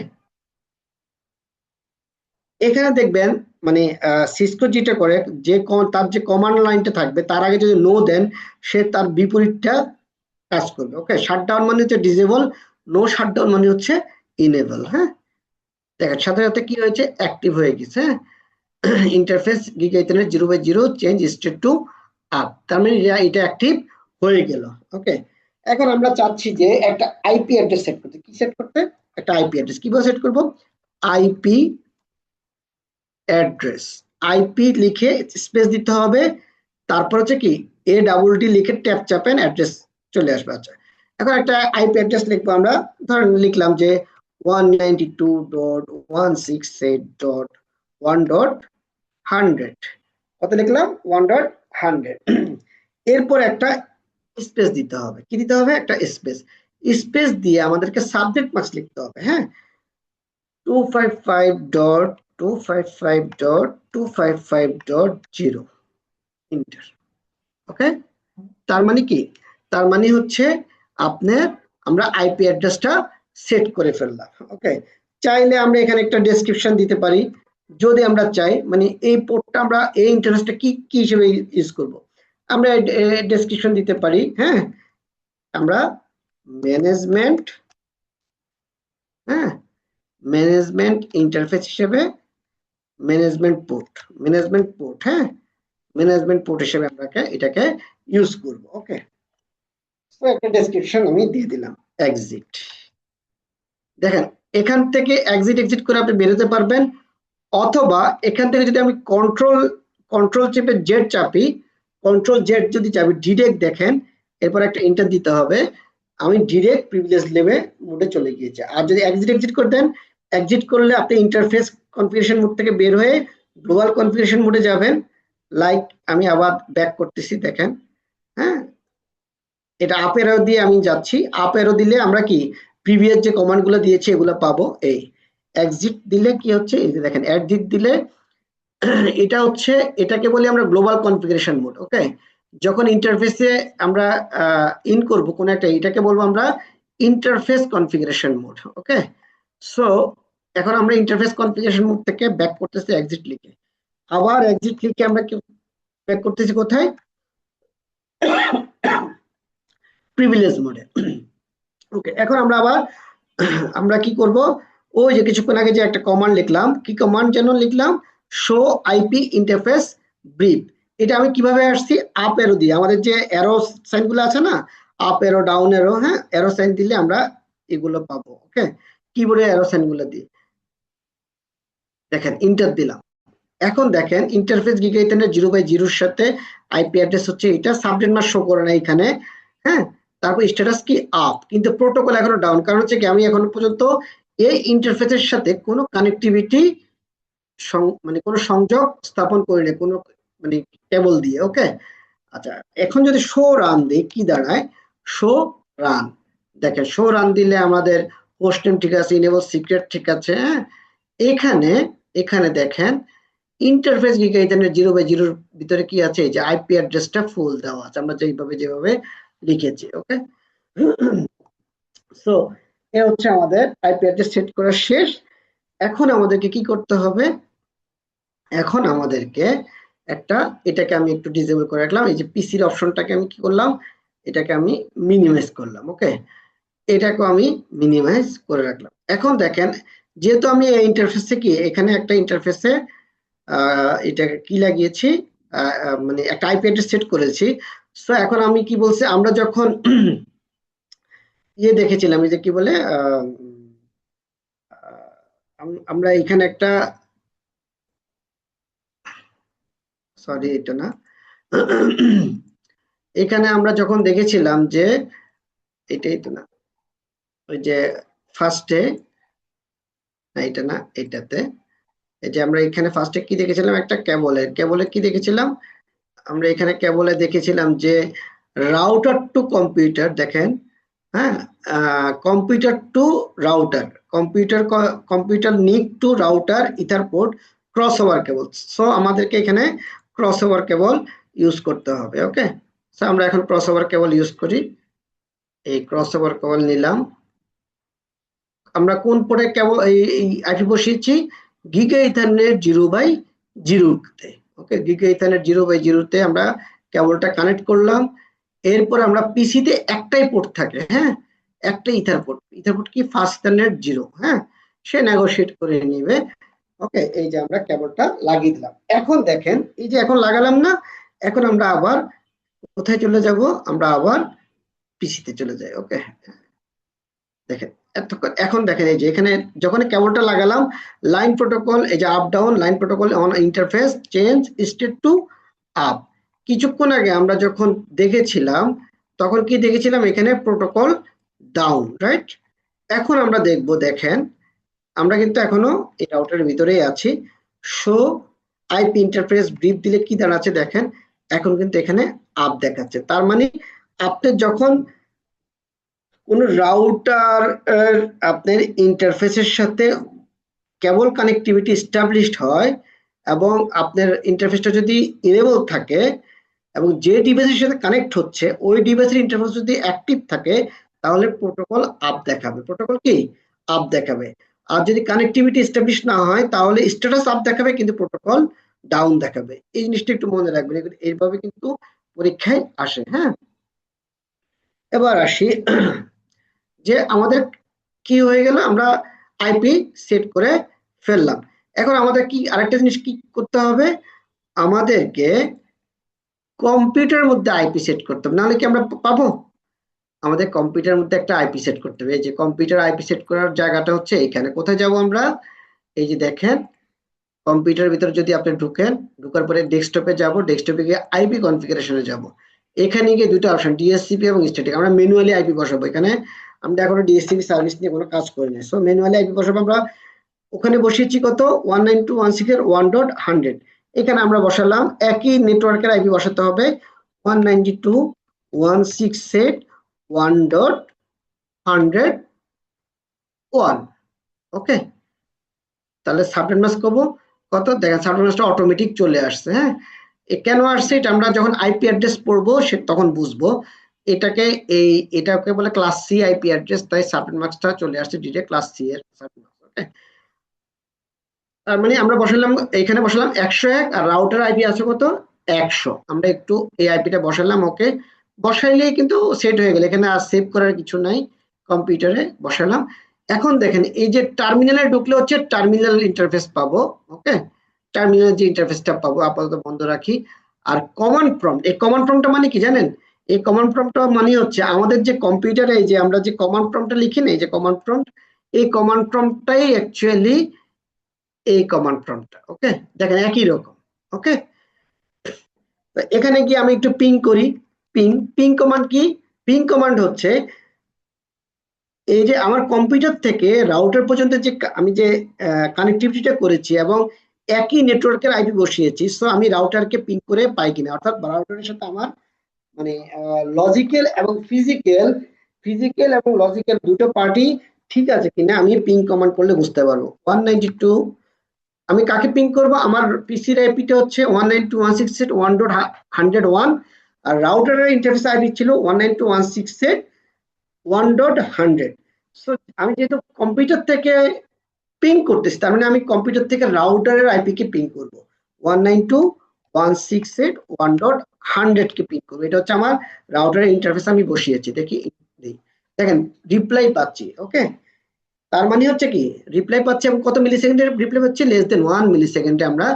এখানে দেখবেন মানে সিসকো যেটা করে, তার যে কমান্ড লাইনটা থাকবে তার আগে যদি নো দেন সে তার বিপরীতটা কাজ করবে। ওকে, শাটডাউন মানে হচ্ছে ডিসেবল, নো শাটডাউন মানে হচ্ছে ইনেবল। হ্যাঁ, দেখেন সাথে সাথে কি হয়েছে, অ্যাক্টিভ হয়ে গেছে। হ্যাঁ, interface gig ethernet 0/0 change state to up, তার মানে এটা অ্যাক্টিভ হয়ে গেল। ওকে, এখন আমরা চাচ্ছি যে একটা আইপি অ্যাড্রেস সেট করতে, কি সেট করতে, একটা আইপি অ্যাড্রেস কিভাবে সেট করব, আইপি অ্যাড্রেস, আইপি লিখে স্পেস দিতে হবে, তারপর হচ্ছে কি ADD লিখে ট্যাব চাপেন, অ্যাড্রেস চলে আসবে। আচ্ছা, এখন একটা আইপি অ্যাড্রেস লিখবো আমরা, ধরেন লিখলাম যে 192.168.1.100, কত লিখলাম, 1.100, এরপর একটা স্পেস দিতে হবে, কি দিতে হবে, একটা স্পেস, স্পেস দিয়ে আমাদেরকে সাবজেক্ট মাস্ক লিখতে হবে। হ্যাঁ, 255.255.255.0 ইন্টার। ওকে, তার মানে কি, তার মানে হচ্ছে আপনার আমরা আইপি অ্যাড্রেসটা সেট করে ফেললাম। ওকে, চাইলে আমরা এখানে একটা ডেসক্রিপশন দিতে পারি যদি আমরা চাই মানে এই পোর্টটা আমরা এই ইন্টারফেসটা কি কি হিসেবে ইউজ করব, আমরা ডেসক্রিপশন দিতে পারি। হ্যাঁ, আমরা ম্যানেজমেন্ট, হ্যাঁ, ম্যানেজমেন্ট ইন্টারফেস হিসেবে ম্যানেজমেন্ট পোর্ট, হ্যাঁ, ম্যানেজমেন্ট পোর্ট হিসেবে আমরা এটাকে ইউজ করব। ওকে, তো একটা ডেসক্রিপশন আমি দিয়ে দিলাম এক্সিট। দেখেন এখান থেকে এক্সিট করে আপনি বেরোতে পারবেন, অথবা এখান থেকে যদি আমি কন্ট্রোল চেপে জেড চাপি, কন্ট্রোল জেড যদি চাপি ডিরেক্ট, দেখেন এরপর একটা এন্টার দিতে হবে, আমি ডিরেক্ট প্রিভিলেজ লেভেল মোডে চলে গিয়েছে। আর যদি এক্সিট করে দেন, এক্সিট করলে আপনি ইন্টারফেস কনফিগারেশন মোড থেকে বের হয়ে গ্লোবাল কনফিগারেশন মোডে যাবেন। লাইক আমি আবার ব্যাক করতেছি, দেখেন, হ্যাঁ, এটা আপ এরো দিয়ে আমি যাচ্ছি। আপ এরো দিলে আমরা কি প্রিভিয়াস যে কমান্ড গুলো দিয়েছি এগুলো পাবো। এই এক্সিট দিলে কি হচ্ছে, এই যে দেখেন এক্সিট দিলে এটা হচ্ছে, এটাকে বলি আমরা গ্লোবাল কনফিগারেশন মোড। ওকে, যখন ইন্টারফেসে আমরা ইন করব কোন একটা, এটাকে বলবো আমরা ইন্টারফেস কনফিগারেশন মোড। ওকে, সো এখন আমরা ইন্টারফেস কনফিগারেশন মোড থেকে ব্যাক করতেছি এক্সিট লিখে, আবার এক্সিট লিখে আমরা ব্যাক করতেছি কোথায়, প্রিভিলেজ মোডে। ওকে, এখন আমরা আবার আমরা কি করব, ওই যে কিছুক্ষণ আগে যে একটা কমান্ড লিখলাম, কি কমান্ড যেন লিখলাম, শো আইপি ইন্টারফেস ব্রিফ। এটা আমি কিভাবে আসছি, আপ এরো দিয়ে, আমাদের যে অ্যারো সাইন গুলো আছে না, আপ এরো ডাউন এরো, হ্যাঁ, অ্যারো সাইন দিলে আমরা এগুলো পাবো। ওকে, কিবোর্ডে অ্যারো সাইন গুলো দিয়ে দেখেন ইন্টার দিলাম। এখন দেখেন ইন্টারফেস গিগা ইথারনেট 0/0 সাথে আইপি অ্যাড্রেস হচ্ছে এটা, সাবনেট মাস্ক শো করে না এখানে। হ্যাঁ, তারপর স্ট্যাটাস কি আপ, কিন্তু প্রোটোকল এখনো ডাউন, কারণ হচ্ছে কি আমি এখনো পর্যন্ত এই ইন্টারফেসের সাথে কোনো কানেক্টিভিটি মানে কোনো সংযোগ স্থাপন করিনি কোনো মানে কেবল দিয়ে। ওকে, আচ্ছা, এখন যদি শো রান দিই কি দাঁড়ায়, শো রান, দেখেন শো রান দিলে আমাদের হোস্ট নেম ঠিক আছে, ইনেবল সিক্রেট ঠিক আছে। হ্যাঁ, এখানে দেখেন ইন্টারফেস গিগা ইথারনেট 0/0 ভিতরে কি আছে, যে আইপি অ্যাড্রেসটা ফুল দেওয়া আছে, আমরা যেভাবে লিখেছি। ওকে, সো এ হচ্ছে আমাদের আইপি অ্যাড্রেস সেট করা শেষ। এখন আমাদেরকে কি করতে হবে, এখন আমাদেরকে একটা, এটাকে আমি একটু ডিসেবল করে রাখলাম, এই যে পিসির অপশনটাকে আমি কি করলাম, এটাকে আমি মিনিমাইজ করলাম। ওকে, এটাকে আমি মিনিমাইজ করে রাখলাম। এখন দেখেন যেহেতু আমি এই ইন্টারফেসে কি এখানে একটা ইন্টারফেসে এটাকে কি লাগিয়েছি, মানে একটা আইপি অ্যাড্রেস সেট করেছি। সো এখন আমি কি বলছি, আমরা যখন ইয়ে দেখেছিলাম, এই যে কি বলে আমরা এখানে একটা, সরি এটা না, এখানে আমরা যখন দেখেছিলাম যে এটাই তো না, ওই যে ফার্স্টে, না এটা না, এটাতে, এই যে আমরা এখানে ফার্স্টে কি দেখেছিলাম, একটা কেবলে কি দেখেছিলাম, আমরা এখানে কেবলে দেখেছিলাম যে রাউটার টু কম্পিউটার, দেখেন, হ্যাঁ, computer to router, computer need to router ether port cross over cable. So আমাদেরকে এখানে ক্রস ওভার কেবল ইউজ করতে হবে। ওকে, সো আমরা এখন ক্রস ওভার কেবল ইউজ করি, এই ক্রস ওভার কেবল নিলাম। আমরা কোন পোর্টে কেবল এই আইপি বসিয়েছি, গিগা ইথারনেট 0/0-তে। ওকে, গিগা ইথারনেট 0/0-তে আমরা কেবলটা কানেক্ট করলাম। এরপর আমরা পিসিতে একটাই পোর্ট থাকে, হ্যাঁ, একটা ইথার পোর্ট কি ফার্স্ট ইথারনেট 0, হ্যাঁ, সে নেগোশিয়েট করে নিবে। ওকে, এই যে আমরা কেবলটা লাগিয়ে দিলাম। এখন দেখেন এই যে এখন লাগালাম না, এখন আমরা আবার কোথায় চলে যাব, আমরা আবার পিসিতে চলে যাই। ওকে, দেখেন এখন দেখেন এই যে এখানে যখন কেবলটা লাগালাম, লাইন প্রোটোকল, এই যে up down line protocol on interface change state to up. কিছুক্ষণ আগে আমরা যখন দেখেছিলাম তখন কি দেখেছিলাম, এখানে প্রোটোকল ডাউন, রাইট। এখন আমরা দেখব, দেখেন আমরা কিন্তু এখনো এই রাউটারের ভিতরেই আছি। শো আইপি ইন্টারফেস ব্রিফ দিলে কি দাঁড়াচ্ছে, দেখেন এখন কিন্তু এখানে আপ দেখাচ্ছে। তার মানে আপনি যখন কোন রাউটার আপনার ইন্টারফেসের সাথে কেবল কানেক্টিভিটি এস্টাবলিশড হয় এবং আপনার ইন্টারফেসটা যদি ইনেবল থাকে এবং যে ডিভাইসের সাথে কানেক্ট হচ্ছে ওই ডিভাইসের ইন্টারফেস যদি অ্যাক্টিভ থাকে, তাহলে প্রোটোকল আপ দেখাবে, প্রোটোকল কি আপ দেখাবে। আর যদি কানেক্টিভিটি এস্টাবলিশ না হয় তাহলে স্ট্যাটাস আপ দেখাবে কিন্তু প্রোটোকল ডাউন দেখাবে। এই জিনিসটা একটু মনে রাখবেন, এইভাবে কিন্তু পরীক্ষায় আসে। হ্যাঁ, এবার আসি যে আমাদের কি হয়ে গেল, আমরা আইপি সেট করে ফেললাম। এখন আমাদের কি আরেকটা জিনিস কি করতে হবে, আমাদেরকে কম্পিউটারের মধ্যে আইপি সেট করতে হবে, নাহলে কি আমরা পাবো? আমাদের কম্পিউটারের মধ্যে একটা আইপি সেট করতে হবে। এই যে কম্পিউটার আইপি সেট করার জায়গাটা হচ্ছে এইখানে। কোথায় যাব আমরা? এই যে দেখেন, কম্পিউটারের ভিতরে যদি আপনি ঢুকেন, ঢোকার পরে ডেস্কটপে যাব, ডেস্কটপে গিয়ে আইপি কনফিগারেশনে যাব। এখানে গিয়ে দুটো অপশন, ডিএসসিপি এবং স্ট্যাটিক। আমরা ম্যানুয়ালি আইপি বসাবো। এখানে আমরা এখনো ডিএসসিপি সার্ভিস নিয়ে কোনো কাজ করি না, সো ম্যানুয়ালি আইপি বসাবো আমরা। ওখানে বসিয়েছি কত, 192.168.100। এখানে আমরা বসালাম একই নেটওয়ার্কের আইপি বসাতে হবে 192.168.100.1। ওকে, তাহলে সাবনেট মাস্ক করবো কত, দেখেন সাবনেট মাস্কটা অটোমেটিক চলে আসছে। হ্যাঁ, কেন আসছে এটা আমরা যখন আইপি অ্যাড্রেস পড়বো সে তখন বুঝবো। এটাকে বলে ক্লাস সি আইপি অ্যাড্রেস, তাই সাবনেট মাস্কটা চলে আসছে ডিরেক্ট ক্লাস সি এর সাবনেট মাস্ক। ওকে, তার মানে আমরা বসালাম, এখানে বসালাম 101 আর রাউটার আইপি আছে কত, 100। আমরা একটু এই আইপিটা বসালাম। ওকে, বসাইলেই কিন্তু সেট হয়ে গেল, এখানে আর সেভ করার কিছু নাই, কম্পিউটারে বসালাম। এখন দেখেন এই যে টার্মিনালে ঢুকলে হচ্ছে টার্মিনাল ইন্টারফেস পাবো। ওকে, টার্মিনাল যে ইন্টারফেসটা পাবো, আপাতত বন্ধ রাখি। আর কমান্ড প্রম্পট, এই কমান্ড প্রম্পটটা মানে কি জানেন? এই কমান্ড প্রম্পটটা মানে হচ্ছে আমাদের যে কম্পিউটারে যে আমরা যে কমান্ড প্রম্পটটা লিখি না, এই যে কমান্ড প্রম্পট, এই কমান্ড প্রম্পটটাই অ্যাকচুয়ালি এই কমান্ড প্রম্পটটা। ওকে, দেখেন একই রকম। ওকে, এখানে গিয়ে আমি একটু পিং করি। পিং কমান্ড কি? পিং কমান্ড হচ্ছে এই যে আমার কম্পিউটার থেকে রাউটার পর্যন্ত যে আমি যে কানেক্টিভিটিটা করেছি এবং একই নেটওয়ার্কের আইপি বসিয়েছি, সো আমি রাউটারকে পিং করে পাই কিনা, অর্থাৎ রাউটারের সাথে আমার মানে লজিক্যাল এবং ফিজিক্যাল এবং লজিক্যাল দুটো পার্টি ঠিক আছে কিনা আমি পিং কমান্ড করলে বুঝতে পারবো। 192, আমি কাকে পিং করব? আমার পিসির আইপিটা হচ্ছে 192.168.100.1 আর রাউটারের ইন্টারফেস আইপি ছিল 192.168.100. সো আমি যেহেতু কম্পিউটার থেকে পিং করতেছি, তার মানে আমি কম্পিউটার থেকে রাউটারের আইপি কে পিং করব, 192.168.100 কে পিং করবো। এটা হচ্ছে আমার রাউটারের ইন্টারফেস আমি বসিয়েছি। দেখেন রিপ্লাই পাচ্ছি। ওকে, তার মানে হচ্ছে কি রিপ্লাই পাচ্ছি এবং কত মিলি সেকেন্ডে রিপ্লাই পাচ্ছি, লেস দেন 1 মিলি সেকেন্ডে আমরা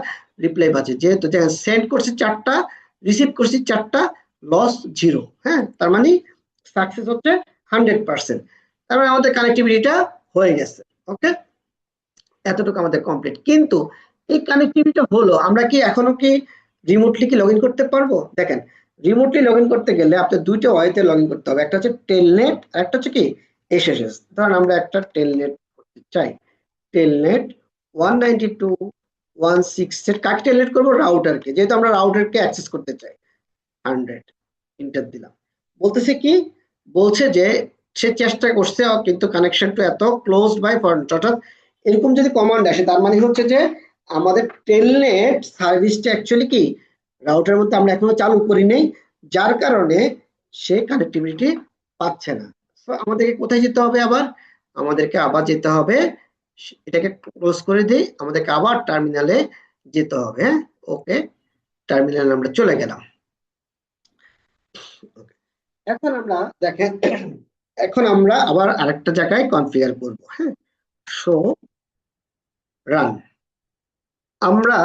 রিপ্লাই পাচ্ছি। যেহেতু দেখেন সেন্ড করছি 4টা, রিসিভ করছি 4টা, লস 0। হ্যাঁ, তার মানে সাকসেস হচ্ছে 100%। তার মানে আমাদের কানেক্টিভিটিটা হয়ে গেছে। ওকে, এতটুকু আমাদের কমপ্লিট। কিন্তু এই কানেক্টিভিটি হলো, আমরা কি এখনো কি রিমোটলি কি লগ ইন করতে পারবো? দেখেন, রিমোটলি লগ ইন করতে গেলে আপনার দুইটা ওয়েতে লগ ইন করতে হবে, একটা হচ্ছে টেলনেট আর একটা হচ্ছে কি এসএসএস। ধরেন আমরা একটা টেলনেট করতে চাই, টেলনেট 192.168, কাকে টেলনেট করবো? রাউটারকে, যেহেতু আমরা রাউটারকে অ্যাক্সেস করতে চাই। 100 ইন্টার দিলাম, বলতেছে কি, বলছে যে সে চেষ্টা করছে কিন্তু কানেকশন টু এত ক্লোজ বাই ফরেন। অর্থাৎ এরকম যদি কমান্ড আসে তার মানে হচ্ছে যে আমাদের টেলনেট সার্ভিসটা অ্যাকচুয়ালি কি রাউটারের মধ্যে আমরা এখনো চালু করি নেই, যার কারণে সে কানেক্টিভিটি পাচ্ছে না। তো আমাদেরকে কোথায় যেতে হবে? আবার আমাদেরকে আবার যেতে হবে, এটাকে ক্লোজ করে দিই, আমাদেরকে আবার টার্মিনালে যেতে হবে। হ্যাঁ, ওকে, টার্মিনালে আমরা চলে গেলাম। এখন আমরা দেখেন, এখন আমরা আবার আরেকটা জায়গায় কনফিগার করব। হ্যাঁ, শো রান। আমরা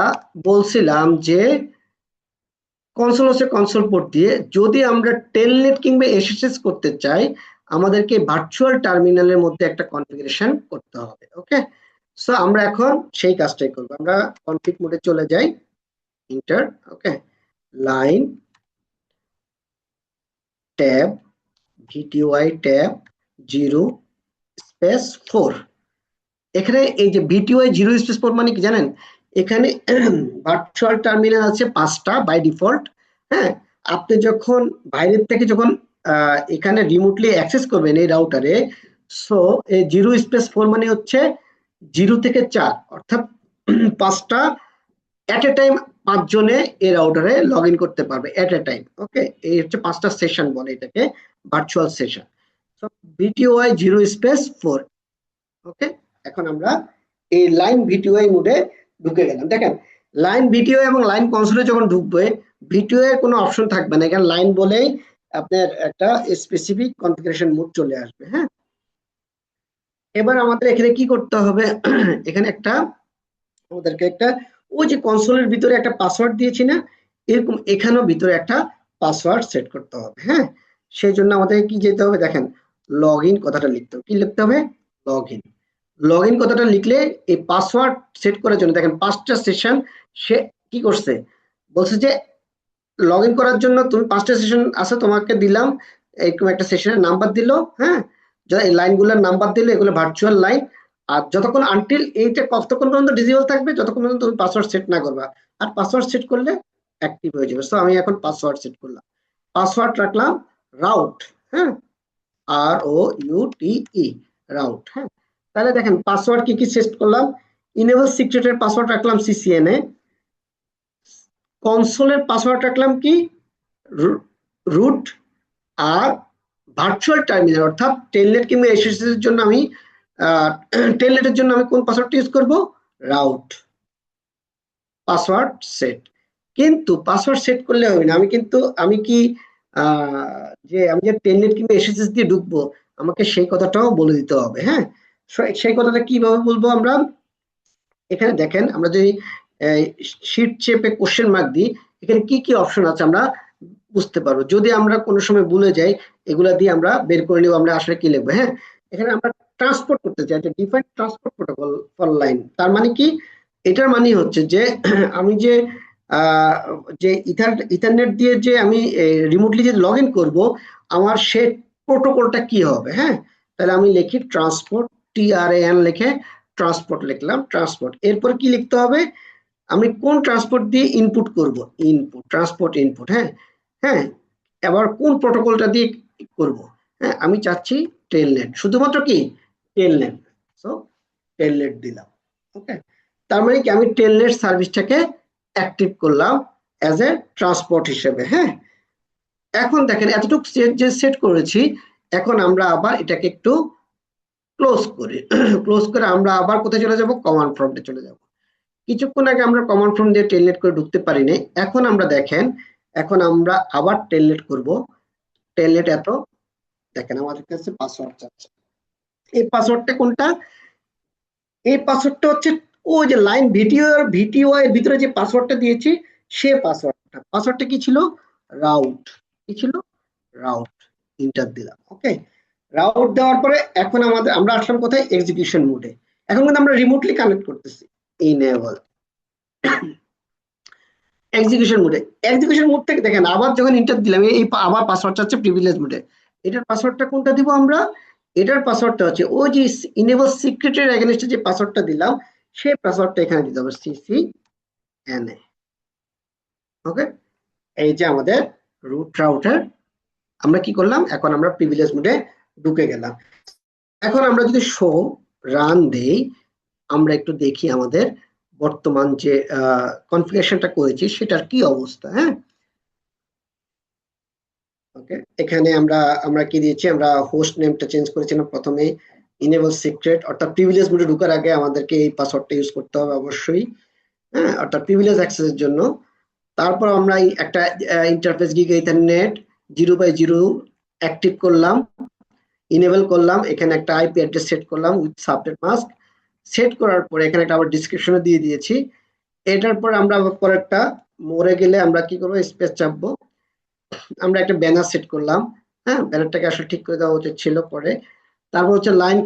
বলছিলাম যে কনসোল হচ্ছে কনসোল পোর্ট দিয়ে, যদি আমরা টেলনেট কিংবা এসএসএস করতে চাই আমাদেরকে ভার্চুয়াল টার্মিনালের মধ্যে একটা কনফিগারেশন করতে হবে। ওকে, সো আমরা এখন সেই কাজটাই করব। আমরা কনফিগ মোডে চলে যাই, ইন্টার। ওকে, লাইন ট্যাব ভিটিওআই ট্যাব 0 স্পেস 4। এখানে এই যে ভিটিওআই 0 স্পেস 4 মানে কি জানেন? এখানে ভার্চুয়াল টার্মিনাল আছে 5টা বাই ডিফল্ট। হ্যাঁ, আপনি যখন বাইরের থেকে যখন এখানে রিমোটলি অ্যাক্সেস করবেন এই রাউটারে, সো এই 0 স্পেস 4 মানে হচ্ছে 0 থেকে 4, অর্থাৎ 5টা এট এ টাইম 5 জনে এই রাউটারে লগ ইন করতে পারবে এট এ টাইম। ওকে, এই হচ্ছে 5টা সেশন বলে এটাকে, virtual session. So VTY 0 space 4। Okay, এখন আমরা এই লাইন ভিটিওআই মোডে ঢুকে গেলাম। দেখেন লাইন ভিটিও এবং লাইন কনসোলে যখন ঢুকবে ভিটিও এর কোনো অপশন থাকবে না, এখানে লাইন বলেই আপনার একটা স্পেসিফিক কনফিগারেশন মোড চলে আসবে। হ্যাঁ, এবার আমাদের এখানে কি করতে হবে, এখানে আমাদেরকে ওই যে কনসোলের ভিতরে একটা পাসওয়ার্ড দিয়েছি না, এরকম এখানেও ভিতরে একটা পাসওয়ার্ড সেট করতে হবে। হ্যাঁ, সেই জন্য আমাদের কি যেতে হবে, দেখেন লগ ইন কথাটা লিখতে হবে। কি লিখতে হবে? Log in. লগ ইন কথাটা লিখলে এই পাসওয়ার্ড সেট করার জন্য দেখেন 5টা সেশন সে কি করছে, বলছে যে লগ ইন করার জন্য তুমি 5টা সেশন আছে, তোমাকে দিলাম এরকম একটা সেশনের নাম্বার দিল। হ্যাঁ, এই লাইনগুলোর নাম্বার দিলে এগুলো ভার্চুয়াল লাইন। আর যতক্ষণ আনটিল এইটা কতক্ষণ পর্যন্ত ডিসেবল থাকবে, যতক্ষণ পর্যন্ত তুমি পাসওয়ার্ড সেট না করবা। আর পাসওয়ার্ড সেট করলে অ্যাক্টিভ হয়ে যাবে। সো আমি এখন পাসওয়ার্ড সেট করলাম, পাসওয়ার্ড রাখলাম রাউট। হ্যাঁ, ROUTE রাউট। হ্যাঁ, তাহলে দেখেন পাসওয়ার্ড কি কি সেট করলাম, ইনেবল সিক্রেটের পাসওয়ার্ড রাখলাম CCNA, কনসোলের পাসওয়ার্ড রাখলাম কি রুট, আর ভার্চুয়াল টার্মিনাল অর্থাৎ টেলনেট কিংবা এসএসএস এর জন্য আমি টেলনেটের জন্য আমি কোন পাসওয়ার্ডটা ইউজ করব, রাউট পাসওয়ার্ড সেট। কিন্তু পাসওয়ার্ড সেট করলে হবে না, আমি কি আমি যে টেলনেট কিংবা এসএসএস দিয়ে ঢুকবো, আমাকে সেই কথাটাও বলে দিতে হবে। হ্যাঁ, সেই কথাটা কিভাবে বলবো আমরা, এখানে দেখেন আমরা যদি শিট চেপে কোশ্চেন মার্ক দিই, এখানে কি কি অপশন আছে আমরা বুঝতে পারবো। যদি আমরা কোনো সময় ভুলে যাই, এগুলা দিয়ে আমরা বের করে নিব আমরা আসলে কি লিখবো। হ্যাঁ, এখানে আমরা ট্রান্সপোর্ট করতে চাই, define transport protocol for line. তার মানে কি, এটার মানে হচ্ছে যে আমি যে ইথারনেট দিয়ে যে আমি রিমোটলি যে লগ ইন করবো, আমার সে প্রোটোকলটা কি হবে। হ্যাঁ, তাহলে আমি লিখি ট্রান্সপোর্ট, TRAN লিখে ট্রান্সপোর্ট লিখলাম, ট্রান্সপোর্ট। এরপর কি লিখতে হবে, আমি কোন ট্রান্সপোর্ট দিয়ে ইনপুট করব, ইনপুট ট্রান্সপোর্ট ইনপুট। হ্যাঁ হ্যাঁ, এবার কোন প্রোটোকলটা দিয়ে করব, হ্যাঁ আমি চাচ্ছি টেলনেট, শুধুমাত্র কি টেলনেট। সো টেলনেট দিলাম। ওকে, তার মানে কি আমি টেলনেট সার্ভিসটাকে অ্যাক্টিভ করলাম অ্যাজ এ ট্রান্সপোর্ট হিসেবে। হ্যাঁ, এখন দেখেন এতটুকু যে সেট করেছি, এখন আমরা আবার এটাকে একটু ক্লোজ করি। ক্লোজ করে আমরা আবার কোথায় চলে যাব, কমান্ড প্রম্পটে চলে যাব। কিছুক্ষণ আগে আমরা কমান্ড প্রম্পট দিয়ে টেলনেট করে ঢুকতে পারিনি, এখন আমরা দেখেন এখন আমরা আবার টেলনেট করব। টেলনেট দেখেন আমাদের কাছে পাসওয়ার্ড চাচ্ছে। এই পাসওয়ার্ডটা কোনটা, এই পাসওয়ার্ডটা হচ্ছে ওই যে লাইন ভিটিও এর ভিতরে যে পাসওয়ার্ডটা দিয়েছি সে পাসওয়ার্ডটা কি ছিল, রাউট। কি ছিল, রাউট। ইন্টার দিলাম। ওকে, রাউট দেওয়ার পরে এখন আমরা আসলাম কোথায়, এক্সিকিউশন মোডে। এখন কিন্তু আমরা রিমোটলি কানেক্ট করতেছি, ইনেবল এক্সিকিউশন মোড থেকে দেখেন আবার যখন ইন্টার দিলাম, এই আবার পাসওয়ার্ডটা হচ্ছে প্রিভিলেজ মোডে। এটার পাসওয়ার্ডটা কোনটা দিব আমরা, এটার পাসওয়ার্ডটা হচ্ছে ওই যে ইনেবল সিক্রেটের এগেইনস্টে যে পাসওয়ার্ডটা দিলাম সেই পাসওয়ার্ডটা এখানে দিতে হবে, CCNA। ওকে, এই যে আমাদের রুট রাউটার আমরা কি করলাম, এখন আমরা প্রিভিলেজ মোডে ঢুকে গেলাম। এখন আমরা যদি শো রান দেই, আমরা একটু দেখি আমাদের বর্তমান যে কনফিগারেশনটা করেছি সেটার কি অবস্থা। হ্যাঁ, ওকে, এখানে আমরা কি দিয়েছি, আমরা হোস্ট নেমটা চেঞ্জ করেছিলাম প্রথমে, ইনেবল সিক্রেট অর্থাৎ প্রিভিলেজ মোডে ঢোকার আগে আমাদেরকে এই পাসওয়ার্ডটা ইউজ করতে হবে অবশ্যই। হ্যাঁ, অর্থাৎ প্রিভিলেজ অ্যাক্সেসের জন্য। তারপর আমরা একটা interface gig ethernet 0x0 active করলাম, ইনেবল করলাম, এখানে একটা IP অ্যাড্রেস সেট করলাম উইথ সাবনেট মাস্ক। সেট করার পরে এখানে একটা আবার ডিসক্রিপশনে দিয়ে দিয়েছি। এটার পর আমরা পরেরটা মোরে গেলে আমরা কি করবো, স্পেস চাপবো, আমরা একটা ব্যানার সেট করলাম। হ্যাঁ, ব্যানারটাকে আসলে ঠিক করে দেওয়া উচিত ছিল পরে। তারপর হচ্ছে লাইন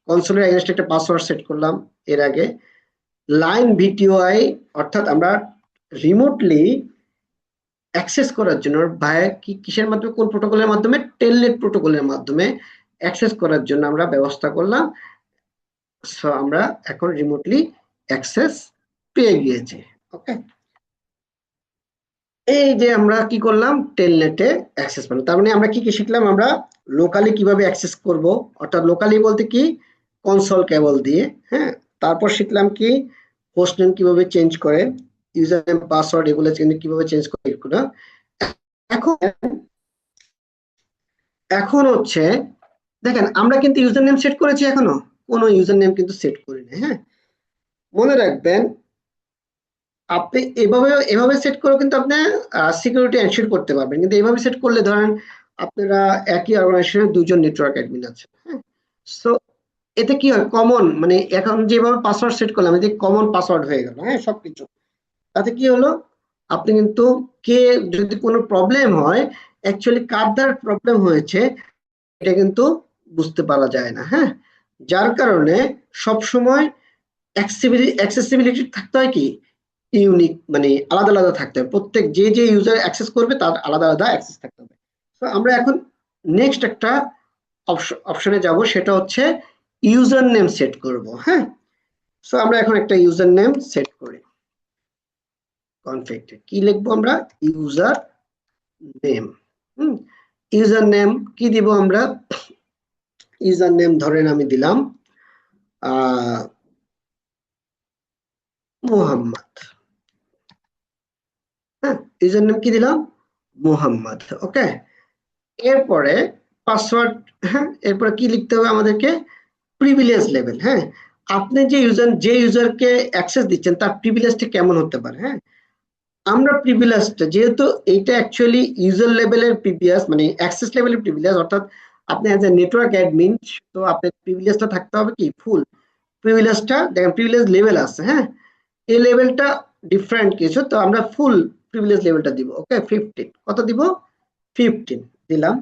কনসোলের এগেইনস্টে একটা পাসওয়ার্ড সেট করলাম এর আগে। লাইন ভিটিওআই অর্থাৎ আমরা রিমোটলি অ্যাক্সেস করার জন্য ভায়া কিসের মাধ্যমে, কোন প্রোটোকলের মাধ্যমে, টেলনেট প্রোটোকলের মাধ্যমে অ্যাক্সেস করার জন্য আমরা ব্যবস্থা করলাম। সো আমরা এখন রিমোটলি অ্যাক্সেস পেয়ে গিয়েছি। ওকে, এই যে আমরা কি করলাম, টেলনেটে অ্যাক্সেস পেলাম। তার মানে আমরা কি কি শিখলাম, আমরা লোকালি কিভাবে অ্যাক্সেস করব, অর্থাৎ লোকালি বলতে কি কনসোল কেবল দিয়ে। হ্যাঁ, তারপর শিখলাম কি হোস্ট নেম কিভাবে চেঞ্জ করে, ইউজার নেম পাসওয়ার্ড এগুলো কিভাবে চেঞ্জ করে এগুলো। এখন হচ্ছে দেখেন আমরা কিন্তু ইউজার নেম সেট করেছি এখনো, কোনো ইউজার নেম কিন্তু সেট করি না। হ্যাঁ, মনে রাখবেন আপনি এভাবে সেট করে কিন্তু আপনি সিকিউরিটি এনশিওর করতে পারবেন, কিন্তু এইভাবে সেট করলে ধরেন আপনারা একই অর্গানাইজেশনের দুজন নেটওয়ার্ক অ্যাডমিন আছে। হ্যাঁ, সো এতে কি হয়, কমন মানে এখন যেভাবে পাসওয়ার্ড সেট করলাম এতে কমন পাসওয়ার্ড হয়ে গেল। হ্যাঁ, সবকিছু তাতে কি হলো, আপনি কিন্তু কে যদি কোনো প্রবলেম হয়, অ্যাকচুয়ালি কার দ্বারা প্রবলেম হয়েছে এটা কিন্তু বুঝতে পারা যায় না। হ্যাঁ, যার কারণে সবসময় অ্যাক্সেসিবিলিটি থাকতে হয় কি ইউনিক, মানে আলাদা আলাদা থাকতে হবে। প্রত্যেক যে ইউজার অ্যাক্সেস করবে তার আলাদা আলাদা অ্যাক্সেস থাকতে হবে। তো আমরা এখন নেক্সট একটা অপশনে যাব, সেটা হচ্ছে ইউজার নেম সেট করব। হ্যাঁ, সো আমরা এখন একটা ইউজার নেম সেট করি। কনফিগ কি লিখবো আমরা, ইউজার নেম। ইউজার নেম কি দিব আমরা, ইউজার নেম ধরেন আমি দিলাম মুহাম্মদ। হ্যাঁ, ইউজার নেম কি দিলাম, মুহাম্মদ। ওকে, এরপরে পাসওয়ার্ড। হ্যাঁ, এরপরে কি লিখতে হবে আমাদেরকে, প্রিভিলেজ লেভেল। হ্যাঁ, আপনি যে ইউজারকে অ্যাক্সেস দিচ্ছেন তার প্রিভিলেজটা কেমন হতে পারে। হ্যাঁ, আমরা প্রিভিলেজটা যেহেতু এইটা অ্যাকচুয়ালি ইউজার লেভেলের প্রিভিলেজ, মানে অ্যাক্সেস লেভেলের প্রিভিলেজ, অর্থাৎ আপনি অ্যাজ এ নেটওয়ার্ক অ্যাডমিন, তো আপনার প্রিভিলেজটা থাকতে হবে কি ফুল। প্রিভিলেজটা দেখেন প্রিভিলেজ লেভেল আছে। হ্যাঁ, এই লেভেলটা ডিফারেন্ট কিছু, তো আমরা ফুল প্রিভিলেজ লেভেলটা দিব। ওকে, 15 কত দিব, 15 দিলাম।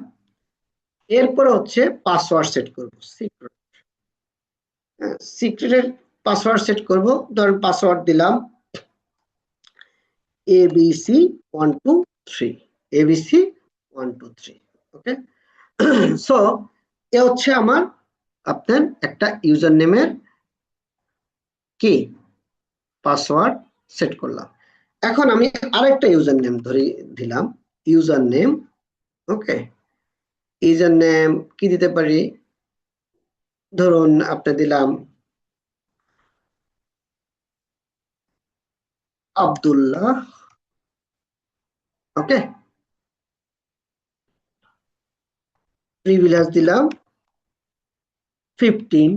এরপরে হচ্ছে পাসওয়ার্ড সেট করব, সিক্রেট। সিক্রেটের পাসওয়ার্ড সেট করব, ধরেন পাসওয়ার্ড দিলাম এবিসি 123, এবিসি 123। ওকে, সো এ হচ্ছে আমার আপনার একটা ইউজার নেমের কি পাসওয়ার্ড সেট করলাম। এখন আমি আরেকটা ইউজার নেম ধরে দিলাম, ইউজার নেম। ওকে, ইউজার নেম কি দিতে পারি, ধরুন আপনি দিলাম আব্দুল্লাহ। ওকে, প্রিভিলেজ দিলাম 15,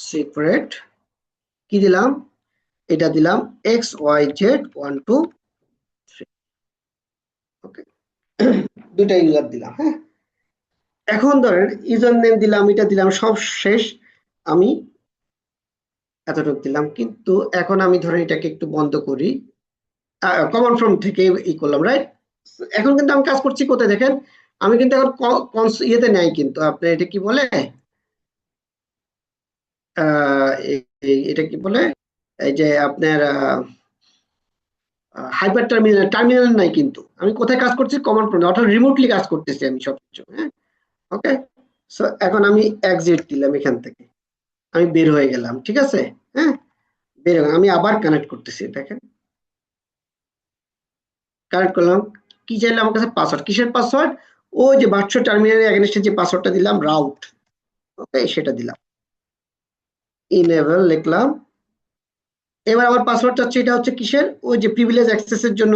সিক্রেট কি দিলাম, এটা দিলাম XYZ123। ওকে, দুটা ইউজার দিলাম। হ্যাঁ, এখন ধরেন ইউজার নেম দিলাম, এটা দিলাম, সব শেষ। আমি এতটুকু দিলাম, কিন্তু এখন আমি ধরেন এটাকে একটু বন্ধ করি, কমন ফ্রম থেকে ই করলাম, রাইট। এখন কিন্তু আমি কাজ করছি কোথায় দেখেন, আমি কিন্তু এখন ইয়েতে নাই, কিন্তু আপনার এটা কি বলে, এটা কি বলে, এই যে আপনার হাইপার টার্মিনাল নাই, কিন্তু আমি কোথায় কাজ করছি, কমন ফ্রন্ট, অর্থাৎ রিমোটলি কাজ করতেছি আমি সবকিছু। হ্যাঁ, ওকে, সো এখন আমি এক্সিট দিলাম, এখান থেকে আমি বের হয়ে গেলাম। ঠিক আছে, হ্যাঁ, বের হয়ে আমি আবার কানেক্ট করতেছি, দেখেন কানেক্ট করলাম। কি চাইলে আমার কাছে পাসওয়ার্ড, কিসের পাসওয়ার্ড, ওই যে ভার্চুয়াল টার্মিনালের এগেইনস্টে যে পাসওয়ার্ডটা দিলাম রাউট। ওকে, সেটা দিলাম, ইনেবল লিখলাম। এবার আমার পাসওয়ার্ডটা হচ্ছে, এটা হচ্ছে কিসের, ওই যে প্রিভিলেজ অ্যাক্সেসের জন্য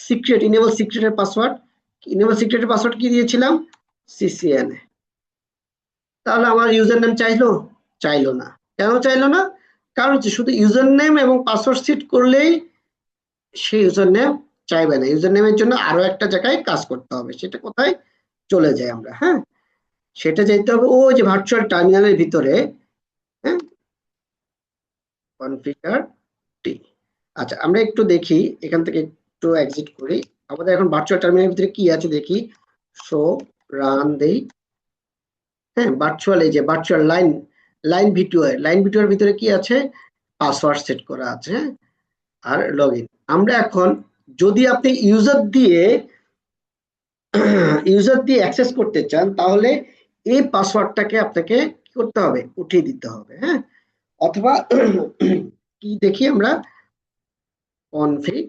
সিক্রেট, ইনেবল সিক্রেটের পাসওয়ার্ড। ইনেবল সিক্রেটের পাসওয়ার্ড কি দিয়েছিলাম, সিসিএনএ। তাহলে আমার ইউজার নেম চাইলো না। কেন চাইলো না, কারণ হচ্ছে শুধু ইউজার নেম এবং পাসওয়ার্ড সেট করলেই সেই ইউজার নেম চাইবে না, ইউজার নেমের জন্য আরো একটা জায়গায় কাজ করতে হবে। সেটা কোথায় চলে যায় আমরা, হ্যাঁ, সেটা যেতে হবে ওই যে ভার্চুয়াল টার্মিনালের ভিতরে। হ্যাঁ, কনফিগার টি। আচ্ছা, আমরা একটু দেখি এখান থেকে একটু এক্সিট করি, আমাদের এখন ভার্চুয়াল টার্মিনালের ভিতরে কি আছে দেখি। শো রান দেই। হ্যাঁ, ভার্চুয়াল, এই যে ভার্চুয়াল লাইন ভিডিওর ভিতরে কি আছে, পাসওয়ার্ড সেট করা আছে। হ্যাঁ, আর লগইন। আমরা এখন যদি আপনি ইউজার দিয়ে অ্যাক্সেস করতে চান, তাহলে এই পাসওয়ার্ডটাকে আপনাকে কি করতে হবে, উঠিয়ে দিতে হবে। হ্যাঁ, অথবা কি দেখি আমরা, কনফিগ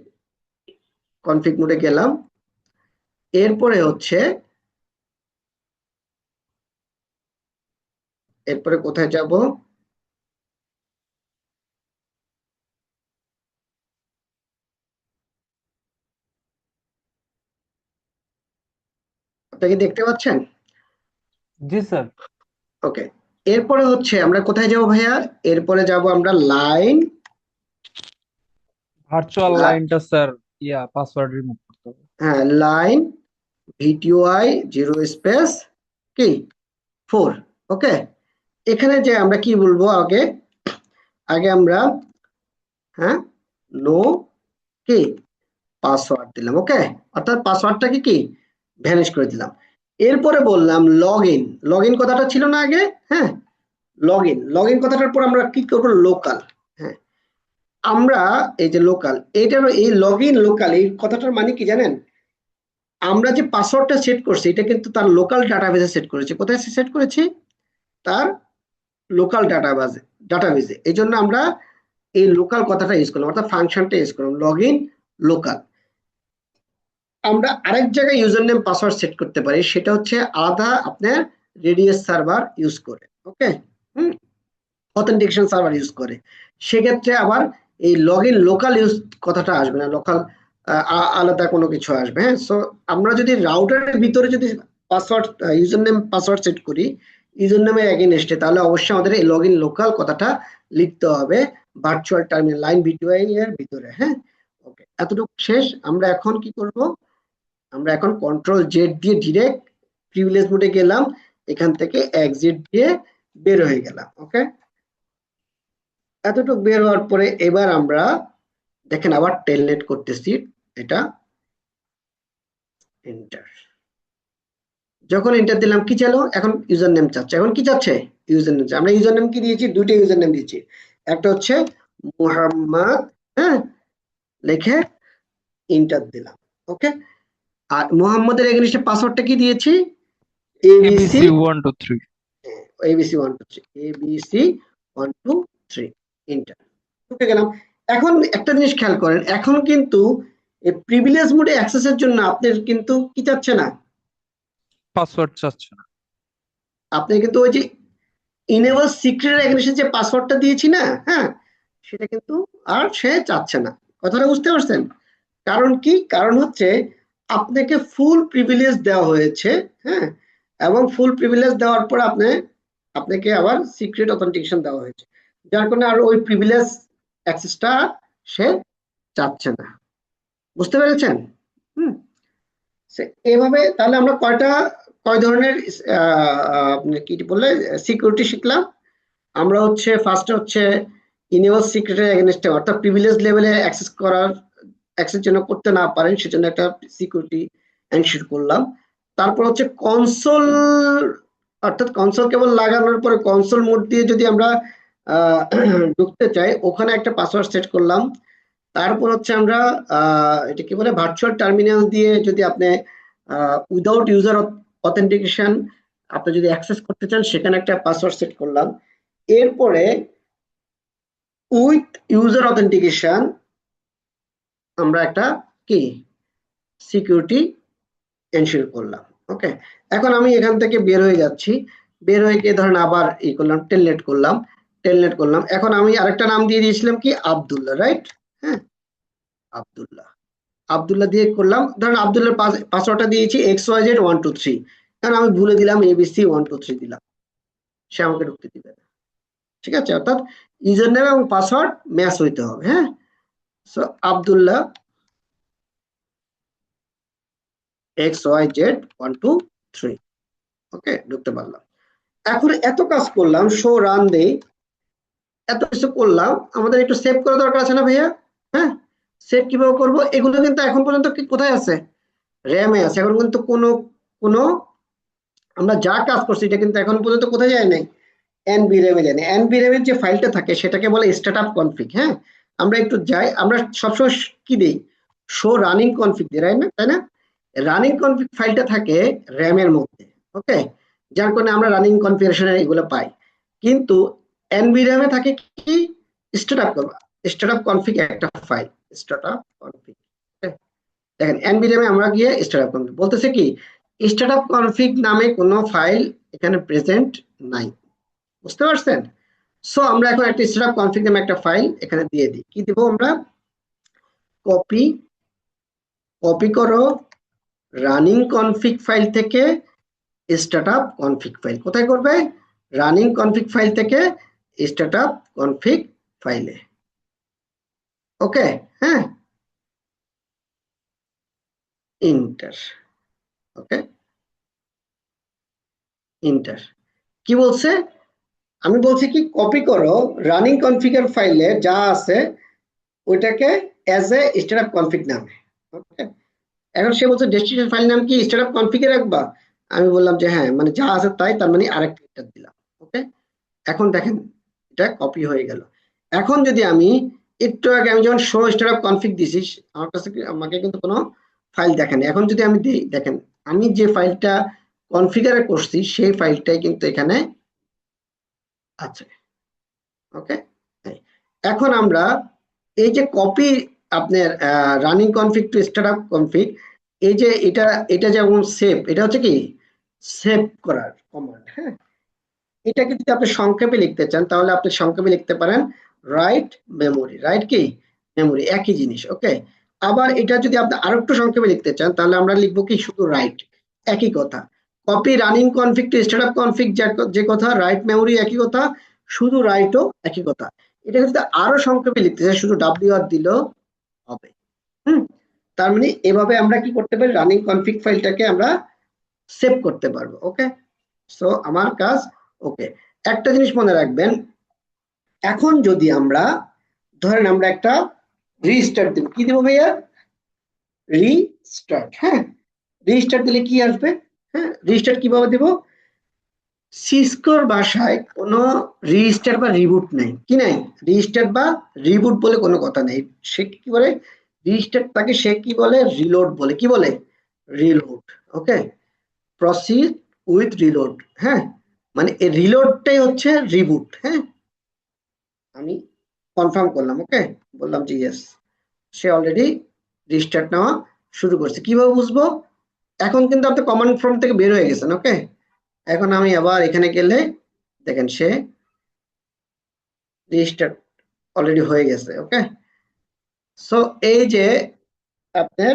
কনফিগ মোডে গেলাম। এরপরে হচ্ছে, এরপরে কোথায় যাব, আপনি কি দেখতে পাচ্ছেন, জি স্যার। ওকে, এরপরে হচ্ছে আমরা কোথায় যাব ভাইয়া? এরপরে যাব আমরা লাইন ভার্চুয়াল লাইনটা স্যার পাসওয়ার্ড রিমুভ করতে হবে। হ্যাঁ লাইন ভিটিওআই 0 স্পেস কি 4। ওকে, এখানে যে আমরা কি বলবো আগে আগে আমরা হ্যাঁ নো কি পাসওয়ার্ড দিলাম। ওকে, অর্থাৎ পাসওয়ার্ডটাকে কি ভ্যানিশ করে দিলাম। এরপরে বললাম লগ ইন কথাটা ছিল না আগে? হ্যাঁ, লগ ইন কথাটার পর আমরা কি করবো? লোকাল। হ্যাঁ, আমরা এই যে লোকাল, এইটার এই লগ ইন লোকাল এই কথাটার মানে কি জানেন? আমরা যে পাসওয়ার্ডটা সেট করছি এটা কিন্তু তার লোকাল ডাটাবেসে সেট করেছি। কোথায় সেট করেছি? তার লোকাল ডাটাবেসে। এই জন্য আমরা এই লোকাল কথাটা ইউজ করলাম, অর্থাৎ ফাংশনটা ইউজ করলাম লগ ইন লোকাল। আমরা আরেক জায়গায় ইউজার নেম পাসওয়ার্ড সেট করতে পারি, সেটা হচ্ছে আলাদা আপনার রেডিয়াস সার্ভার ইউজ করে। ওকে, অথেন্টিকেশন সার্ভার ইউজ করে। সেক্ষেত্রে আবার এই লগ ইন লোকাল ইউজ কথাটা আসবে না, লোকাল আলাদা কোনো কিছু আসবে। হ্যাঁ, সো আমরা যদি রাউটারের ভিতরে যদি password user name password set করি ইউজার নেমের এগেইনস্টে, তাহলে অবশ্যই আমাদের এই লগ ইন লোকাল কথাটা লিখতে হবে ভার্চুয়াল টার্মিনাল লাইন ভিটিওআই এর ভিতরে। হ্যাঁ, ওকে, এতটুকু শেষ। আমরা এখন কি করব? আমরা এখন কন্ট্রোল জেড দিয়ে ডিরেক্ট প্রিভিলেজ মোডে গেলাম, এখান থেকে এক্সিট দিয়ে বের হয়ে গেলাম। ওকে, এতটুকু বের হওয়ার পরে এবার আমরা দেখেন আবার টেলনেট করতেছি, এটা এন্টার। যখন এন্টার দিলাম কি চাইলো? এখন ইউজার নেম চাচ্ছে। এখন কি চাচ্ছে? User name. আমরা ইউজার নেম কি দিয়েছি? দুটো ইউজার নেম দিয়েছি। একটা হচ্ছে মুহাম্মদ, হ্যাঁ, লিখে এন্টার দিলাম। ওকে, আর মুহাম্মদের এগেইনস্টে পাসওয়ার্ডটা কি দিয়েছি? ABC ABC123। ABC 1 2 3 ABC 1 2 3 enter. ঢুকে গেলাম। এখন একটা জিনিস খেয়াল করেন, এখন কিন্তু এই প্রিভিলেজ মোডে অ্যাক্সেসের জন্য আপনার কিন্তু কি চাচ্ছে না, পাসওয়ার্ড চাচ্ছে না। আপনি কিন্তু ওই যে ইনেবল সিক্রেট এগেইনস্টে যে পাসওয়ার্ডটা দিয়েছি না, হ্যাঁ, সেটা কিন্তু আর সে চাচ্ছে না। কথাটা বুঝতে পারছেন? কারণ কি? কারণ হচ্ছে আপনাকে ফুল প্রিভিলেজ দেওয়া হয়েছে, হ্যাঁ, এবং ফুল প্রিভিলেজ দেওয়ার পর আপনাকে আবার সিক্রেট অথেন্টিকেশন দেওয়া হয়েছে, যার কারণে আর ওই প্রিভিলেজ অ্যাক্সেসটা সে চাচ্ছে না। বুঝতে পেরেছেন? হুম, এভাবে তাহলে আমরা কয় ধরনের আপনি কি বললে সিকিউরিটি শিখলাম? আমরা হচ্ছে ফার্স্টে হচ্ছে ইনেবল সিক্রেটের এগেইনস্টে, অর্থাৎ প্রিভিলেজ লেভেলে অ্যাক্সেস যেন করতে না পারেন সেজন্য একটা সিকিউরিটি এনশিওর করলাম। তারপর হচ্ছে কনসোল, অর্থাৎ কনসোল কেবল লাগানোর পরে কনসোল মোড দিয়ে যদি আমরা ঢুকতে চাই ওখানে একটা পাসওয়ার্ড সেট করলাম। তারপর হচ্ছে আমরা এটা কি বলে ভার্চুয়াল টার্মিনাল দিয়ে যদি আপনি উইদাউট ইউজার অথেন্টিকেশন আপনি যদি অ্যাক্সেস করতে চান সেখানে একটা পাসওয়ার্ড সেট করলাম। এরপরে উইথ ইউজার অথেন্টিকেশন আমরা একটা কি সিকিউরিটি এনশিওর করলাম। ওকে, এখন আমি এখান থেকে বের হয়ে যাচ্ছি, বের হয়ে গিয়ে ধরেন আবার করলাম টেলনেট করলাম। এখন আমি আরেকটা নাম দিয়ে দিয়েছিলাম কি আব্দুল্লাহ, রাইট? হ্যাঁ, আব্দুল্লাহ দিয়ে করলাম। ধরেন আব্দুল্লাহর পাসওয়ার্ডটা দিয়েছি XYZ123, কারণ আমি ভুলে দিলাম ABC123 দিলাম, সে আমাকে ঢুকতে দিবে না। ঠিক আছে, অর্থাৎ ইউজার নেম এবং পাসওয়ার্ড ম্যাচ হইতে হবে। হ্যাঁ, সো আব্দুল্লাহ XYZ123, ওকে, ঢুকতে পারলাম। এখন এত কাজ করলাম, শো রান দেই, এত কিছু করলাম, আমাদের একটু সেভ করা দরকার আছে না ভাইয়া? হ্যাঁ, সেভ কিভাবে করবো? এগুলো কিন্তু এখন পর্যন্ত কোথায় আছে? র্যামে আছে। এখন কিন্তু কোনো আমরা যা কাজ করছি এটা কিন্তু এখন পর্যন্ত কোথায় যায় নাই? এনবি র্যামে যায় না। এনবি র্যামের যে ফাইলটা থাকে সেটাকে বলে স্টার্টআপ কনফিগ। হ্যাঁ, আমরা একটু যাই, আমরা সবসময় কি দিই? শো রানিং কনফিগ দিই, তাই না? রানিং কনফিগ ফাইলটা থাকে র্যামের মধ্যে। ওকে, যার কারণে আমরা রানিং কনফিগারেশনে এগুলো পাই। কিন্তু এনবি র্যামে থাকে কি? স্টার্টআপ কনফিগ একটা ফাইল, স্টার্টআপ কনফিগ। দেখেন এনবি র্যামে আমরা গিয়ে স্টার্টআপ কনফিগ বলতেছে কি স্টার্টআপ কনফিগ নামে কোনো ফাইল এখানে প্রেজেন্ট নাই। বুঝতে পারছেন? সো আমরা এখন একটা স্টার্টআপ কনফিগ নামে একটা ফাইল এখানে দিয়ে দিই। কি দিব আমরা? কপি করো রানিং কনফিগ ফাইল থেকে স্টার্টআপ কনফিগ ফাইল। কোথায় করবে? রানিং কনফিগ ফাইল থেকে স্টার্টআপ কনফিগ ফাইলে। ওকে, হ্যাঁ, ইন্টার। ওকে, ইন্টার। কি বলছে? আমি বলছি কি কপি করো রানিং কনফিগার ফাইলে যা আছে ওইটাকে অ্যাজ এ স্টার্টআপ কনফিগ নামে। ওকে, এখন সে বলছে ডেস্টিনেশন ফাইল নাম কি স্টার্টআপ কনফিগে রাখবা? আমি বললাম যে হ্যাঁ, মানে যা আছে তাই, তার মানে আরেকটা ইন্টার দিলাম। ওকে, এখন দেখেন এটা কপি হয়ে গেল। এখন যদি আমি একটু আগে আমি যখন শো স্টার্টআপ কনফিগ দিছি, আমার কাছে আমাকে কিন্তু কোনো ফাইল দেখেন। এখন যদি আমি দিই, দেখেন আমি যে ফাইলটা কনফিগারে করছি সেই ফাইলটাই কিন্তু এখানে আছে। ওকে, এখন আমরা এই যে কপি আপনার running config to startup config, এই যে এটা এটা যেমন সেভ, এটা হচ্ছে কি সেভ করার কমান্ড। হ্যাঁ, এটাকে যদি আপনি সংক্ষেপে লিখতে চান তাহলে আপনি সংক্ষেপে লিখতে পারেন রাইট মেমোরি। রাইট কি মেমোরি, একই জিনিস। ওকে, আবার এটা যদি আপনি আরো একটু সংক্ষেপে লিখতে চান তাহলে আমরা লিখবো কি শুধু রাইট, একই কথা। Copy running config to startup config যে কথা, রাইট মেমোরি একই কথা, শুধু রাইটও একই কথা। এটা যদি আরো সংক্ষেপে লিখতে চাই শুধু ডাব্লিউ আর দিলেও হবে। হুম, তার মানে এভাবে আমরা কি করতে পারি, রানিং কনফিগ ফাইলটাকে আমরা সেভ করতে পারবো। ওকে, সো আমার কাজ ওকে। একটা জিনিস মনে রাখবেন, এখন যদি আমরা ধরেন আমরা একটা রিস্টার্ট দিব, কি দিব ভাইয়া? রিস্টার্ট। হ্যাঁ, রিস্টার্ট দিলে কি আসবে? হ্যাঁ, রিস্টার্ট কিভাবে দিব? সিসকোর ভাষায় কোনো রিস্টার্ট বা রিবুট নাই। কি নাই? রিস্টার্ট বা রিবুট বলে কোনো কথা নেই। সে কি বলে? রিস্টার্ট তাকে সে কি বলে? রিলোড বলে। কি বলে? Reload. Okay, proceed with reload. হ্যাঁ, মানে এই রিলোডটাই হচ্ছে রিবুট। হ্যাঁ, আমি কনফার্ম করলাম। ওকে, বললাম যে ইয়েস, সে অলরেডি রিস্টার্ট নেওয়া শুরু করছে। কিভাবে বুঝবো? এখন কিন্তু আপনি কমান্ড প্রম্পট থেকে বের হয়ে গেছেন। ওকে, এখন আমি আবার এখানে গেলে দেখেন সে রিস্টার্ট অলরেডি হয়ে গেছে। ওকে, সো এই যে আপনার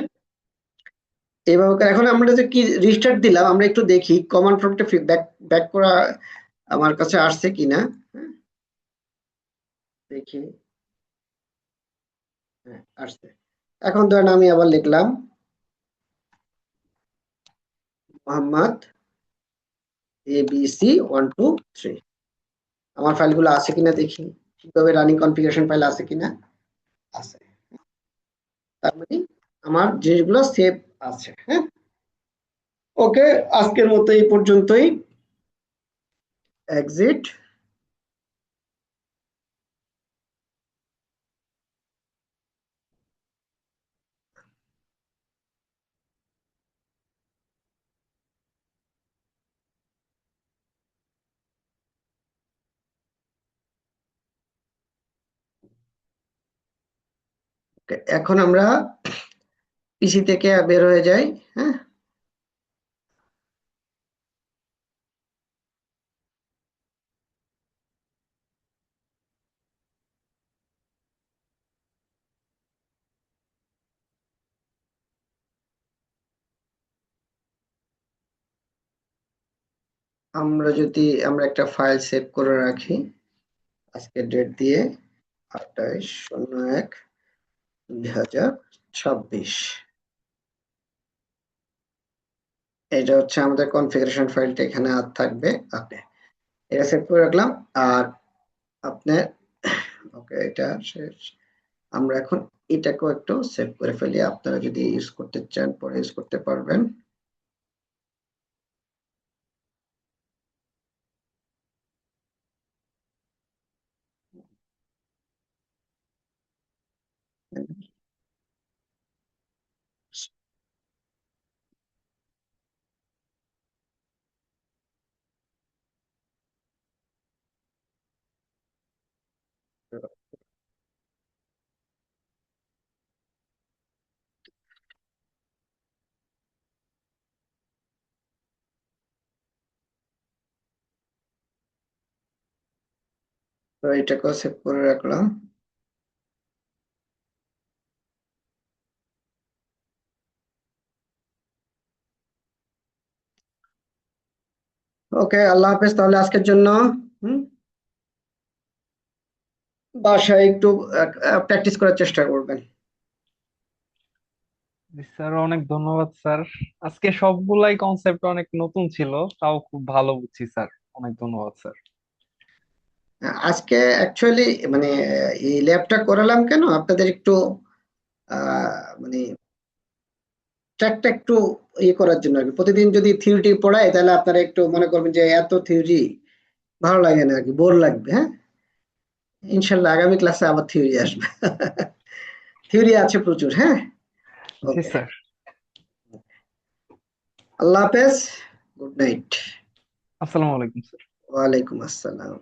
এইভাবে এখন আমরা যে কি রিস্টার্ট দিলাম, আমরা একটু দেখি কমান্ড প্রম্পটে ব্যাক ব্যাক করা আমার কাছে আসছে কিনা। হ্যাঁ, দেখি। হ্যাঁ, আসছে। এখন ধরেন আমি আবার লিখলাম মোহাম্মদ ABC 1 2 3। আমার ফাইলগুলো আছে কিনা দেখি, ঠিকভাবে রানিং কনফিগারেশন ফাইল আছে কিনা। আছে, তার মানে আমার জিনিসগুলো সেভ আছে। হ্যাঁ, ওকে, আজকের মতো এই পর্যন্তই। এক্সিট। ওকে, এখন আমরা পিসি থেকে বের হয়ে যাই। হ্যাঁ, আমরা একটা ফাইল সেভ করে রাখি আজকের ডেট দিয়ে 28/01/2026। এটা হচ্ছে আমাদের কনফিগারেশন ফাইলটা, এখানে আর থাকবে। ওকে, এটা সেভ করে রাখলাম। আর আপনার ওকে, এটা শেষ। আমরা এখন এটাকেও একটু সেভ করে ফেলি, আপনারা যদি ইউজ করতে চান পরে ইউজ করতে পারবেন। তো এটাকেও সেভ করে রাখলাম। ওকে, আল্লাহ হাফেজ তাহলে আজকের জন্য। হুম, বাসায় একটু প্র্যাকটিস করার চেষ্টা করবেন। জি স্যার, অনেক ধন্যবাদ স্যার। আজকে সবগুলাই কনসেপ্ট অনেক নতুন ছিল, তাও খুব ভালো বুঝছি স্যার। অনেক ধন্যবাদ স্যার। আজকে অ্যাকচুয়ালি মানে এই ল্যাবটা করালাম কেন আপনাদের একটু মানে ট্র্যাকটা একটু ইয়ে করার জন্য আর কি। প্রতিদিন যদি থিওরি পড়ায় তাহলে আপনারা একটু মনে করবেন যে এত থিওরি ভালো লাগে না আর কি, বোর লাগবে। হ্যাঁ, ইনশাল্লাহ আগামী ক্লাসে আবার থিওরি আসবে। থিওরি আছে প্রচুর। হ্যাঁ, জি ওকে, স্যার। আল্লাহ হাফেজ, গুড নাইট। আসসালামু আলাইকুম স্যার। ওয়ালাইকুম আসসালাম।